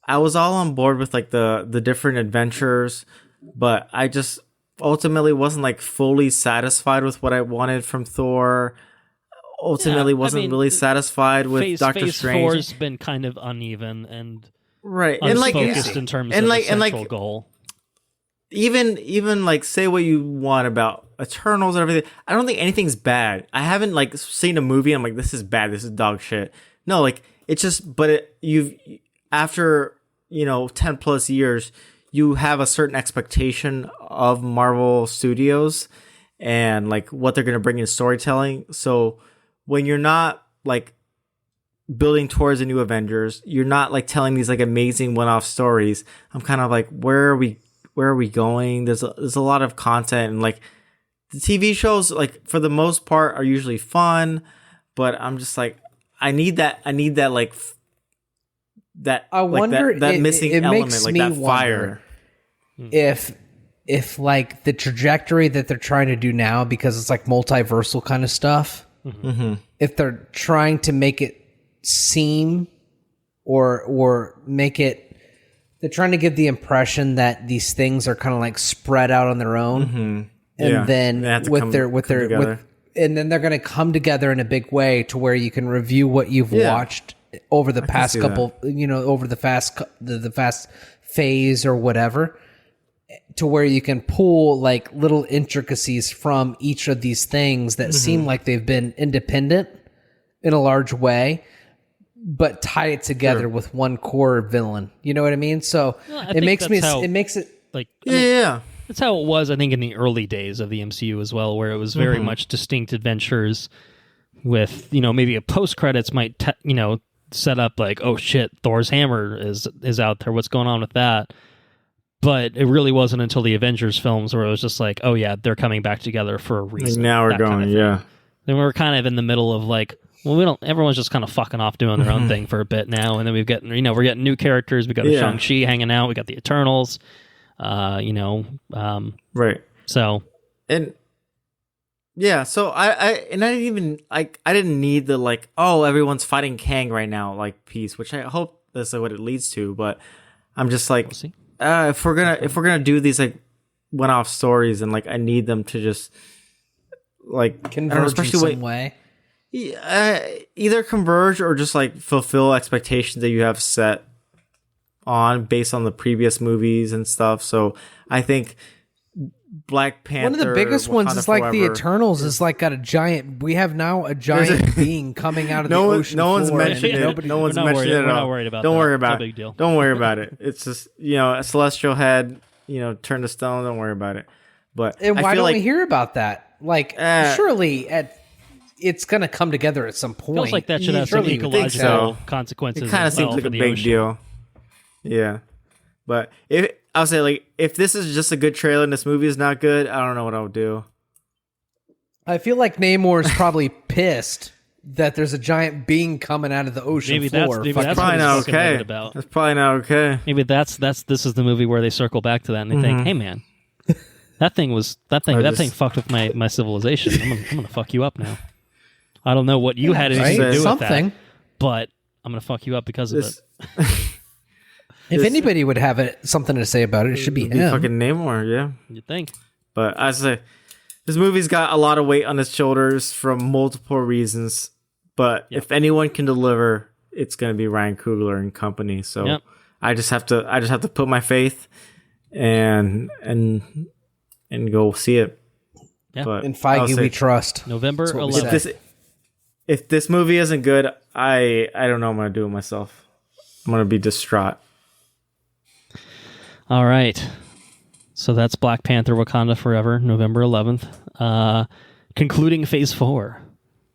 I was all on board with like the different adventures, but I just ultimately wasn't like fully satisfied with what I wanted from Thor. Ultimately, wasn't really satisfied with Doctor Strange. Phase 4's been kind of uneven and right, unfocused in terms of the central goal. Even like say what you want about Eternals and everything, I don't think anything's bad. I haven't like seen a movie and I'm like, this is bad, this is dog shit. No, like it's just, but you've after 10 plus years, you have a certain expectation of Marvel Studios and like what they're gonna bring in storytelling. So when you're not like building towards a new Avengers, you're not like telling these like amazing one-off stories. I'm kind of like, where are we going? There's a lot of content, and like the TV shows, like for the most part, are usually fun, but I'm just like, I need that like that. I wonder like that missing element, like that fire. If like the trajectory that they're trying to do now, because it's like multiversal kind of stuff. Mm-hmm. If they're trying to make it seem or make it. They're trying to give the impression that these things are kind of like spread out on their own, and then and then they're going to come together in a big way to where you can review what you've watched over the past couple, over the fast phase or whatever, to where you can pull like little intricacies from each of these things that seem like they've been independent in a large way, but tie it together with one core villain. You know what I mean? So it makes it like, yeah. That's how it was, I think, in the early days of the MCU as well, where it was very much distinct adventures with, maybe a post-credits might, set up like, oh shit, Thor's hammer is out there. What's going on with that? But it really wasn't until the Avengers films where it was just like, oh yeah, they're coming back together for a reason. Like now we're going, Then we were kind of in the middle of like, well, everyone's just kind of fucking off doing their own thing for a bit now, and then we're getting new characters. We got Shang-Chi hanging out. We got the Eternals. Right. So, and yeah, so I didn't need the like, oh, everyone's fighting Kang right now, like piece, which I hope that's what it leads to. But I'm just like, we'll see. If we're gonna do these like one-off stories, and like I need them to just like converge in some way. Either converge or just like fulfill expectations that you have set on based on the previous movies and stuff. So I think Black Panther, one of the biggest ones is like the Eternals is like got a giant. We have now a giant being coming out of the ocean. No one's mentioned it. No one's mentioned it at all. We're not worried about that. Don't worry about it. No big deal. Don't worry about it. It's just a celestial head. Turned to stone. Don't worry about it. But and why don't we hear about that? Like surely it's going to come together at some point. Feels like that should have some ecological consequences. It kind of seems like a big deal. Yeah, but I'll say like if this is just a good trailer and this movie is not good, I don't know what I'll do. I feel like Namor is probably pissed that there's a giant being coming out of the ocean floor. That's probably not okay. That's probably not okay. Maybe this is the movie where they circle back to that and they think, hey man, that thing fucked with my civilization. I'm gonna fuck you up now. I don't know what you had anything to do with that, but I'm going to fuck you up because of it. If anybody would have something to say about it should be him. Fucking Namor, yeah. You'd think. But I say, this movie's got a lot of weight on its shoulders from multiple reasons. But if anyone can deliver, it's going to be Ryan Coogler and company. So I just have to put my faith and go see it. Yeah. But in Feige we trust. November 11th. If this movie isn't good, I don't know what I'm going to do with myself. I'm going to be distraught. All right. So that's Black Panther Wakanda Forever, November 11th. Concluding Phase 4.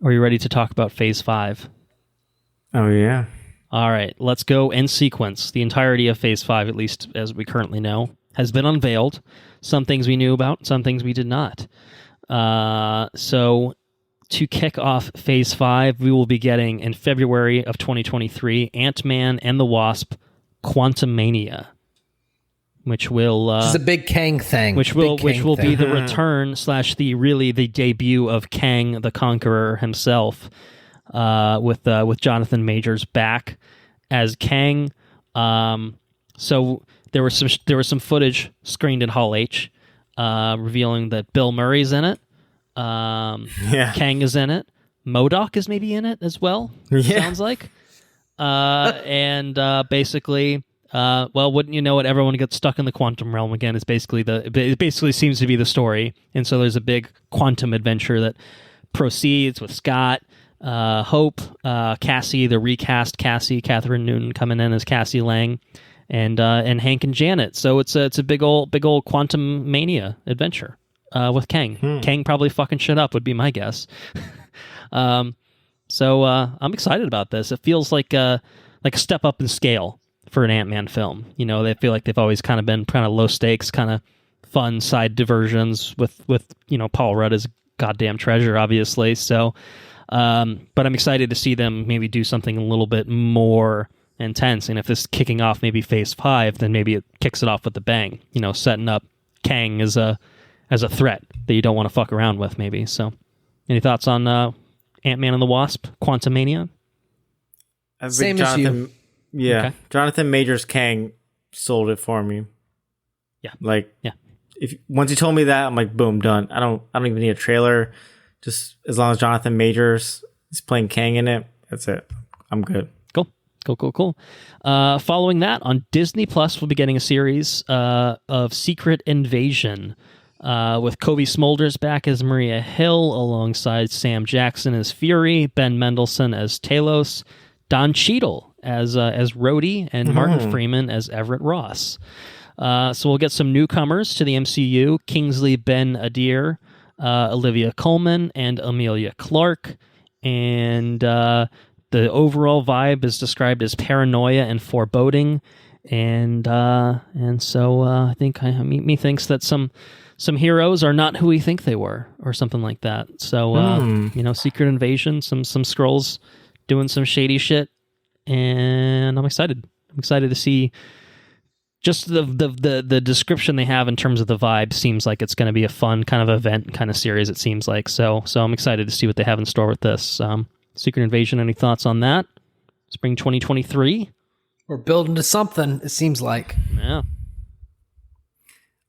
Are you ready to talk about Phase 5? Oh, yeah. All right. Let's go in sequence. The entirety of Phase 5, at least as we currently know, has been unveiled. Some things we knew about, some things we did not. So to kick off Phase 5, we will be getting, in February of 2023, Ant-Man and the Wasp: Quantumania. which will This is a big Kang thing. which will be the return / the debut of Kang the Conqueror himself, with Jonathan Majors back as Kang. So there was some footage screened in Hall H, revealing that Bill Murray's in it. Kang is in it. MODOK is maybe in it as well. Sounds like. Basically, wouldn't you know it? Everyone gets stuck in the quantum realm again. It basically seems to be the story, and so there's a big quantum adventure that proceeds with Scott, Hope, Cassie, the recast Cassie, Catherine Newton coming in as Cassie Lang, and Hank and Janet. So it's a big old quantum mania adventure with Kang. Kang probably fucking shit up would be my guess. So I'm excited about this. It feels like a step up in scale for an Ant-Man film. You know, they feel like they've always kind of been kind of low stakes, kind of fun side diversions with Paul Rudd as goddamn treasure, obviously. So, but I'm excited to see them maybe do something a little bit more intense. And if this is kicking off maybe Phase 5, then maybe it kicks it off with a bang. You know, setting up Kang as a threat that you don't want to fuck around with, maybe. So, any thoughts on Ant-Man and the Wasp, Quantumania? Same as you. Yeah. Okay. Jonathan Majors Kang sold it for me. Yeah. If once you told me that, I'm like, boom, done. I don't even need a trailer. Just as long as Jonathan Majors is playing Kang in it, that's it. I'm good. Cool. Following that, on Disney Plus, we'll be getting a series of Secret Invasion, with Covey Smulders back as Maria Hill, alongside Sam Jackson as Fury, Ben Mendelsohn as Talos, Don Cheadle as Rhodey, and Martin Freeman as Everett Ross. So we'll get some newcomers to the MCU: Kingsley Ben-Adir, Olivia Colman, and Amelia Clark. And the overall vibe is described as paranoia and foreboding. And so I think me thinks that some heroes are not who we think they were, or something like that. So Secret Invasion, some Skrulls doing some shady shit, and I'm excited. I'm excited to see just the description they have in terms of the vibe. Seems like it's going to be a fun kind of event, kind of series. It seems like so I'm excited to see what they have in store with this Secret Invasion. Any thoughts on that? Spring 2023. We're building to something. It seems like. Yeah.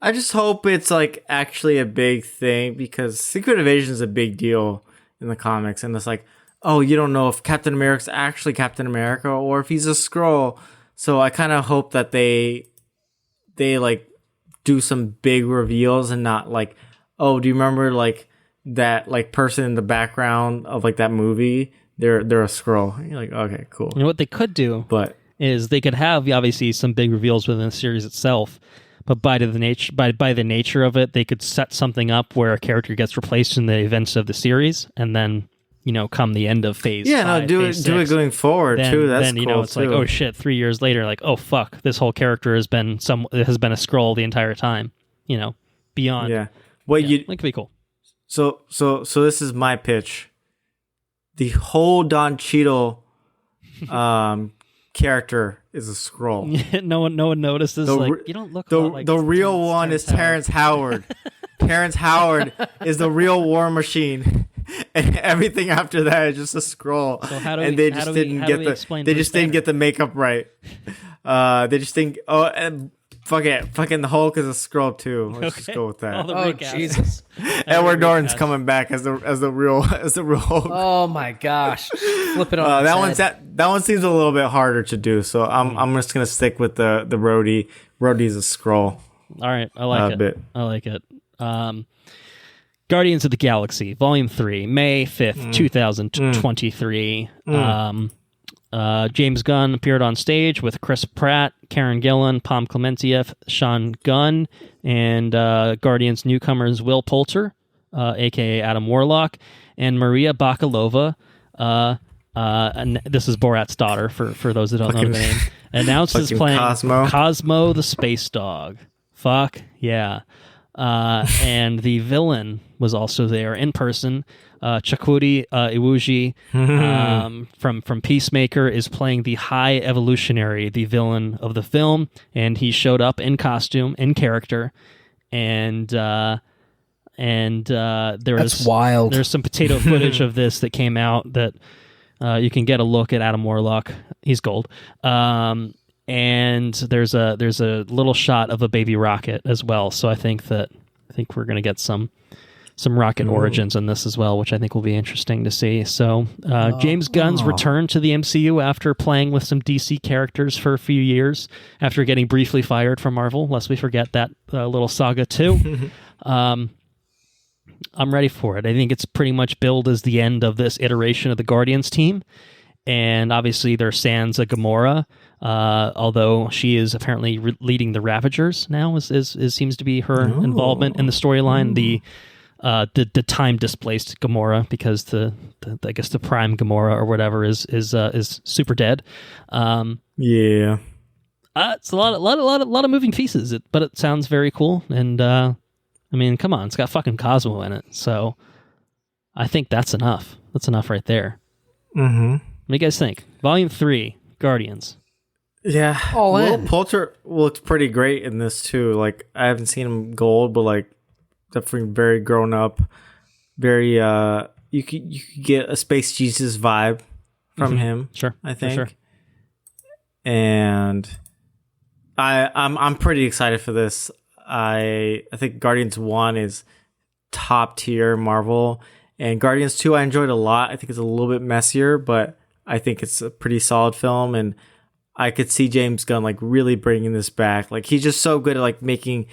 I just hope it's like actually a big thing, because Secret Invasion is a big deal in the comics, and it's like, oh, you don't know if Captain America's actually Captain America or if he's a Skrull. So I kind of hope that they like do some big reveals and not like, oh, do you remember like that like person in the background of like that movie? They're a Skrull. And you're like, okay, cool. You know what they could do? Is they could have obviously some big reveals within the series itself, but by the nature of it, they could set something up where a character gets replaced in the events of the series, and then come the end of Phase 5, do it going forward too. That's cool. It's like, oh shit, 3 years later, like, oh fuck, this whole character has been a Skrull the entire time. Beyond. Yeah, it could be cool. So this is my pitch. The whole Don Cheadle character is a Skrull. no one notices. You don't look. The real one is Terrence Howard. Terrence Howard is the real War Machine, and everything after that is just a Skrull. So they just didn't get the makeup right. They just think, oh, and fucking the Hulk is a Skrull too. Let's just go with that. Oh Jesus! Edward Norton's coming back as the real Hulk. Oh my gosh! Flip it on. That one seems a little bit harder to do. So I'm just gonna stick with the Rhodey. Rhodey's a Skrull. All right, I like it. I like it. Guardians of the Galaxy, Volume 3, May 5th, 2023. James Gunn appeared on stage with Chris Pratt, Karen Gillan, Pom Klementieff, Sean Gunn, and Guardians newcomers Will Poulter, A.K.A. Adam Warlock, and Maria Bakalova. And this is Borat's daughter, for those that don't know the name. Announced as playing Cosmo the Space Dog. Fuck yeah. and the villain was also there in person. Chukwudi Iwuji from Peacemaker is playing the High Evolutionary, the villain of the film, and he showed up in costume, in character, and That's wild. There's some potato footage of this that came out that you can get a look at Adam Warlock. He's gold. And there's a little shot of a baby rocket as well. So I think we're going to get some rocket origins in this as well, which I think will be interesting to see. So James Gunn's return to the MCU after playing with some DC characters for a few years, after getting briefly fired from Marvel, lest we forget that little saga too. I'm ready for it. I think it's pretty much billed as the end of this iteration of the Guardians team. And obviously there's Sansa Gamora, although she is apparently leading the Ravagers now, is seems to be her involvement in the storyline. The time displaced Gamora, because I guess the Prime Gamora or whatever is super dead. Yeah, it's a lot of moving pieces, but it sounds very cool. And I mean, come on, it's got fucking Cosmo in it, so I think that's enough. That's enough right there. Mm-hmm. What do you guys think? Volume 3, Guardians. Yeah, Will Poulter looks pretty great in this too. Like, I haven't seen him gold, but like definitely very grown up. Very you could get a Space Jesus vibe from him. Sure, I think. Sure. And I'm pretty excited for this. I think Guardians 1 is top tier Marvel, and Guardians 2 I enjoyed a lot. I think it's a little bit messier, but I think it's a pretty solid film, and I could see James Gunn like really bringing this back. Like, he's just so good at like making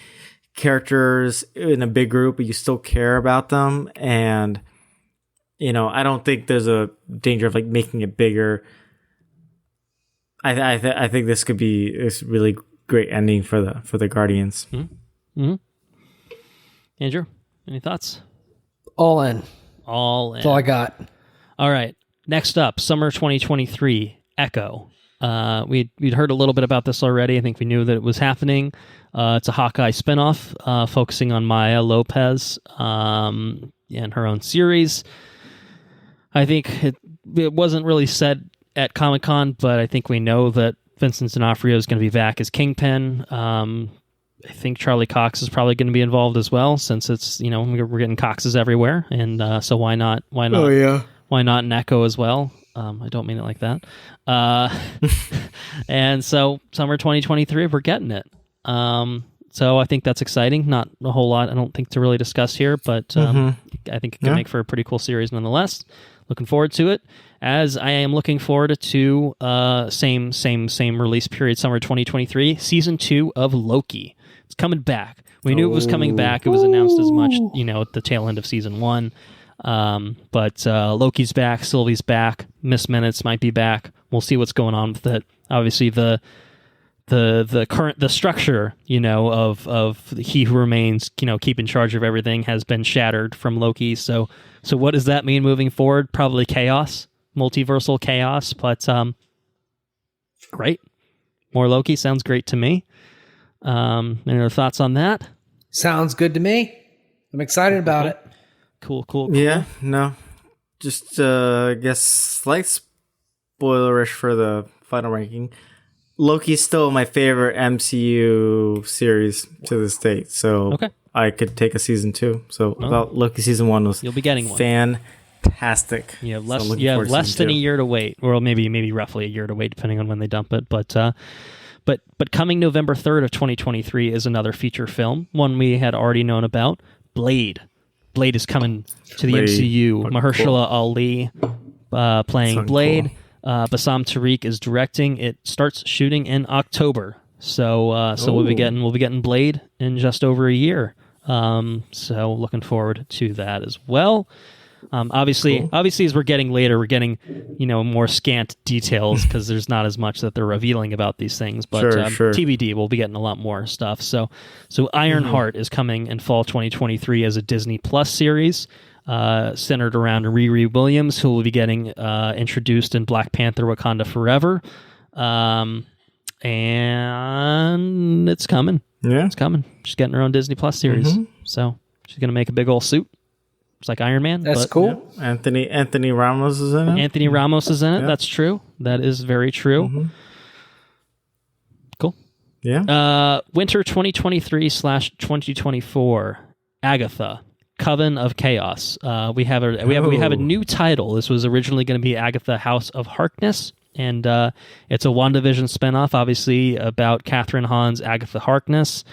characters in a big group, but you still care about them. And I don't think there's a danger of like making it bigger. I think this could be this really great ending for the Guardians. Mm-hmm. Andrew, any thoughts? All in. All in. That's all I got. All right. Next up, summer 2023, Echo. We'd heard a little bit about this already. I think we knew that it was happening. It's a Hawkeye spinoff focusing on Maya Lopez and her own series. I think it wasn't really said at Comic-Con, but I think we know that Vincent D'Onofrio is going to be back as Kingpin. I think Charlie Cox is probably going to be involved as well, since it's we're getting Coxes everywhere, and so why not? Oh yeah. Why not an Echo as well? I don't mean it like that. And so summer 2023, we're getting it. So I think that's exciting. Not a whole lot, I don't think, to really discuss here, but I think it can make for a pretty cool series nonetheless. Looking forward to it, as I am looking forward to same release period, summer 2023, season 2 of Loki. It's coming back. We knew it was coming back. It was announced as much, at the tail end of season 1. But Loki's back, Sylvie's back, Miss Minutes might be back. We'll see what's going on with it. Obviously, the structure, of He Who Remains, keep in charge of everything, has been shattered from Loki. So what does that mean moving forward? Probably chaos, multiversal chaos. But great, more Loki sounds great to me. Any other thoughts on that? Sounds good to me. I'm excited about it. Cool. Yeah, no. Just, I guess, slight spoilerish for the final ranking. Loki's still my favorite MCU series to this date, so I could take a season 2. So about Loki season 1 was you'll be getting one. Fantastic. You have less than a year to wait, or maybe roughly a year to wait, depending on when they dump it. But coming November 3rd of 2023 is another feature film, one we had already known about, Blade. Blade is coming to the MCU. Mahershala Ali playing Blade. Cool. Bassam Tariq is directing. It starts shooting in October. So we'll be getting Blade in just over a year. So looking forward to that as well. Obviously, as we're getting later, we're getting more scant details because there's not as much that they're revealing about these things. But sure. TBD, we'll be getting a lot more stuff. So Ironheart is coming in fall 2023 as a Disney Plus series centered around Riri Williams, who will be getting introduced in Black Panther: Wakanda Forever. And it's coming. Yeah. It's coming. She's getting her own Disney Plus series. So she's going to make a big old suit. It's like Iron Man. That's cool. Yeah. Anthony Ramos is in it. Anthony Ramos is in it. That's true. That is very true. Cool. Yeah. Winter 2023/2024. Agatha, Coven of Chaos. We have a new title. This was originally going to be Agatha, House of Harkness, and it's a WandaVision spinoff, obviously about Catherine Hahn's Agatha Harkness.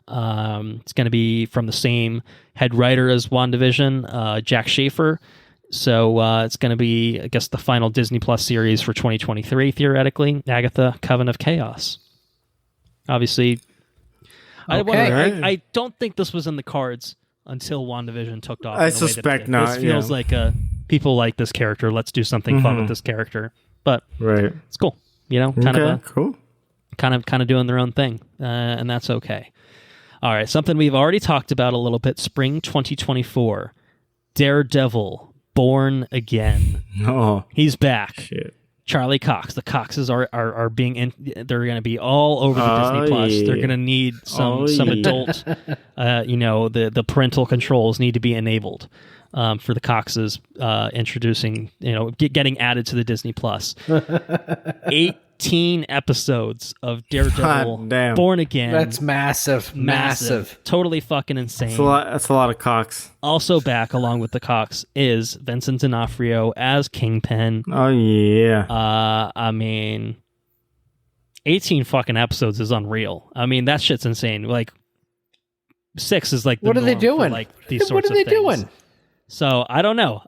It's going to be from the same head writer as WandaVision, Jack Schaefer. So it's going to be, I guess, the final Disney Plus series for 2023, theoretically. Agatha, Coven of Chaos. Obviously, I don't think this was in the cards until WandaVision took off. I suspect not. This feels like people like this character. Let's do something fun with this character. But it's cool. Cool. Kind of doing their own thing, and that's okay. All right, something we've already talked about a little bit. Spring 2024, Daredevil, Born Again. Oh, he's back. Shit. Charlie Cox. The Coxes are being in. They're going to be all over the Disney Plus. Yeah. They're going to need some adult. The parental controls need to be enabled for the Coxes. Introducing, getting added to the Disney Plus. 18 episodes of Daredevil, Born Again. That's massive. Totally fucking insane. That's a lot of Cox. Also back along with the Cox is Vincent D'Onofrio as Kingpin. Oh yeah. I mean, 18 fucking episodes is unreal. I mean, that shit's insane. Like 6 is like the what are they doing? For, like these sorts of things. What are they doing? So I don't know.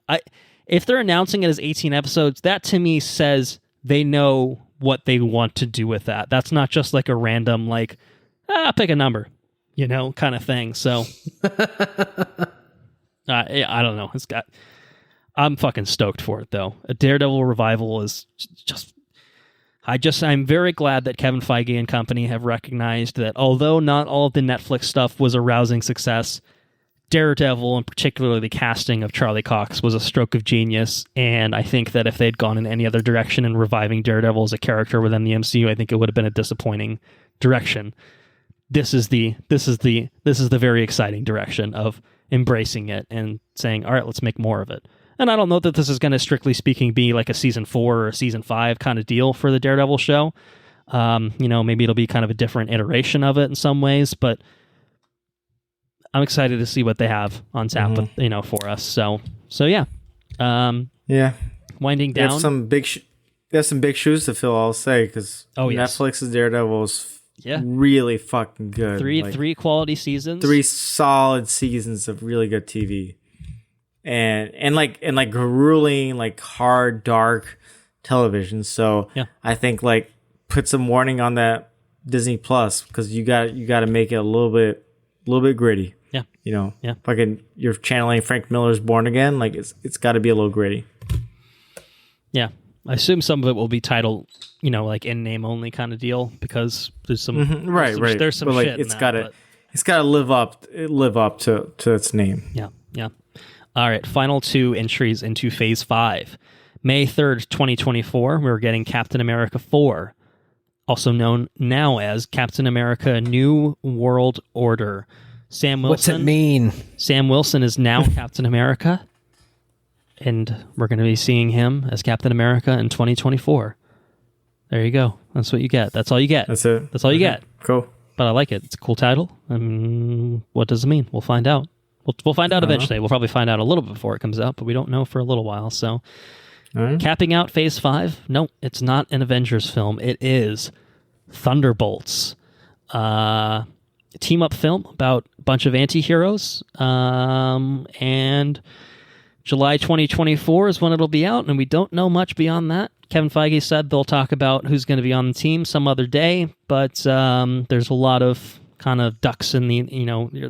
If they're announcing it as 18 episodes, that to me says they know what they want to do with that. That's not just like a random pick a number, kind of thing. So I don't know. I'm fucking stoked for it though. A Daredevil revival is just. I'm very glad that Kevin Feige and company have recognized that although not all of the Netflix stuff was a rousing success, Daredevil, and particularly the casting of Charlie Cox, was a stroke of genius. And I think that if they'd gone in any other direction in reviving Daredevil as a character within the MCU, I think it would have been a disappointing direction. This is the very exciting direction of embracing it and saying, all right, let's make more of it. And I don't know that this is going to, strictly speaking, be like a season 4 or a season 5 kind of deal for the Daredevil show. Maybe it'll be kind of a different iteration of it in some ways, but I'm excited to see what they have on tap, for us. So yeah. Yeah. Winding down. They have some big shoes to fill, I'll say, because Netflix's Daredevil is really fucking good. Three quality seasons. 3 solid seasons of really good TV. And grueling, hard, dark television. So I think put some warning on that Disney Plus, because you got to make it a little bit gritty. Fucking you're channeling Frank Miller's Born Again. It's got to be a little gritty. Yeah, I assume some of it will be titled, in name only kind of deal, because there's some There's some but shit. It's got to live up to its name. Yeah. All right, final 2 entries into Phase 5. May 3rd, 2024, we're getting Captain America 4, also known now as Captain America New World Order. Sam Wilson. What's it mean? Sam Wilson is now Captain America, and we're going to be seeing him as Captain America in 2024. There you go. That's what you get. That's all you get. That's it. That's all you get. Cool. But I like it. It's a cool title. What does it mean? We'll find out. We'll find out eventually. We'll probably find out a little bit before it comes out, but we don't know for a little while. So, capping out Phase 5. No, it's not an Avengers film. It is Thunderbolts. Team-up film about a bunch of anti-heroes. And July 2024 is when it'll be out, and we don't know much beyond that. Kevin Feige said they'll talk about who's going to be on the team some other day, but there's a lot of kind of ducks in the,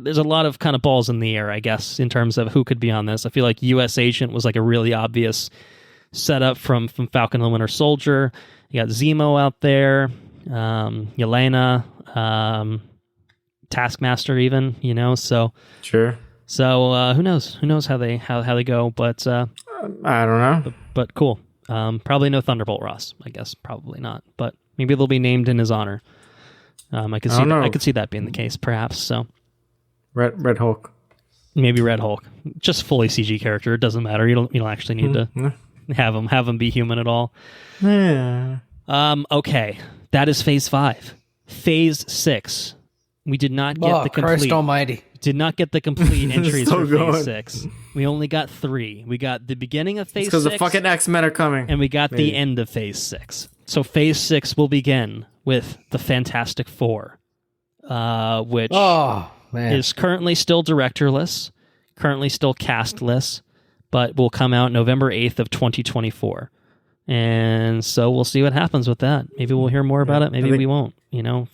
there's a lot of kind of balls in the air, I guess, in terms of who could be on this. I feel like U.S. Agent was a really obvious setup from Falcon and the Winter Soldier. You got Zemo out there, Yelena, Taskmaster even, so. Sure. So who knows? Who knows how they go, but I don't know. But cool. Probably no Thunderbolt Ross, I guess. Probably not, but maybe they'll be named in his honor. I could see that being the case, perhaps. So, Red Hulk. Maybe Red Hulk, just fully CG character. It doesn't matter. You don't actually need to have him be human at all. Yeah. Okay, that is Phase 5. Phase 6. We did not get the complete. Christ Almighty. Did not get the complete entries for going. Phase 6. We only got 3. We got the beginning of Phase 6. Because the fucking X-Men are coming. And we got the end of Phase 6. So Phase 6 will begin with the Fantastic Four, which is currently still directorless, currently still castless, but will come out November 8th of 2024. And so we'll see what happens with that. Maybe we'll hear more about it. Maybe we won't,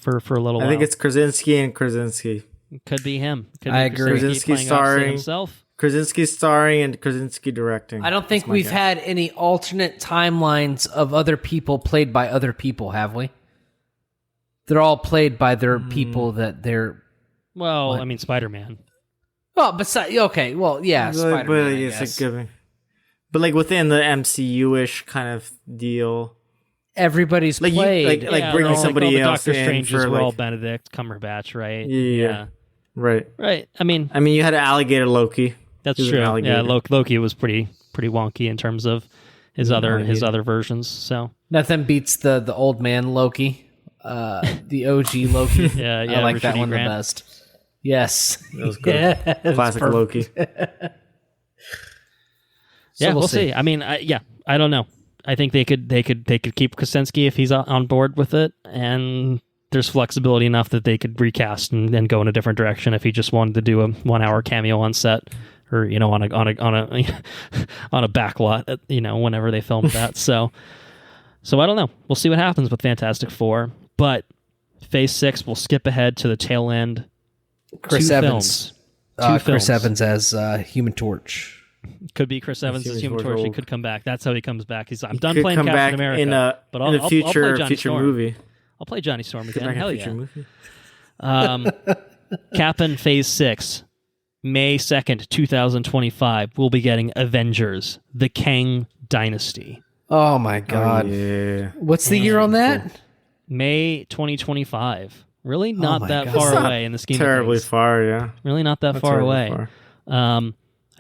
for a little while. I think it's Krasinski and Krasinski. Could be him. I agree. Krasinski starring himself. Krasinski starring and Krasinski directing. I don't think we've had any alternate timelines of other people played by other people, have we? They're all played by their people that they're... Well, I mean, Spider-Man. Well, besides... Okay, well, yeah, Spider-Man, I guess. But like within the MCU-ish kind of deal... Everybody's played. Bringing somebody all else the Doctor in Stranges for were all Benedict Cumberbatch, right? Yeah. Right. I mean, you had alligator Loki. That's true. Yeah, Loki was pretty wonky in terms of his other versions. So nothing beats the old man Loki, the OG Loki. yeah, I like Richard that one Grant. the best. Yes, that was good. Classic Loki. We'll see. I mean, I don't know. I think they could keep Krasinski if he's on board with it, and there's flexibility enough that they could recast and go in a different direction if he just wanted to do a 1 hour cameo on set, or on a backlot, whenever they filmed that. So I don't know. We'll see what happens with Fantastic Four, but Phase 6 will skip ahead to the tail end. Chris Evans. Films. Chris Evans as Human Torch. Could be Chris Evans as Human Torch. He could come back. That's how he comes back. I'm done could playing come Captain back America. in a future movie. I'll play Johnny Storm again. Hell yeah. Movie. Captain Phase 6, May 2nd, 2025. We'll be getting Avengers, the Kang Dynasty. Oh my God. Yeah. What's the year on that? May 2025. Really not that far away in the scheme of things. Terribly far, yeah. Really not that far away.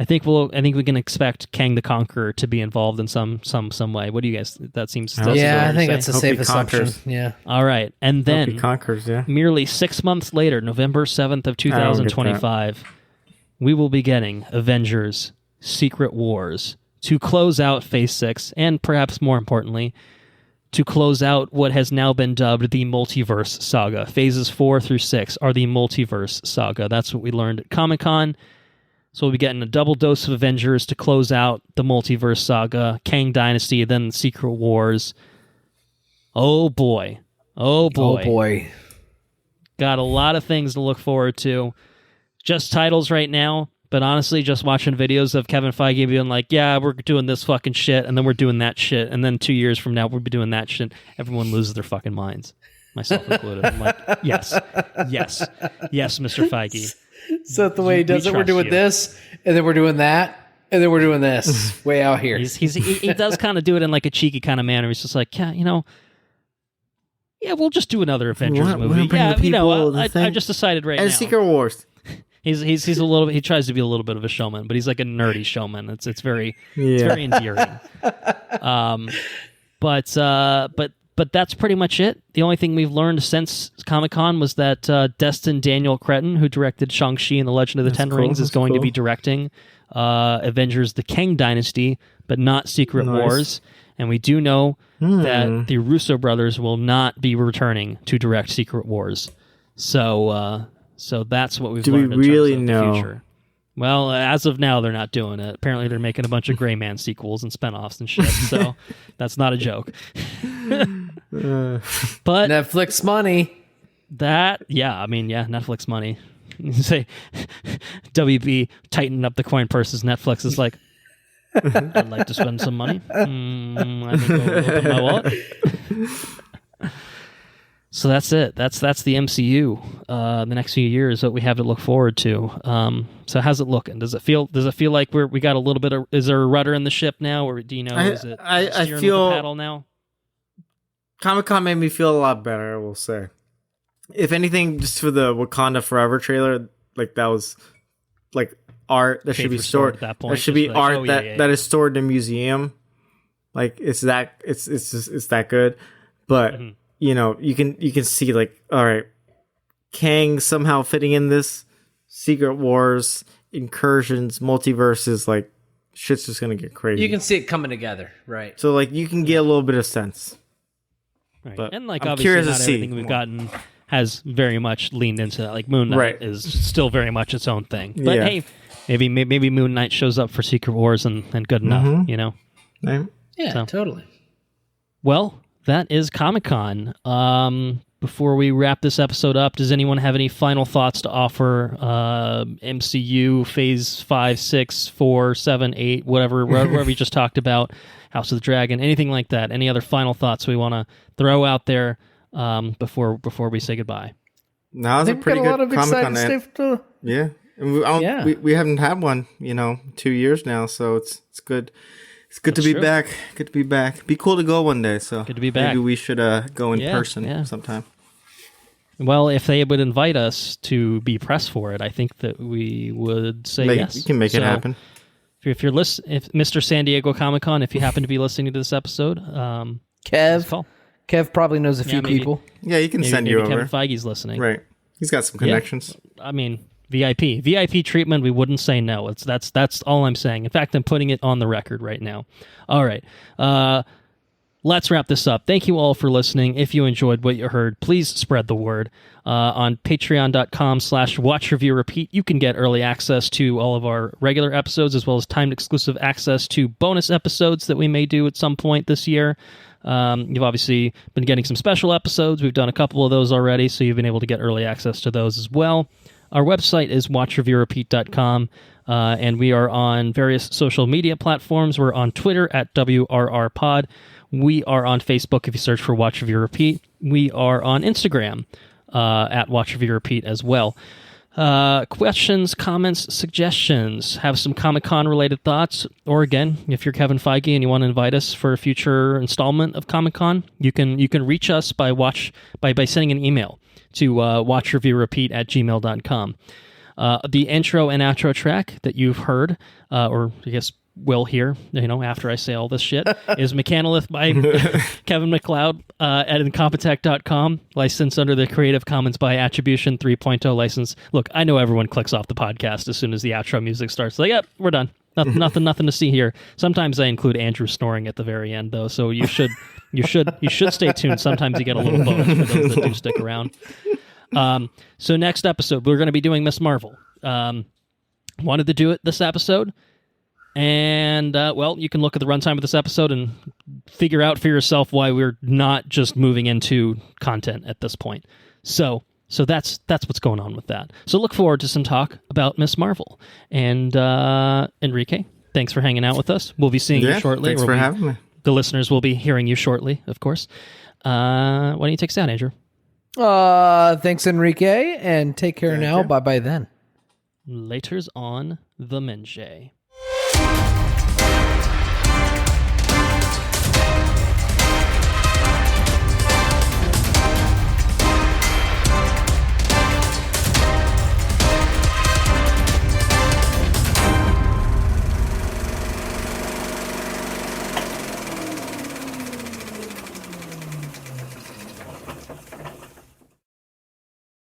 I think we can expect Kang the Conqueror to be involved in some way. What do you guys? That seems. I think that's a safe assumption. Yeah. All right, and then he conquers. Yeah. Merely 6 months later, November 7th of 2025, we will be getting Avengers: Secret Wars to close out Phase 6, and perhaps more importantly, to close out what has now been dubbed the Multiverse Saga. Phases 4 through 6 are the Multiverse Saga. That's what we learned at Comic-Con. So we'll be getting a double dose of Avengers to close out the Multiverse Saga, Kang Dynasty, then Secret Wars. Oh boy. Got a lot of things to look forward to. Just titles right now, but honestly, just watching videos of Kevin Feige being like, yeah, we're doing this fucking shit, and then we're doing that shit, and then 2 years from now, we'll be doing that shit. Everyone loses their fucking minds, myself included. I'm like, yes, Mr. Feige. So the way he does it, we're doing this, and then we're doing that, and then we're doing this way out here. He does kind of do it in like a cheeky kind of manner. He's just like, yeah, we'll just do another Avengers movie. Yeah, I just decided right now. And Secret Wars. He's a little. He tries to be a little bit of a showman, but he's like a nerdy showman. It's very endearing. But that's pretty much it. The only thing we've learned since Comic-Con was that Destin Daniel Cretton, who directed Shang-Chi and the Legend of the Ten Rings, is going to be directing Avengers: The Kang Dynasty, but not Secret Wars. And we do know that the Russo brothers will not be returning to direct Secret Wars. So that's what we've learned in terms of the future. Well, as of now, they're not doing it. Apparently, they're making a bunch of Gray Man sequels and spinoffs and shit. So that's not a joke. But Netflix money. Netflix money. You say WB tightening up the coin purses. Netflix is like, I'd like to spend some money. I think I'll open my wallet. So that's it. That's the MCU. The next few years, what we have to look forward to. So how's it looking? Does it feel like we got a little bit of? Is there a rudder in the ship now, or do you know? Is it I steering feel with the paddle now? Comic-Con made me feel a lot better, I will say. if anything, just for the Wakanda Forever trailer, like that was like art that should be stored at that point. That should be like, art that is stored in a museum. Like it's that good. But you know, you can see like, all right, Kang somehow fitting in this Secret Wars, incursions, multiverses, like shit's just gonna get crazy. You can see it coming together, right? So like you can get a little bit of sense. Right. But And like I'm obviously curious not to see everything we've more. gotten has very much leaned into that. Like Moon Knight is still very much its own thing. But Yeah. hey, maybe Moon Knight shows up for Secret Wars and good enough, you know? Right? Yeah, totally. Well, that is Comic-Con. Before we wrap this episode up, does anyone have any final thoughts to offer? MCU Phase 5, 6, 4, 7, 8, whatever we just talked about, House of the Dragon, anything like that? Any other final thoughts we want to throw out there before we say goodbye? Now it's a pretty good Comic-Con. stuff. Yeah. And we haven't had one, 2 years now, so it's good. It's good to be back. Good to be back. Be cool to go one day. So good to be back. Maybe we should go in person sometime. Well, if they would invite us to be press for it, I think that we would say yes. We can make it happen. If you're if Mr. San Diego Comic-Con, if you happen to be listening to this episode, Kev probably knows a few people. Yeah, he can send you over. Kevin Feige's listening. Right. He's got some connections. Yeah. I mean, VIP treatment, we wouldn't say no. That's all I'm saying. In fact, I'm putting it on the record right now. All right. Let's wrap this up. Thank you all for listening. If you enjoyed what you heard, please spread the word. On patreon.com/watchreviewrepeat, you can get early access to all of our regular episodes, as well as timed exclusive access to bonus episodes that we may do at some point this year. You've obviously been getting some special episodes. We've done a couple of those already, so you've been able to get early access to those as well. Our website is watchreviewrepeat.com, and we are on various social media platforms. We're on Twitter at WRRPod. We are on Facebook if you search for Watch Review Repeat. We are on Instagram at Watch Review Repeat as well. Questions, comments, suggestions, have some Comic-Con related thoughts, or again, if you're Kevin Feige and you want to invite us for a future installment of Comic-Con, you can reach us by sending an email to watchreviewrepeat@gmail.com. The intro and outro track that you've heard, or I guess will hear, after I say all this shit, is Mechanolith by Kevin MacLeod at incompetech.com, licensed under the Creative Commons by Attribution 3.0 license. Look, I know everyone clicks off the podcast as soon as the outro music starts. Like, yep, we're done. Nothing to see here. Sometimes I include Andrew snoring at the very end, though, so you should stay tuned. Sometimes you get a little bonus for those that do stick around. So next episode, we're going to be doing Miss Marvel. Wanted to do it this episode. And, you can look at the runtime of this episode and figure out for yourself why we're not just moving into content at this point. So that's what's going on with that. So look forward to some talk about Miss Marvel. And Henrique, thanks for hanging out with us. We'll be seeing you shortly. Thanks for having me. The listeners will be hearing you shortly, of course. Why don't you take us out, Andrew? Thanks, Enrique, and take care now. Bye-bye then. Laters on the Menjay.